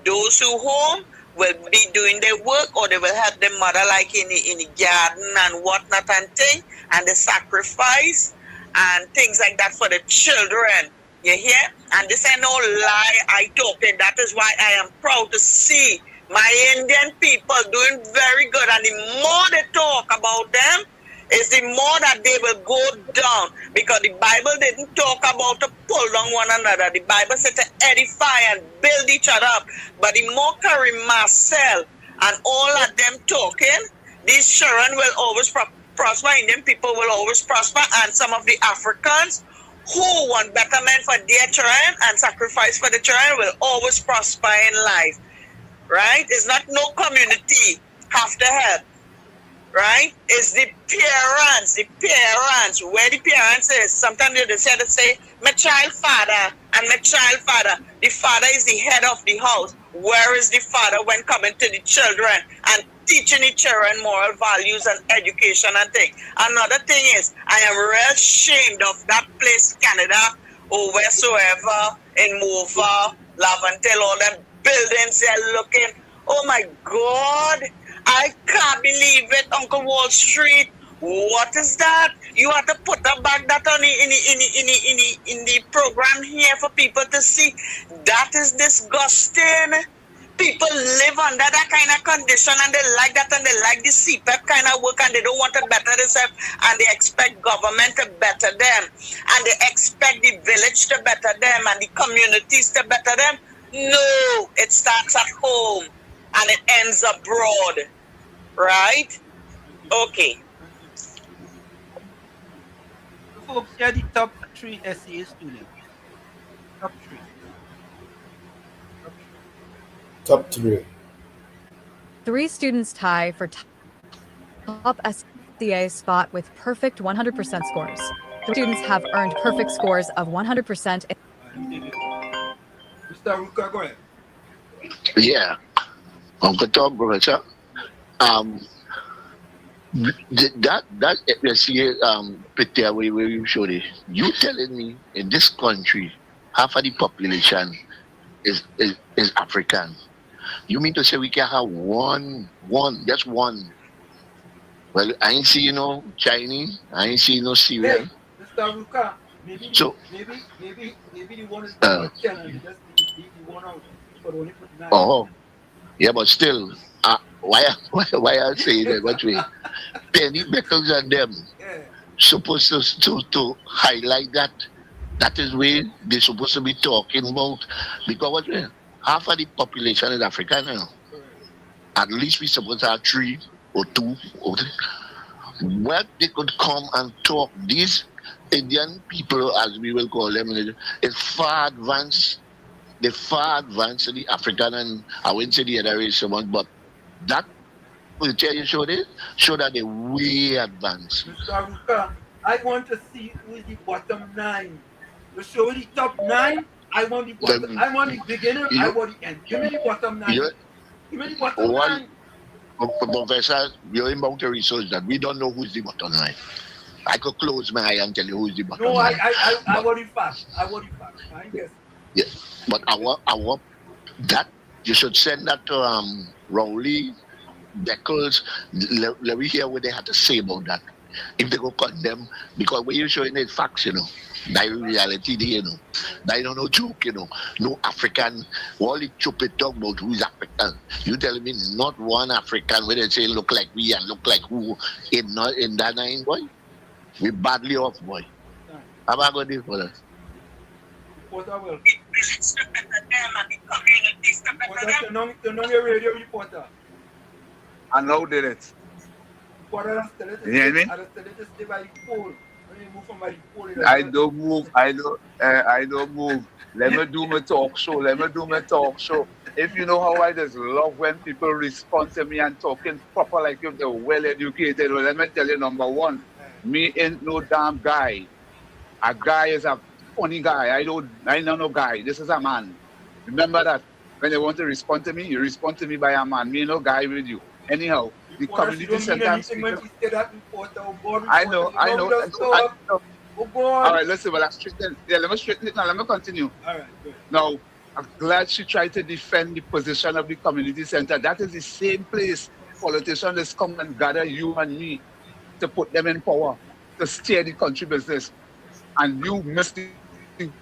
Those who home will be doing their work, or they will help their mother like in the garden and whatnot and thing, and the sacrifice and things like that for the children. You hear? And this ain't no lie I talking. That is why I am proud to see My Indian people doing very good, and the more they talk about them, is the more that they will go down. Because the Bible didn't talk about to pull down one another. The Bible said to edify and build each other up. But the more Karim Marcel and all of them talking, these children will always prosper. Indian people will always prosper, and some of the Africans who want betterment for their children and sacrifice for the children will always prosper in life. Right? It's not no community have to help. Right? It's the parents, where the parents is. Sometimes they say, my child father and my child father. The father is the head of the house. Where is the father when coming to the children and teaching the children moral values and education and things? Another thing is, I am real ashamed of that place, Canada, or wheresoever, in Mova, Laventille, all them buildings they're looking. Oh my God, I can't believe it, Uncle Wall Street. What is that? You have to put back that on in the program here for people to see. That is disgusting. People live under that kind of condition, and they like that, and they like the CPEP kind of work, and they don't want to better themselves, and they expect government to better them, and they expect the village to better them, and the communities to better them. No, it starts at home, and it ends abroad. Right? Okay. Folks, here are the top 3 SCA students. Top 3. Top 3. 3 students tie for top SCA spot with perfect 100% scores. 3 students have earned perfect scores of 100%. Mr. Ruka, go ahead. Yeah. Uncle Tom, Professor. That SCA picture where you showed it, you telling me in this country half of the population is African. You mean to say we can have just one? Well, I ain't see no Chinese, I ain't see no Syrian. Hey, Mr. Ruka, maybe the one is not challenge, just the one out for only put 9. Oh, yeah, but still, why I say that? What way? Penny Beckles and them supposed to highlight that. That is where they're supposed to be talking about, because what way? Half of the population is African now. At least we supposed to have 3 or 2 or 3. Where they could come and talk. These Indian people, as we will call them, is far advanced. They're far advanced to the African, and I wouldn't say the other race so much, but that will tell you show that they're way advanced. Mr. Ruka, I want to see who is the bottom 9. You show the top 9. I want the bottom. I want the beginner. I want the end. Give me the bottom 9. Give me the bottom 9. Professor, you're about to research that. We don't know who's the bottom 9. I could close my eye and tell you who's the bottom 9. No, I want the fact. I guess. Yeah, but I want that you should send that to Rowley, Beckles. Let me hear what they had to say about that. If they go condemn, because when you're showing it facts, that reality there, that don't no joke, no African, all the stupid talk about who's African. You telling me not one African where they say look like we and look like who in that 9, boy? We badly off, boy. How about going this for us? Radio reporter. I know did it. You hear me? I don't move. I don't move. Let me do my talk show. If you know how I just love when people respond to me and talking proper like if they're well educated. Well, let me tell you, number 1, me ain't no damn guy. A guy is a funny guy. I know no guy. This is a man. Remember that. When they want to respond to me, you respond to me by a man. Me no guy with you. Anyhow, the community center. I know. Oh God. All right, listen, well, let me straighten it now. Let me continue. All right, good. Now, I'm glad she tried to defend the position of the community center. That is the same place politicians come and gather you and me to put them in power, to steer the country business. And you missed the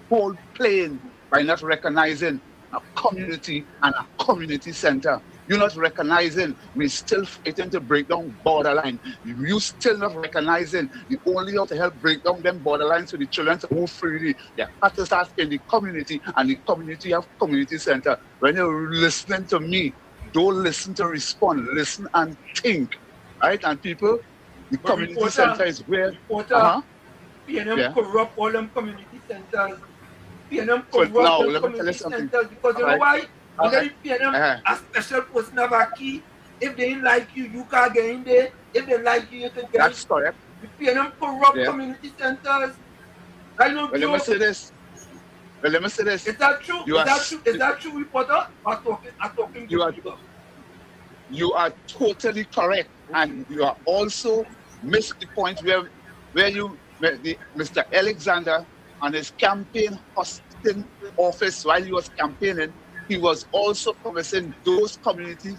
whole plane by not recognizing a community and a community center. You're not recognizing we still fighting to break down borderline. You still not recognizing the only how to help break down them borderlines for the children to move freely. They have to start in the community, and the community have community center. When you're listening to me, don't listen to respond. Listen and think. Right? And people, the But community center is where PNM corrupt all them community centers. PNM So corrupt now them let me tell you community something. centers because you know Alright. why? Under Alright. the PNM, a special person have a key. If they didn't like you, you can't get in there. If they like you, you can get That's in. correct. The PNM corrupt Yeah. community centers. I know. Well, let me say this. Well, let me say this. Is that true? You Is are that true? Is that true, reporter? I'm talking to people. You are totally correct, and you are also missed the point where Mr. Alexander and his campaign hosting office while he was campaigning, he was also promising those community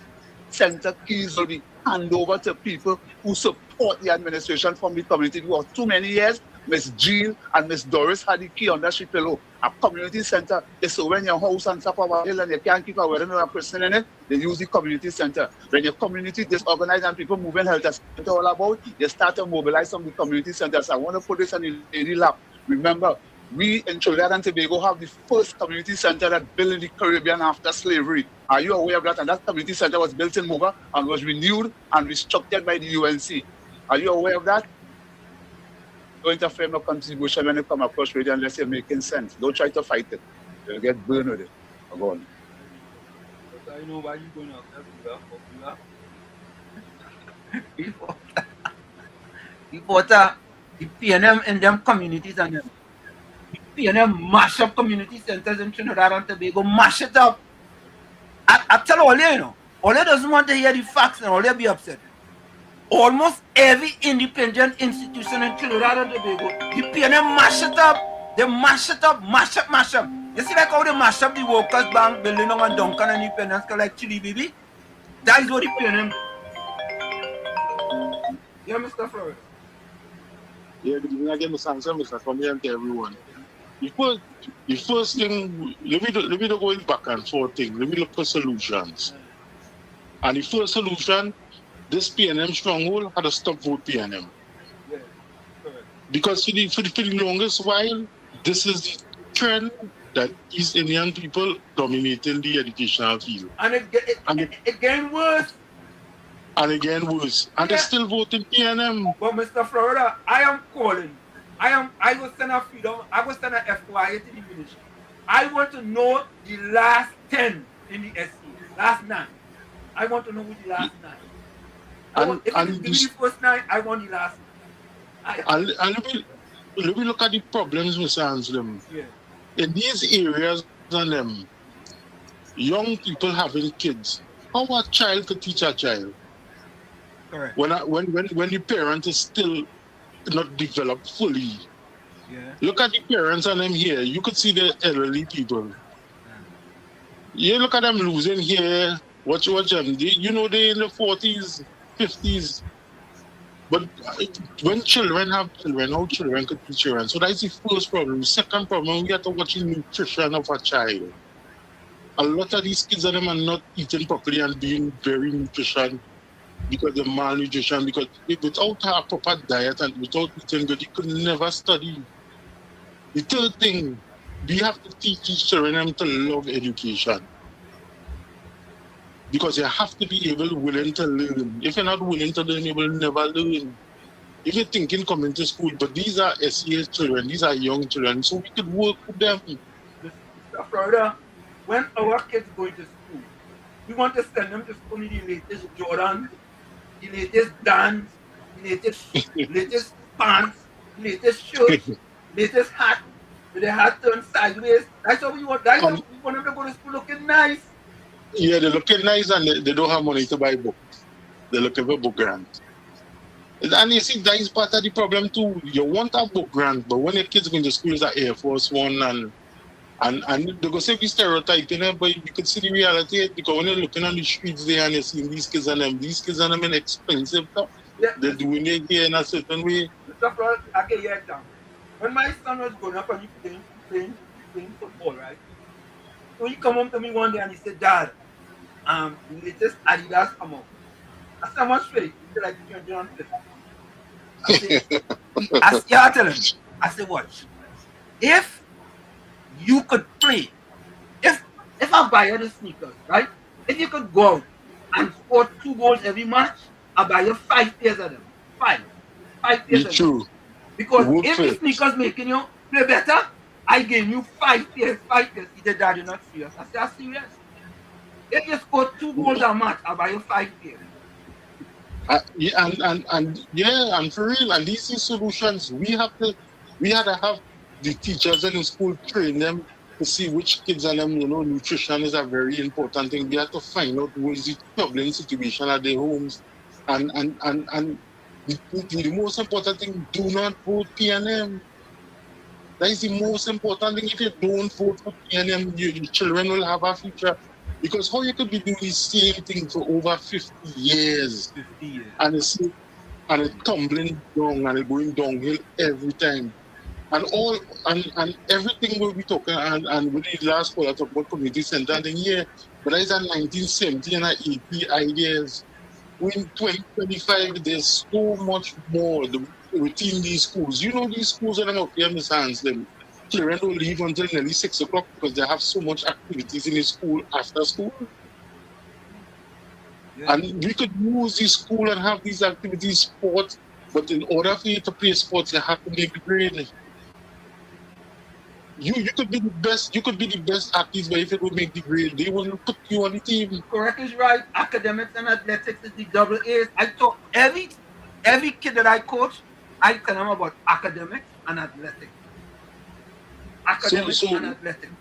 center keys will be handed over to people who support the administration from the community. For too many years, Miss Jean and Miss Doris had the key under she pillow. A community center is so when your house on top of a hill and you can't keep a wedding or a person in it, they use the community center. When your community disorganized and people moving health as all about, they start to mobilize from the community centers. I want to put this on the lady lap. Remember, we in Trinidad and Tobago have the first community center that built in the Caribbean after slavery. Are you aware of that? And that community center was built in Moba and was renewed and restructured by the UNC. Are you aware of that? Don't interfere in my contribution when you come across radio unless you're making sense. Don't try to fight it. You'll get burned with it. Go on. But I know why you're going to Reporter, the PNM in them communities and them. The PNM mash up community centers in Trinidad and Tobago, mash it up. I tell Ole, you know, Ole doesn't want to hear the facts and Ole be upset. Almost every independent institution in Trinidad and Tobago, the PNM mash it up. They mash it up, mash up. You see like how they mash up the Workers Bank building on Duncan and Independence like Chili Baby? That is what the PNM do. Yeah, Mr. Florida. Yeah, good evening again, Mr. Answer, Mr. Tommy, and to everyone. The first thing, let me not go back and forth thing. Let me look for solutions. And the first solution, this PNM stronghold had to stop vote PNM. Yeah, correct. Because for the longest while, this is the trend that East Indian people dominating the educational field. And it getting worse. And again worse. And they're still voting PNM. But Mr. Florida, I am calling. I will send a freedom. I will send a FYI to the ministry. I want to know the last 10 in the SC. Last 9. I want to know who the last 9. If it is the first 9, I want the last 9. And let me look at the problems, Mr. Anselm. Yeah. In these areas and them, young people having kids, how a child could teach a child? Correct. When the parent is still not developed fully. Yeah. Look at the parents and them here. You could see the elderly people. You look at them losing here. Watch them. You know they're in the 40s, 50s. But when children have children, how children could be children? So that's the first problem. Second problem, we have to watch the nutrition of a child. A lot of these kids are not eating properly and being very nutrition because of malnutrition. Because without a proper diet and without eating good, you could never study. The third thing, we have to teach these children to love education. Because you have to be willing to learn. If you're not willing to learn, you will never learn. If you're thinking coming to school, but these are SES children, these are young children, so we could work with them. Mr. Florida, when our kids going to school, we want to send them to school in the latest Jordan, the latest dance, the latest pants, the latest shirt, latest hat, with the hat turned sideways. That's what we want. That's what we want them to go to school looking nice. Yeah, they're looking nice and they don't have money to buy books. They're looking for book grant. And you see, that is part of the problem too. You want a book grant, but when your kids go to school, it's an Air Force One and they're going to say we stereotyping it, but you could see the reality because when you're looking on the streets there and you're seeing these kids and them in expensive stuff, they're doing it here in a certain way. Mr. Florida, I get your example. When my son was growing up and he playing football, right? So he come home to me one day and he said, Dad, The latest Adidas come out. I said, how much for it? He said, like 350. I said, I tell him, I said, watch. If you could play, if I buy you the sneakers, right? If you could go out and score 2 goals every match, I'll buy you 5 pairs of them. 5 pairs It's of them. true. Because Work if for the it. sneakers making you play better, I gave you 5 pairs, 5 pairs. He said, Dad, you're not serious. I said, I'm serious. If you score 2 goals a match, I'll buy you 5 pairs. Yeah, and for real, and these solutions, we had to have the teachers in the school train them to see which kids and them, nutrition is a very important thing. We have to find out what is the troubling situation at their homes, and the most important thing, do not vote PNM. That is the most important thing. If you don't vote for PNM, your children will have a future. Because how you could be doing the same thing for over 50 years, 50 years. and it's tumbling down and it's going downhill every time. And everything we'll be talking and with the last call I talk about community center and then but that is a 1970 and 80 ideas. In 2025, there's so much more within these schools. These schools are not here, Miss Hans, them children don't leave until nearly 6 o'clock because they have so much activities in the school after school. Yeah. And we could use the school and have these activities, sports, but in order for you to play sports, you have to make the grade. You could be the best. You could be the best athlete, but if you don't make the grade, they won't put you on the team. Correct is right. Academics and athletics is the double A's. I taught every kid that I coach, I tell them about academics and athletics. Academics and athletics.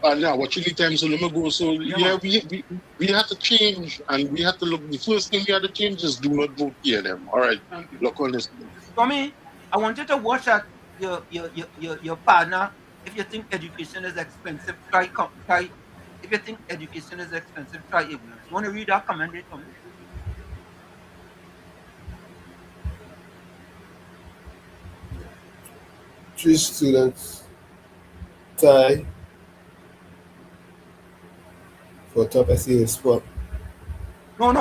Now, watching the time, so let me go. So, we have to change, and we have to look. The first thing we have to change is do not vote here, them. All right, look on this. For me, I want you to watch at your partner. If you think education is expensive, try. If you think education is expensive, try ignorance. You want to read that comment for me? Three students tie for top SEA spot. No.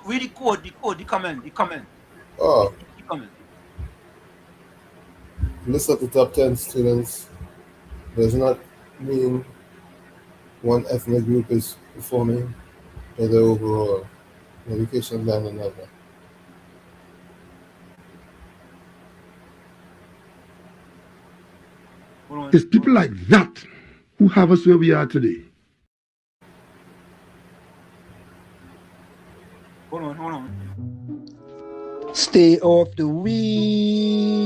Read the code, the comment. Oh. The comment. List of the top 10 students does not mean one ethnic group is performing better overall in education than another. It's people like that who have us where we are today. Hold on. Stay off the weed.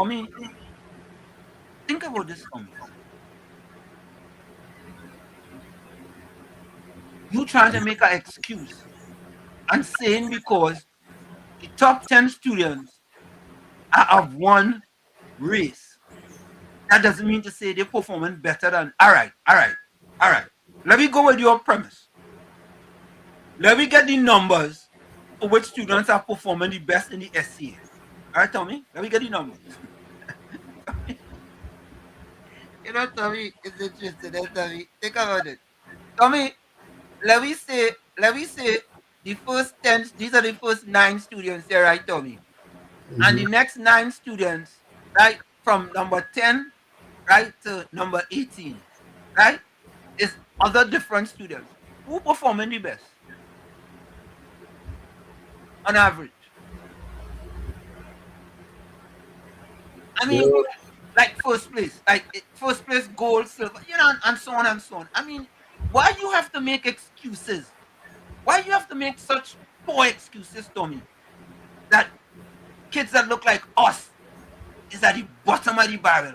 I mean, think about this for me. You trying to make an excuse and saying because the top 10 students are of one race. That doesn't mean to say they're performing better than. All right. Let me go with your premise. Let me get the numbers for which students are performing the best in the SCA. All right, Tommy? Let me get the numbers. Tommy is interested. Tommy, think about it. Tommy, let me say the first 10, these are the first 9 students there, right, Tommy? Mm-hmm. And the next 9 students, right, from number 10, right, to number 18, right, is other different students. Who performing the best? On average. I mean, like first place gold, silver, and so on and so on. I mean, why you have to make excuses? Why you have to make such poor excuses, Tommy? That kids that look like us is at the bottom of the barrel.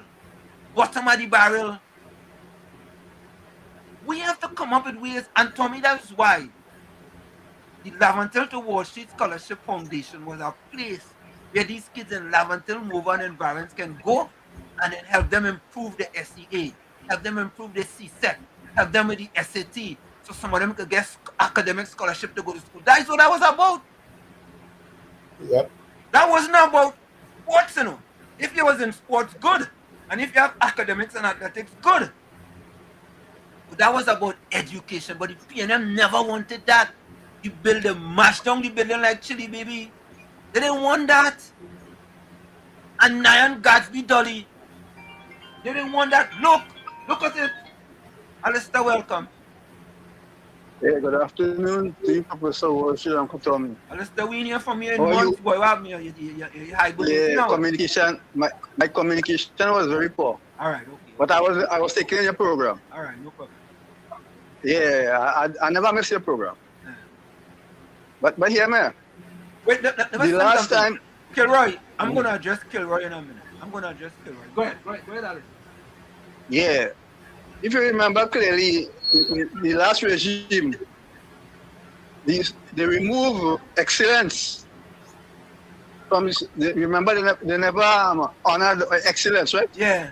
Bottom of the barrel. We have to come up with ways, and Tommy, that's why the Laventille to Wall Street Scholarship Foundation was a place where these kids in Laventille, Mova, and environs can go and then help them improve the SEA, help them improve the CSEC, help them with the SAT, so some of them could get academic scholarship to go to school. That's what that was about. Yep. That wasn't about sports, If you was in sports, good. And if you have academics and athletics, good. But that was about education. But the PNM never wanted that. You build a mash down the building like chili, baby. They didn't want that. And Nyan Gatsby Dolly. They didn't want that. Look at it. Alistair, welcome. Yeah, good afternoon to you, Professor Walsh and Uncle Tommy. Alistair, we here from here in How are months, you? boy. What happened? You hibernating Yeah, now? communication. My communication was very poor. All right, okay. But I was taking your program. All right, no problem. Yeah, I never missed your program. But hear me. Wait, the last time. Kilroy, I'm gonna address Kilroy in a minute. Go ahead, Alistair. Yeah. If you remember clearly, the last regime, they remove excellence from this. Remember, they never honored excellence, right? Yeah.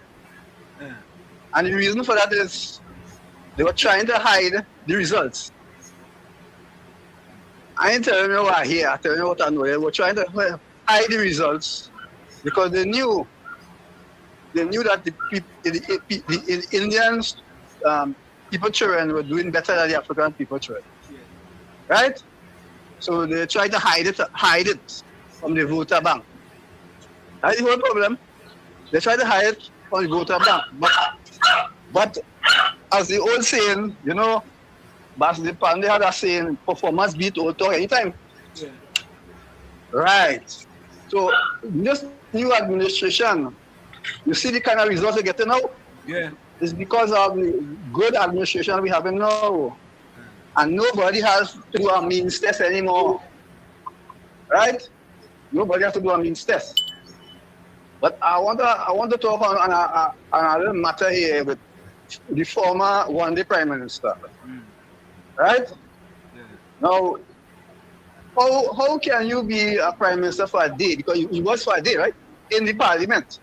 And the reason for that is they were trying to hide the results. I ain't telling you what I hear, I'm telling you what I know. They were trying to hide the results because they knew that the Indians, people children were doing better than the African people children. Right? So they tried to hide it from the voter bank. That's the whole problem. They tried to hide it from the voter bank. But as the old saying, you know, Basdi Pandey had a saying, performance beat old talk anytime. Yeah. Right. So this new administration, you see the kind of results they're getting now? Yeah. It's because of the good administration we have now. And nobody has to do a means test anymore. Right? Nobody has to do a means test. But I want to talk on another matter here with the former one-day Prime Minister. Right? Yeah. Now, how can you be a Prime Minister for a day? Because he was for a day, right? In the Parliament.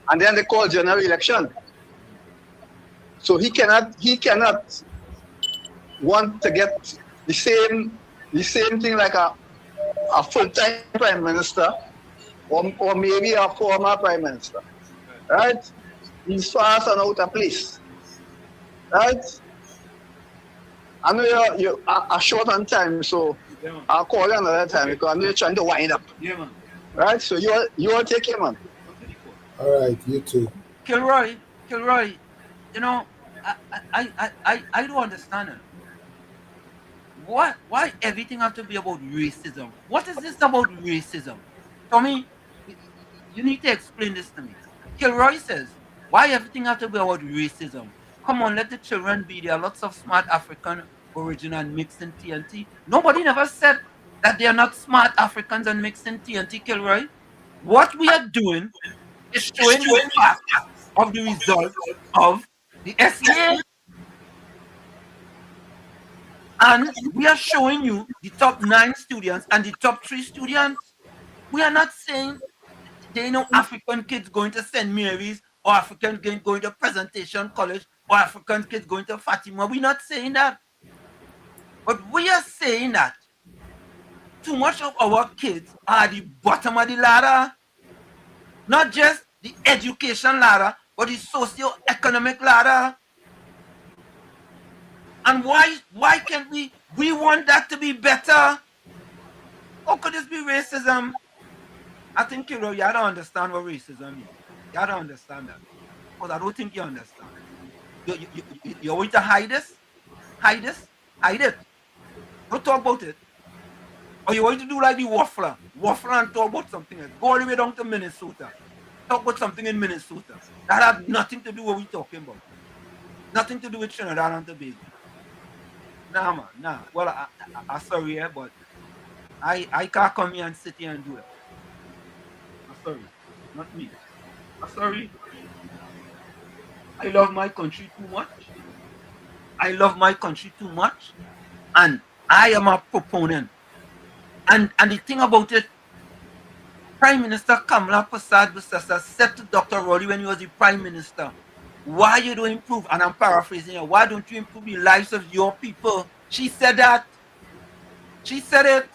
And then they call general election. So he cannot want to get the same thing like a full-time Prime Minister or maybe a former Prime Minister. Right? He's fast and out of place. Right? I know you're short on time, so I'll call you another time because I'm trying to wind up. Yeah, man. Right? So you all take care, man. All right, you too. Kilroy, you know, I don't understand it. Why everything have to be about racism? What is this about racism? Tommy, you need to explain this to me. Kilroy says, why everything have to be about racism? Come on, let the children be. There are lots of smart African origin and mixed in TNT. Nobody never said that they are not smart Africans and mixed in TNT, Kilroy. What we are doing is showing the fact of the results of the SEA. And we are showing you the top 9 students and the top 3 students. We are not saying there are no African kids going to St. Mary's or African kids going to Presentation College or African kids going to Fatima. We're not saying that. But we are saying that too much of our kids are at the bottom of the ladder. Not just the education ladder, but the socio-economic ladder. And why can't we want that to be better? How could this be racism? I think you don't understand what racism is. You don't understand that. Because I don't think you understand. You're going to hide this? Hide this? Hide it. Don't talk about it. Or you're going to do like the waffler and talk about something else. Go all the way down to Minnesota. Talk about something in Minnesota. That has nothing to do with what we're talking about. Nothing to do with Trinidad and Tobago. Nah, man, nah. Well, I'm sorry, but I can't come here and sit here and do it. I'm sorry. Not me. I'm sorry. I love my country too much. And I am a proponent. And the thing about it, Prime Minister Kamala Persad-Bissessar said to Dr. Rowley when he was the Prime Minister, why you don't improve, and I'm paraphrasing here, why don't you improve the lives of your people? She said that. She said it.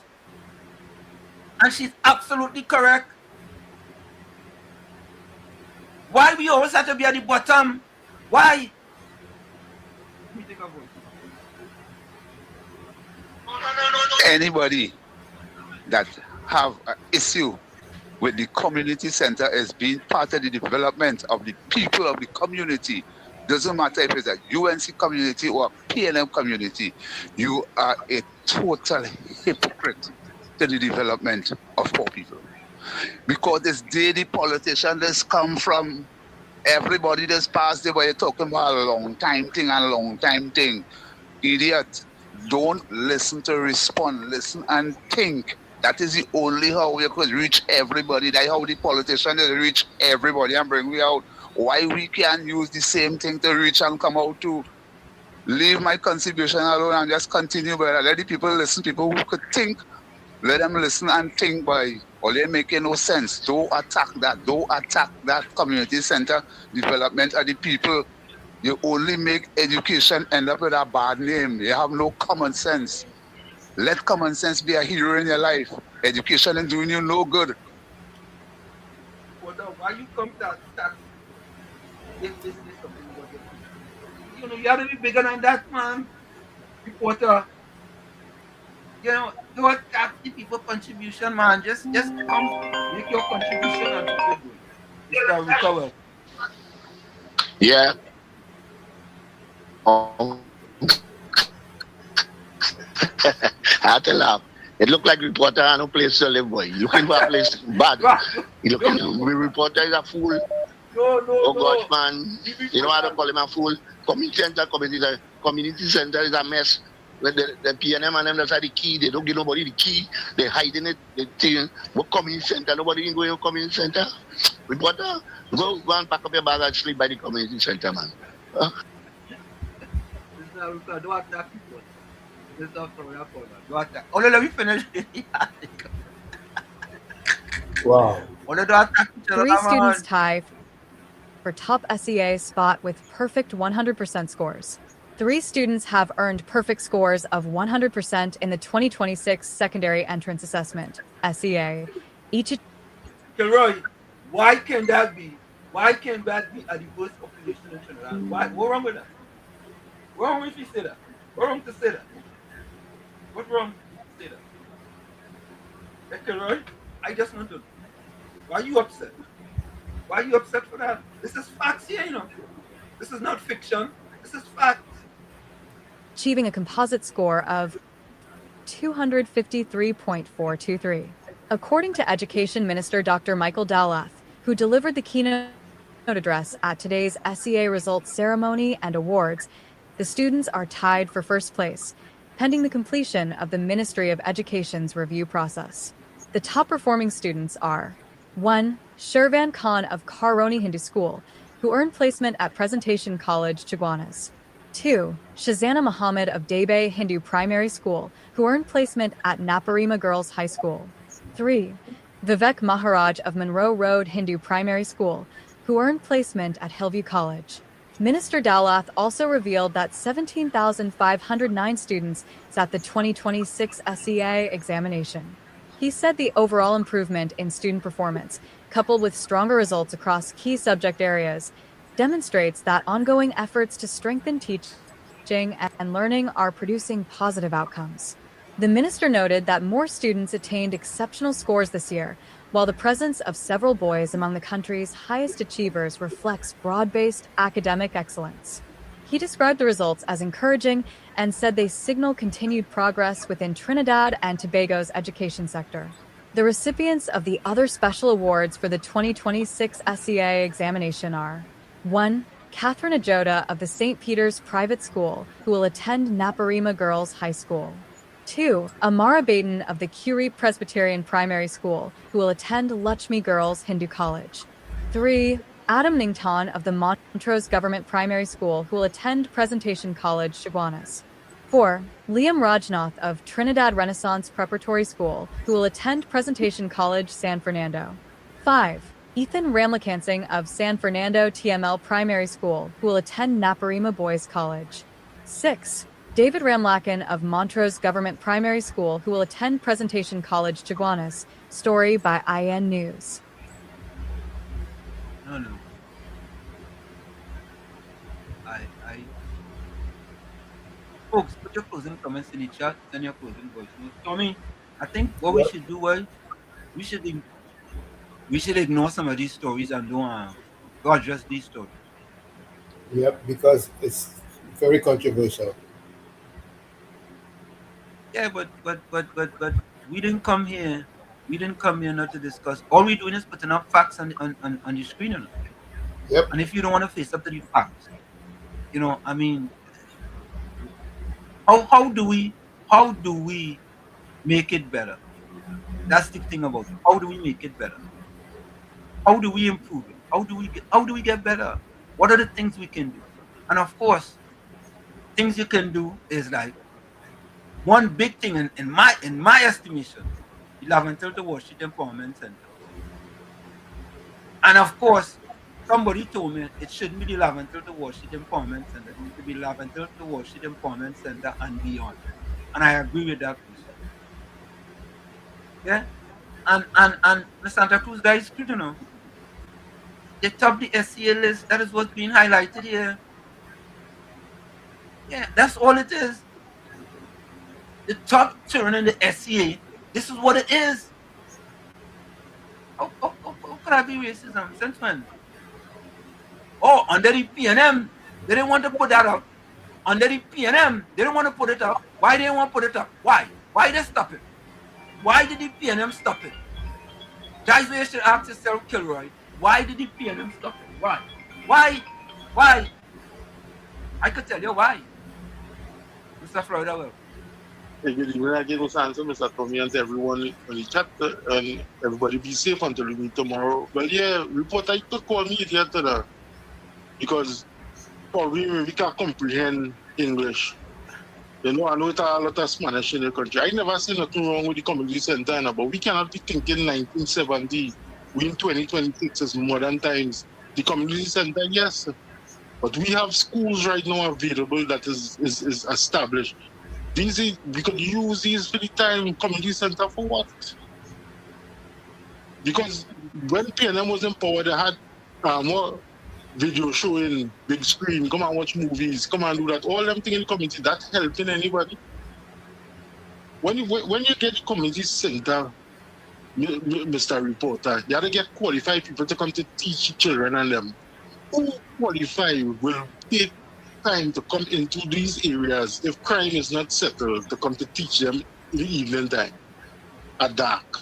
And she's absolutely correct. Why we always have to be at the bottom? Why? Let me take a voice. Anybody that have an issue with the community center as being part of the development of the people of the community, doesn't matter if it's a UNC community or a PNM community, you are a total hypocrite to the development of poor people. Because this day the politician that's come from everybody that's passed there, but you're talking about a long time thing and a long time thing. Idiot. Don't listen to respond, listen and think. That is the only how we could reach everybody. That's how the politicians reach everybody and bring we out. Why we can't use the same thing to reach and come out to leave my contribution alone and just continue, but let the people listen, people who could think, let them listen and think by or they making no sense. Don't attack that. Don't attack that community center development of the people. You only make education end up with a bad name. You have no common sense. Let common sense be a hero in your life. Education is doing you no good. Why you come to attack this something about the people? You know, you have to be bigger than that, man. Reporter. You know, don't attack the people contribution, man. Just come, make your contribution and keep it going. Mr. Recover. Yeah. I tell her, it look like reporter and no place to live, boy. Looking for a place bad. We reporter is a fool. No, gosh, man. You know why I don't call him a fool? Community center is a mess. When the PNM and them that's the key, they don't give nobody the key. They hiding it. They think, what community center? Nobody can go in a community center. Reporter, go and pack up your bag and sleep by the community center, man. Don't attack people. Don't attack. Oh, let me finish. Wow. Three students tie for top SEA spot with perfect 100% scores. 3 students have earned perfect scores of 100% in the 2026 Secondary Entrance Assessment, SEA. Each. Roy, why can that be? Why can that be a diverse population in Trinidad? Why? What's wrong with that? What's wrong if you say that? What's wrong to say that? What's wrong to say that? Okay, Roy, I just want to know. Why are you upset? Why are you upset for that? This is facts here, you know. This is not fiction. This is facts. Achieving a composite score of 253.423. According to Education Minister Dr. Michael Dallath, who delivered the keynote address at today's SEA results ceremony and awards, the students are tied for first place, pending the completion of the Ministry of Education's review process. The top performing students are 1. Shervan Khan of Karoni Hindu School, who earned placement at Presentation College, Chaguanas. 2. Shazana Muhammad of Daybay Hindu Primary School, who earned placement at Naparima Girls High School. 3. Vivek Maharaj of Monroe Road Hindu Primary School, who earned placement at Hillview College. Minister Dallath also revealed that 17,509 students sat the 2026 SEA examination. He said the overall improvement in student performance, coupled with stronger results across key subject areas, demonstrates that ongoing efforts to strengthen teaching and learning are producing positive outcomes. The minister noted that more students attained exceptional scores this year, while the presence of several boys among the country's highest achievers reflects broad-based academic excellence. He described the results as encouraging and said they signal continued progress within Trinidad and Tobago's education sector. The recipients of the other special awards for the 2026 SEA examination are 1. Catherine Ajoda of the St. Peter's Private School, who will attend Naparima Girls High School. 2. Amara Baden of the Curie Presbyterian Primary School, who will attend Lakshmi Girls Hindu College. 3. Adam Nington of the Montrose Government Primary School, who will attend Presentation College, Chaguanas. 4. Liam Rajnath of Trinidad Renaissance Preparatory School, who will attend Presentation College, San Fernando. 5. Ethan Ramlakansing of San Fernando TML Primary School, who will attend Naparima Boys College. 6. David Ramlakan of Montrose Government Primary School, who will attend Presentation College, Chaguanas. Story by IN News. No. Folks, put your closing comments in the chat, send your closing voice notes. Tommy, I think what we should do was we should ignore some of these stories and don't address these stories. Yep, because it's very controversial. Yeah, but we didn't come here. We didn't come here not to discuss. All we're doing is putting up facts on the screen, you know. Yep. And if you don't want to face up to the facts, you know, I mean, how do we make it better? That's the thing about it. How do we make it better? How do we improve it? How do we get better? What are the things we can do? And of course, things you can do is like one big thing in my estimation, the Laventille to Washington Empowerment Center. And of course, somebody told me it shouldn't be the Laventille to Washington Empowerment Center. It needs to be Laventille to Washington Empowerment Center and beyond. And I agree with that person. Yeah? And the Santa Cruz guys, you know, they top the SCA list. That is what's being highlighted here. Yeah, that's all it is. The top turn in the SCA. This is what it is. How could I be racism? Since when? Oh, under the PNM, they didn't want to put that up. Under the PNM, they didn't want to put it up. Why they didn't want to put it up? Why? Why they stop it? Why did the PNM stop it? Guys, you should ask yourself, Kilroy, why did the PNM stop it? Why? Why? Why? I could tell you why. Mr. Florida will. Hey, good evening again, Mr. Tommy, and everyone on the chat, and everybody be safe until we meet tomorrow. Well, yeah, report I took call me here today because probably we can't comprehend English. You know, I know it's a lot of Spanish in the country. I never seen nothing wrong with the community center, but we cannot be thinking 1970. We in 2026 is modern times. The community center, yes, but we have schools right now available that is established. We could use these for the time community center for what? Because when PNM was in power, they had more video showing, big screen, come and watch movies, come and do that. All them things in the community, that helping anybody. When you get community center, Mr. Reporter, you have to get qualified people to come to teach children and them. Who qualified will take time to come into these areas if crime is not settled to come to teach them in the evening time at dark?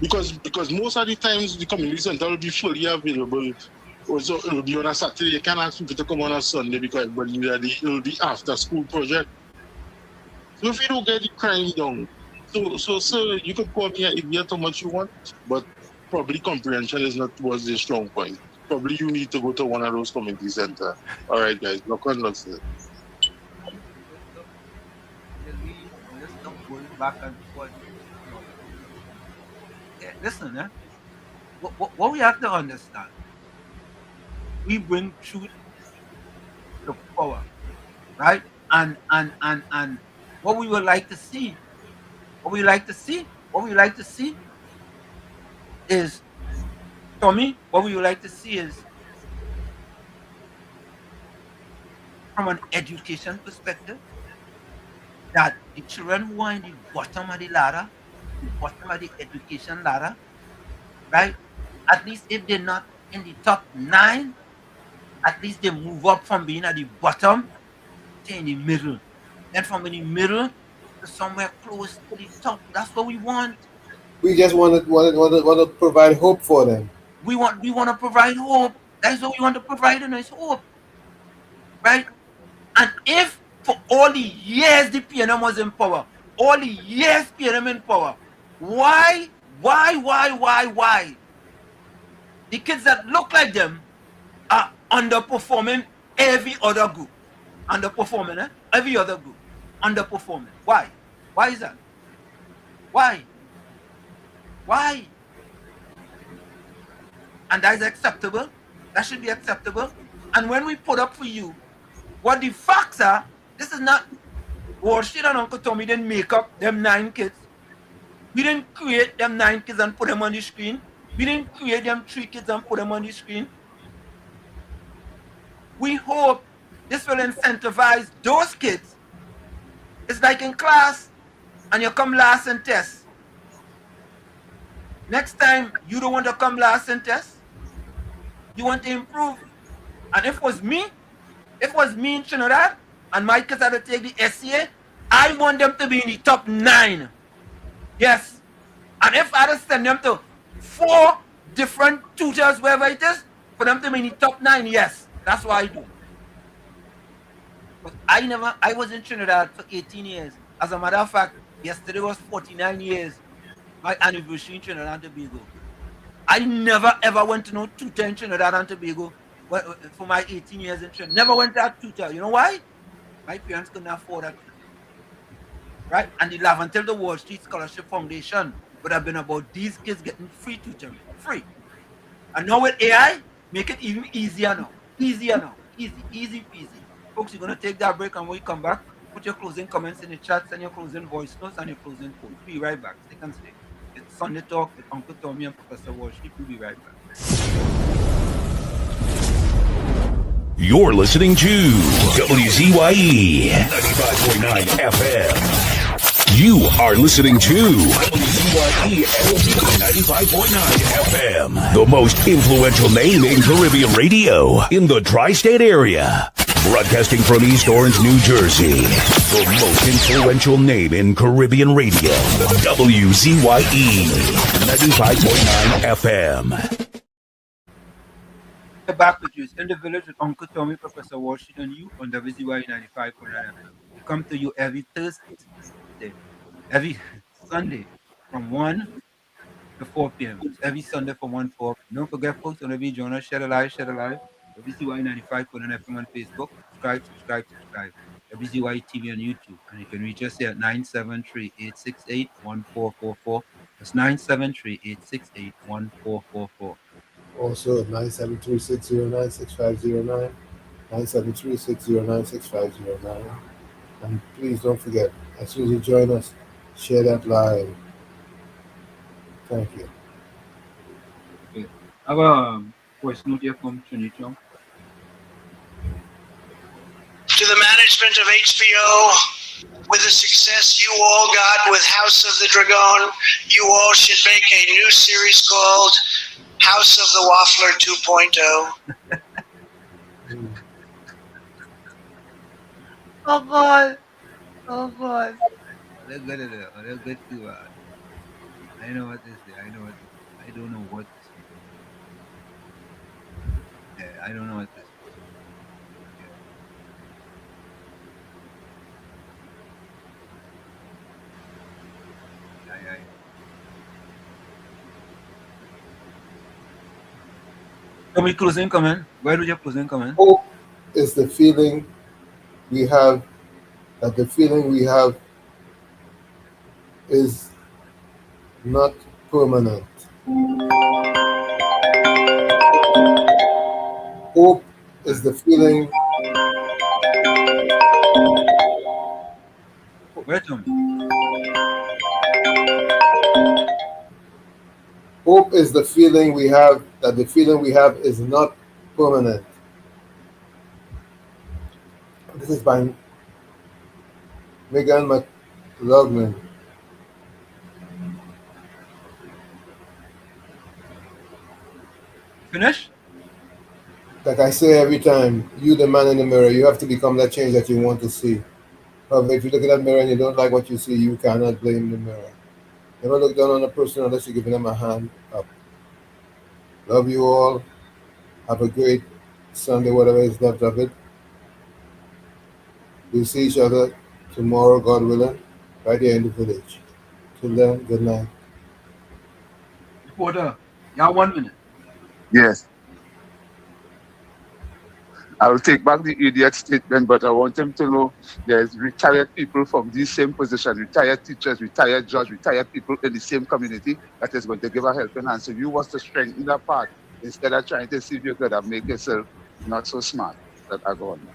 Because most of the times the community center will be fully available. Also, it will be on a Saturday. You can't ask people to come on a Sunday because everybody knows that it will be after school project. So if you don't get the crime down, so you could call me an idiot how much you want, but probably comprehension is not was the strong point. Probably you need to go to one of those community centers. All right, guys. Look on, look. Let's stop going back and forth. Yeah, listen, what we have to understand, we bring truth to power, right? And what we would like to see, is, Tommy, what we would like to see is, from an education perspective, that the children who are in the bottom of the ladder, the bottom of the education ladder, right? At least if they're not in the top 9, at least they move up from being at the bottom to in the middle. Then from in the middle to somewhere close to the top. That's what we want. We just want to provide hope for them. We want to provide hope. That's what we want to provide, and it's hope, right? And if for all the years the PNM was in power, all the years PNM in power, why the kids that look like them are underperforming every other group? Underperforming, every other group underperforming. Why? Why is that? Why? And that is acceptable. That should be acceptable. And when we put up for you what the facts are, this is not Warshid and Uncle Tommy didn't make up them 9 kids. We didn't create them 9 kids and put them on the screen. We didn't create them 3 kids and put them on the screen. We hope This will incentivize those kids. It's like in class, and you come last in test. Next time, you don't want to come last in test. You want to improve. And if it was me in Trinidad, and my kids had to take the SCA, I want them to be in the top 9. Yes. And if I had to send them to 4 different tutors, wherever it is, for them to be in the top 9, yes. That's what I do. But I was in Trinidad for 18 years. As a matter of fact, yesterday was 49 years, my anniversary in Trinidad and Tobago. I never ever went to no tutor in Trinidad and Tobago for my 18 years in Trinidad. Never went to that tutor. You know why? My parents couldn't afford that tutor. Right? And the Lavantil the Wall Street Scholarship Foundation would have been about these kids getting free tutoring. Free. And now with AI, make it even easier now. Easier now. Easy peasy. Folks, you're going to take that break, and when we come back, put your closing comments in the chat, send your closing voice notes and your closing quotes. We'll be right back. Stick and stay. It's Sunday Talk with Uncle Tommy and Professor Wall Street. We'll be right back. You're listening to WZYE 95.9 FM. You are listening to WZYE 95.9 FM, the most influential name in Caribbean radio in the tri-state area. Broadcasting from East Orange, New Jersey, the most influential name in Caribbean radio, WZYE 95.9 FM. Back with you. It's in the village with Uncle Tommy, Professor Washington, and you on WZYE 95.9 FM. We come to you every Thursday, every Sunday from 1 to 4 p.m. It's every Sunday from 1 to 4 p.m. Don't forget, folks, on the join us, share the live, WZYE 95.9 FM on Facebook. Subscribe. WZYE TV on YouTube. And you can reach us here at 973-868-1444. That's 973-868-1444. Also, 973-609-6509, 973-609-6509. And please don't forget, as soon as you join us, share that live. Thank you. Okay. I have a voice note here from Trinity. To the management of HBO, with the success you all got with House of the Dragon, you all should make a new series called House of the Waffler 2.0. Oh God. They're good at it. They're good too. I know what this is. I don't know what this is. Yeah, I don't know what this is. Can we closing comment? Where do you closing comment? Hope is the feeling we have, that the feeling we have is not permanent. Hope is the feeling. Hope is the feeling we have, that the feeling we have is not permanent. This is by Megan McLaughlin. Finish? Like I say every time, you the man in the mirror, you have to become that change that you want to see. However, if you look at that mirror and you don't like what you see, you cannot blame the mirror. Never look down on a person unless you're giving them a hand up. Love you all. Have a great Sunday, whatever is left of it. We'll see each other tomorrow, God willing, right here in the village. Till then, good night. Reporter, y'all 1 minute. Yes. I will take back the idiot statement, but I want them to know there's retired people from this same position, retired teachers, retired judges, retired people in the same community that is going to give a helping hand. So you want to strengthen that part instead of trying to see if you could have make yourself not so smart. That I go on now.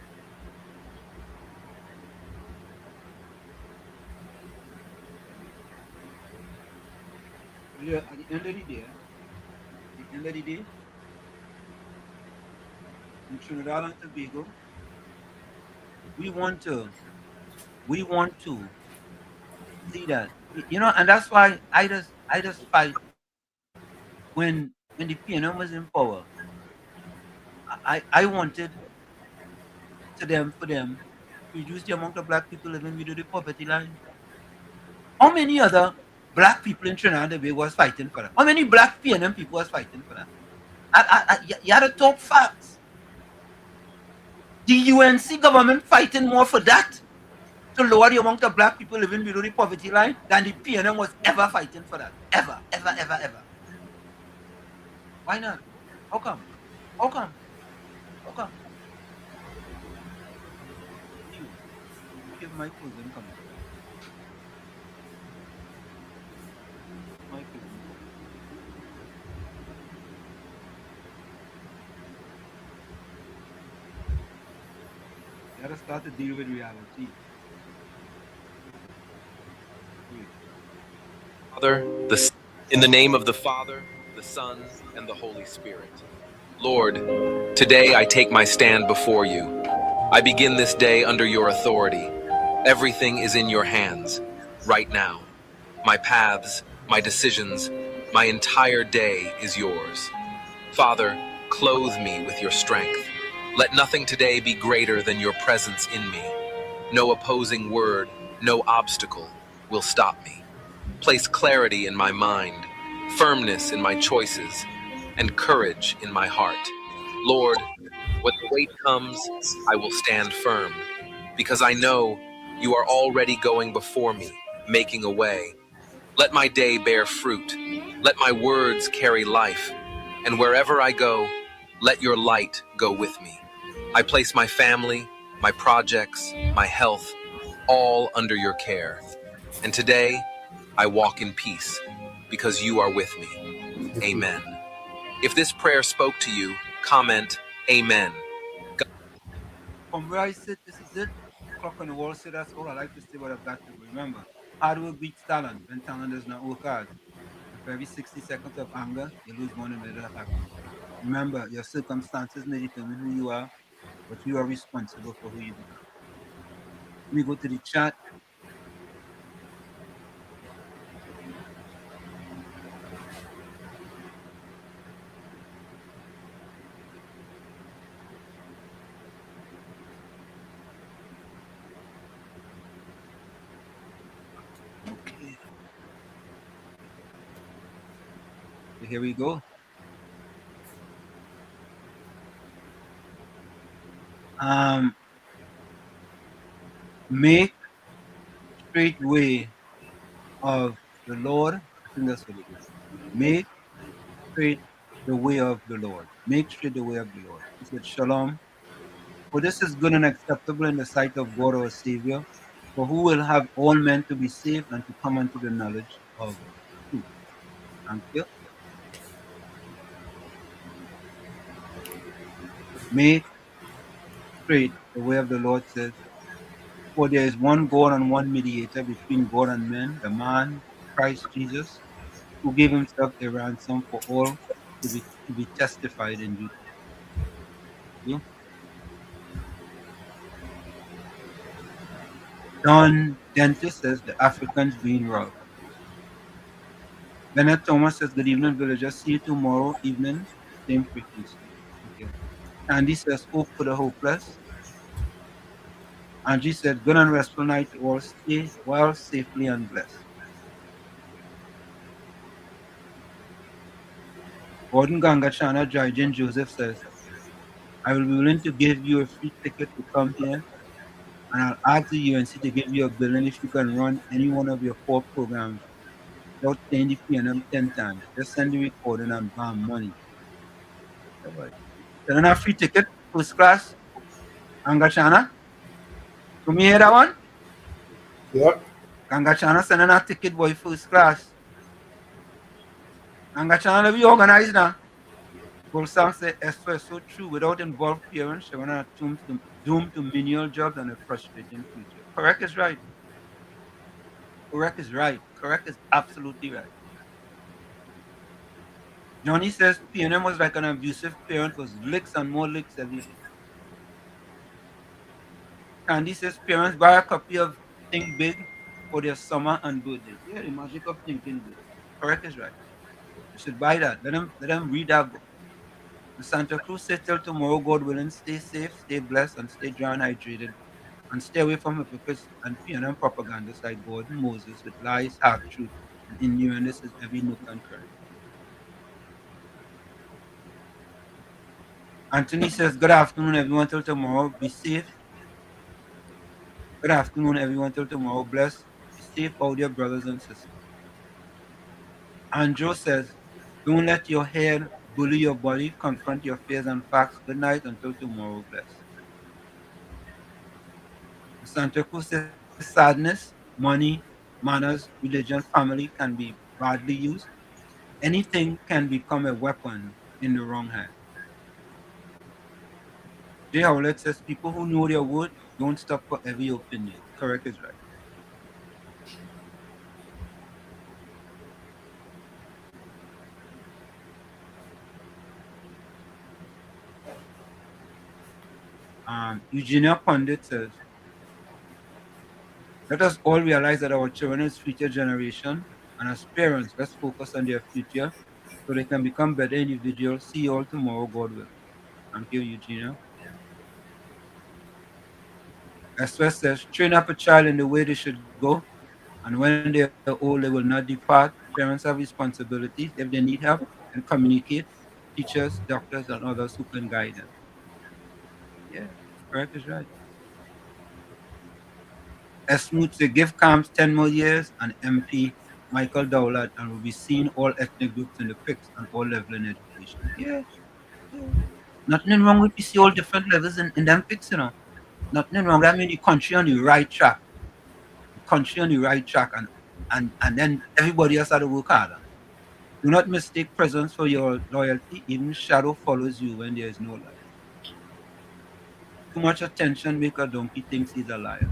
Yeah, at the end of the day, in Trinidad and Tobago, We want to see that. And that's why I just fight when the PNM was in power. I wanted for them to reduce the amount of black people living below the poverty line. How many other black people in Trinidad and Tobago was fighting for that? How many black PNM people was fighting for that? You had to talk facts. The UNC government fighting more for that to lower the amount of black people living below the poverty line than the PNM was ever fighting for that. Ever, ever, ever, ever. Why not? How come? How come? How come? You give my cousin comment. My cousin comment. You gotta start to deal with reality. Father, in the name of the Father, the Son, and the Holy Spirit. Lord, today I take my stand before you. I begin this day under your authority. Everything is in your hands, right now. My paths, my decisions, my entire day is yours. Father, clothe me with your strength. Let nothing today be greater than your presence in me. No opposing word, no obstacle will stop me. Place clarity in my mind, firmness in my choices, and courage in my heart. Lord, when the weight comes, I will stand firm, because I know you are already going before me, making a way. Let my day bear fruit. Let my words carry life. And wherever I go, let your light go with me. I place my family, my projects, my health, all under your care. And today, I walk in peace because you are with me. Amen. If this prayer spoke to you, comment Amen. From where I sit, this is it. Clock on the wall, so that's all I like to say, but I've got to remember. Hard work beats talent when talent does not work hard. And for every 60 seconds of anger, you lose 1 minute of happiness. Remember, your circumstances may determine who you are, but you are responsible for who you become. Let me go to the chat. Okay. So here we go. Make straight way of the Lord. I think that's what it is. Make straight the way of the Lord. Make straight the way of the Lord. He said, Shalom. For this is good and acceptable in the sight of God our Savior, for who will have all men to be saved and to come unto the knowledge of truth. Thank you. Make straight the way of the Lord says, for there is one God and one mediator between God and men, the man Christ Jesus, who gave himself a ransom for all to be testified in due time. You? Don Dentist says the Africans being robbed. Bennett Thomas says, good evening, villagers. See you tomorrow evening, same frequency. Thank you. Andy says, hope for the hopeless. Angie said, good and restful night to all. Stay well, safely, and blessed. Gordon Gangachana Jaijan Joseph says, I will be willing to give you a free ticket to come here, and I'll ask the UNC to give you a billion if you can run any one of your 4 programs without paying the PNM 10 times. Just send the recording and bam, money. Send a free ticket, first class, Gangachana. Come hear that one? Yep. Gangachana sending a ticket, boy, first class. Gangachana be organized now. Bolsam said, Esther is so true. Without involved parents, they are doomed to menial jobs and a frustrating future. Correct is right. Correct is right. Correct is absolutely right. Johnny says PNM was like an abusive parent, was licks and more licks every day. Candy says parents buy a copy of Think Big for their summer and birthday. Yeah, the magic of thinking big. Correct is right. You should buy that. Let them read that book. The Santa Cruz says till tomorrow, God willing, stay safe, stay blessed, and stay dry and hydrated. And stay away from hypocrites and fear and propagandists like Gordon Moses with lies, half-truth, and innuendos is every nook and cranny. Anthony says, good afternoon, everyone, till tomorrow. Be safe. Good afternoon, everyone, till tomorrow. Bless. Be safe, all dear brothers and sisters. Andrew says, don't let your head bully your body. Confront your fears and facts. Good night until tomorrow. Bless. Santa Cruz says, sadness, money, manners, religion, family can be badly used. Anything can become a weapon in the wrong hand. Jay Howlett says, people who know their word don't stop for every opinion. Correct is right. Eugenia Pundit says, let us all realize that our children is future generation, and as parents, let's focus on their future so they can become better individuals. See you all tomorrow, God willing. Thank you, Eugenia. Esther says, train up a child in the way they should go, and when they are old, they will not depart. Parents have responsibilities. If they need help, and communicate, teachers, doctors, and others who can guide them. Yeah, correct is right. Esmoot says, give Camps 10 more years, and MP Michael Dowlett, and we'll be seeing all ethnic groups in the pics and all level in education. Yeah, yeah. Nothing wrong with we see all different levels in them pics, you know. Nothing wrong. That means the country on the right track. The country on the right track, and then everybody else had to work harder. Do not mistake presence for your loyalty. Even shadow follows you when there is no light. Too much attention make a donkey thinks he's a liar.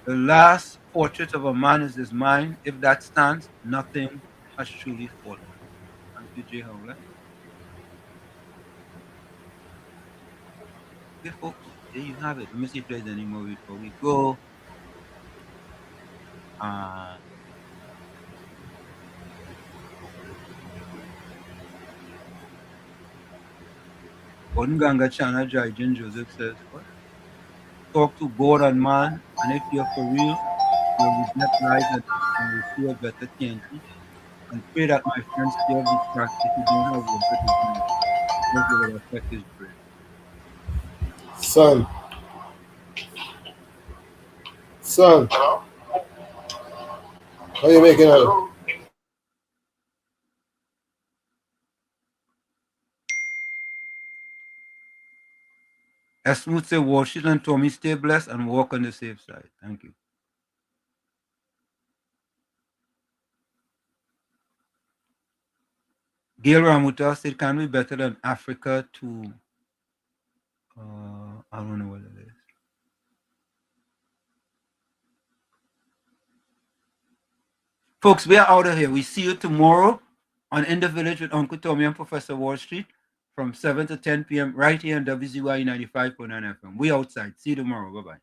The last portrait of a man is his mind. If that stands, nothing has truly fallen. Thank you, Jay Howlett. Okay, folks, there you have it. Let me see if there's any more before we go. Ganga Chana Jaijan Joseph says, what? Talk to God and man, and if you're for real, you'll reject lies and will see a better TNT. And pray that my friends stay off this track if you don't have water to drink. Because it will affect his brain. Son. How you making out? Esmoot say, Washington and Tommy, stay blessed and walk on the safe side. Thank you. Gail Ramuta said, can we better than Africa to, I don't know what it is. Folks, we are out of here. We see you tomorrow on In the Village with Uncle Tommy and Professor Wall Street from 7 to 10 p.m. right here on WZYE 95.9 FM. We outside. See you tomorrow. Bye-bye.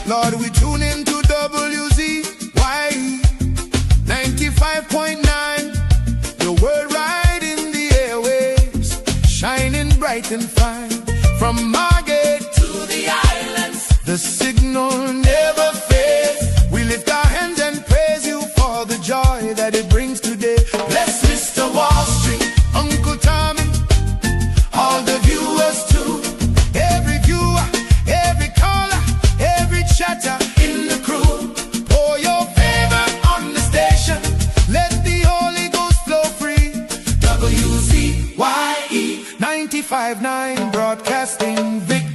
Lord, we tune into WZYE 95.9. The word right in the airwaves, shining bright and fine. From Margate to the islands, the signal never fades. We lift our hands and praise you for the joy that it brings today. Bless Mr. Wall Street, Uncle Tommy, all the viewers too. Every viewer, every caller, every chatter in the crew. Pour your favor on the station. Let the Holy Ghost flow free. WZYE 95.9 broadcasting victory.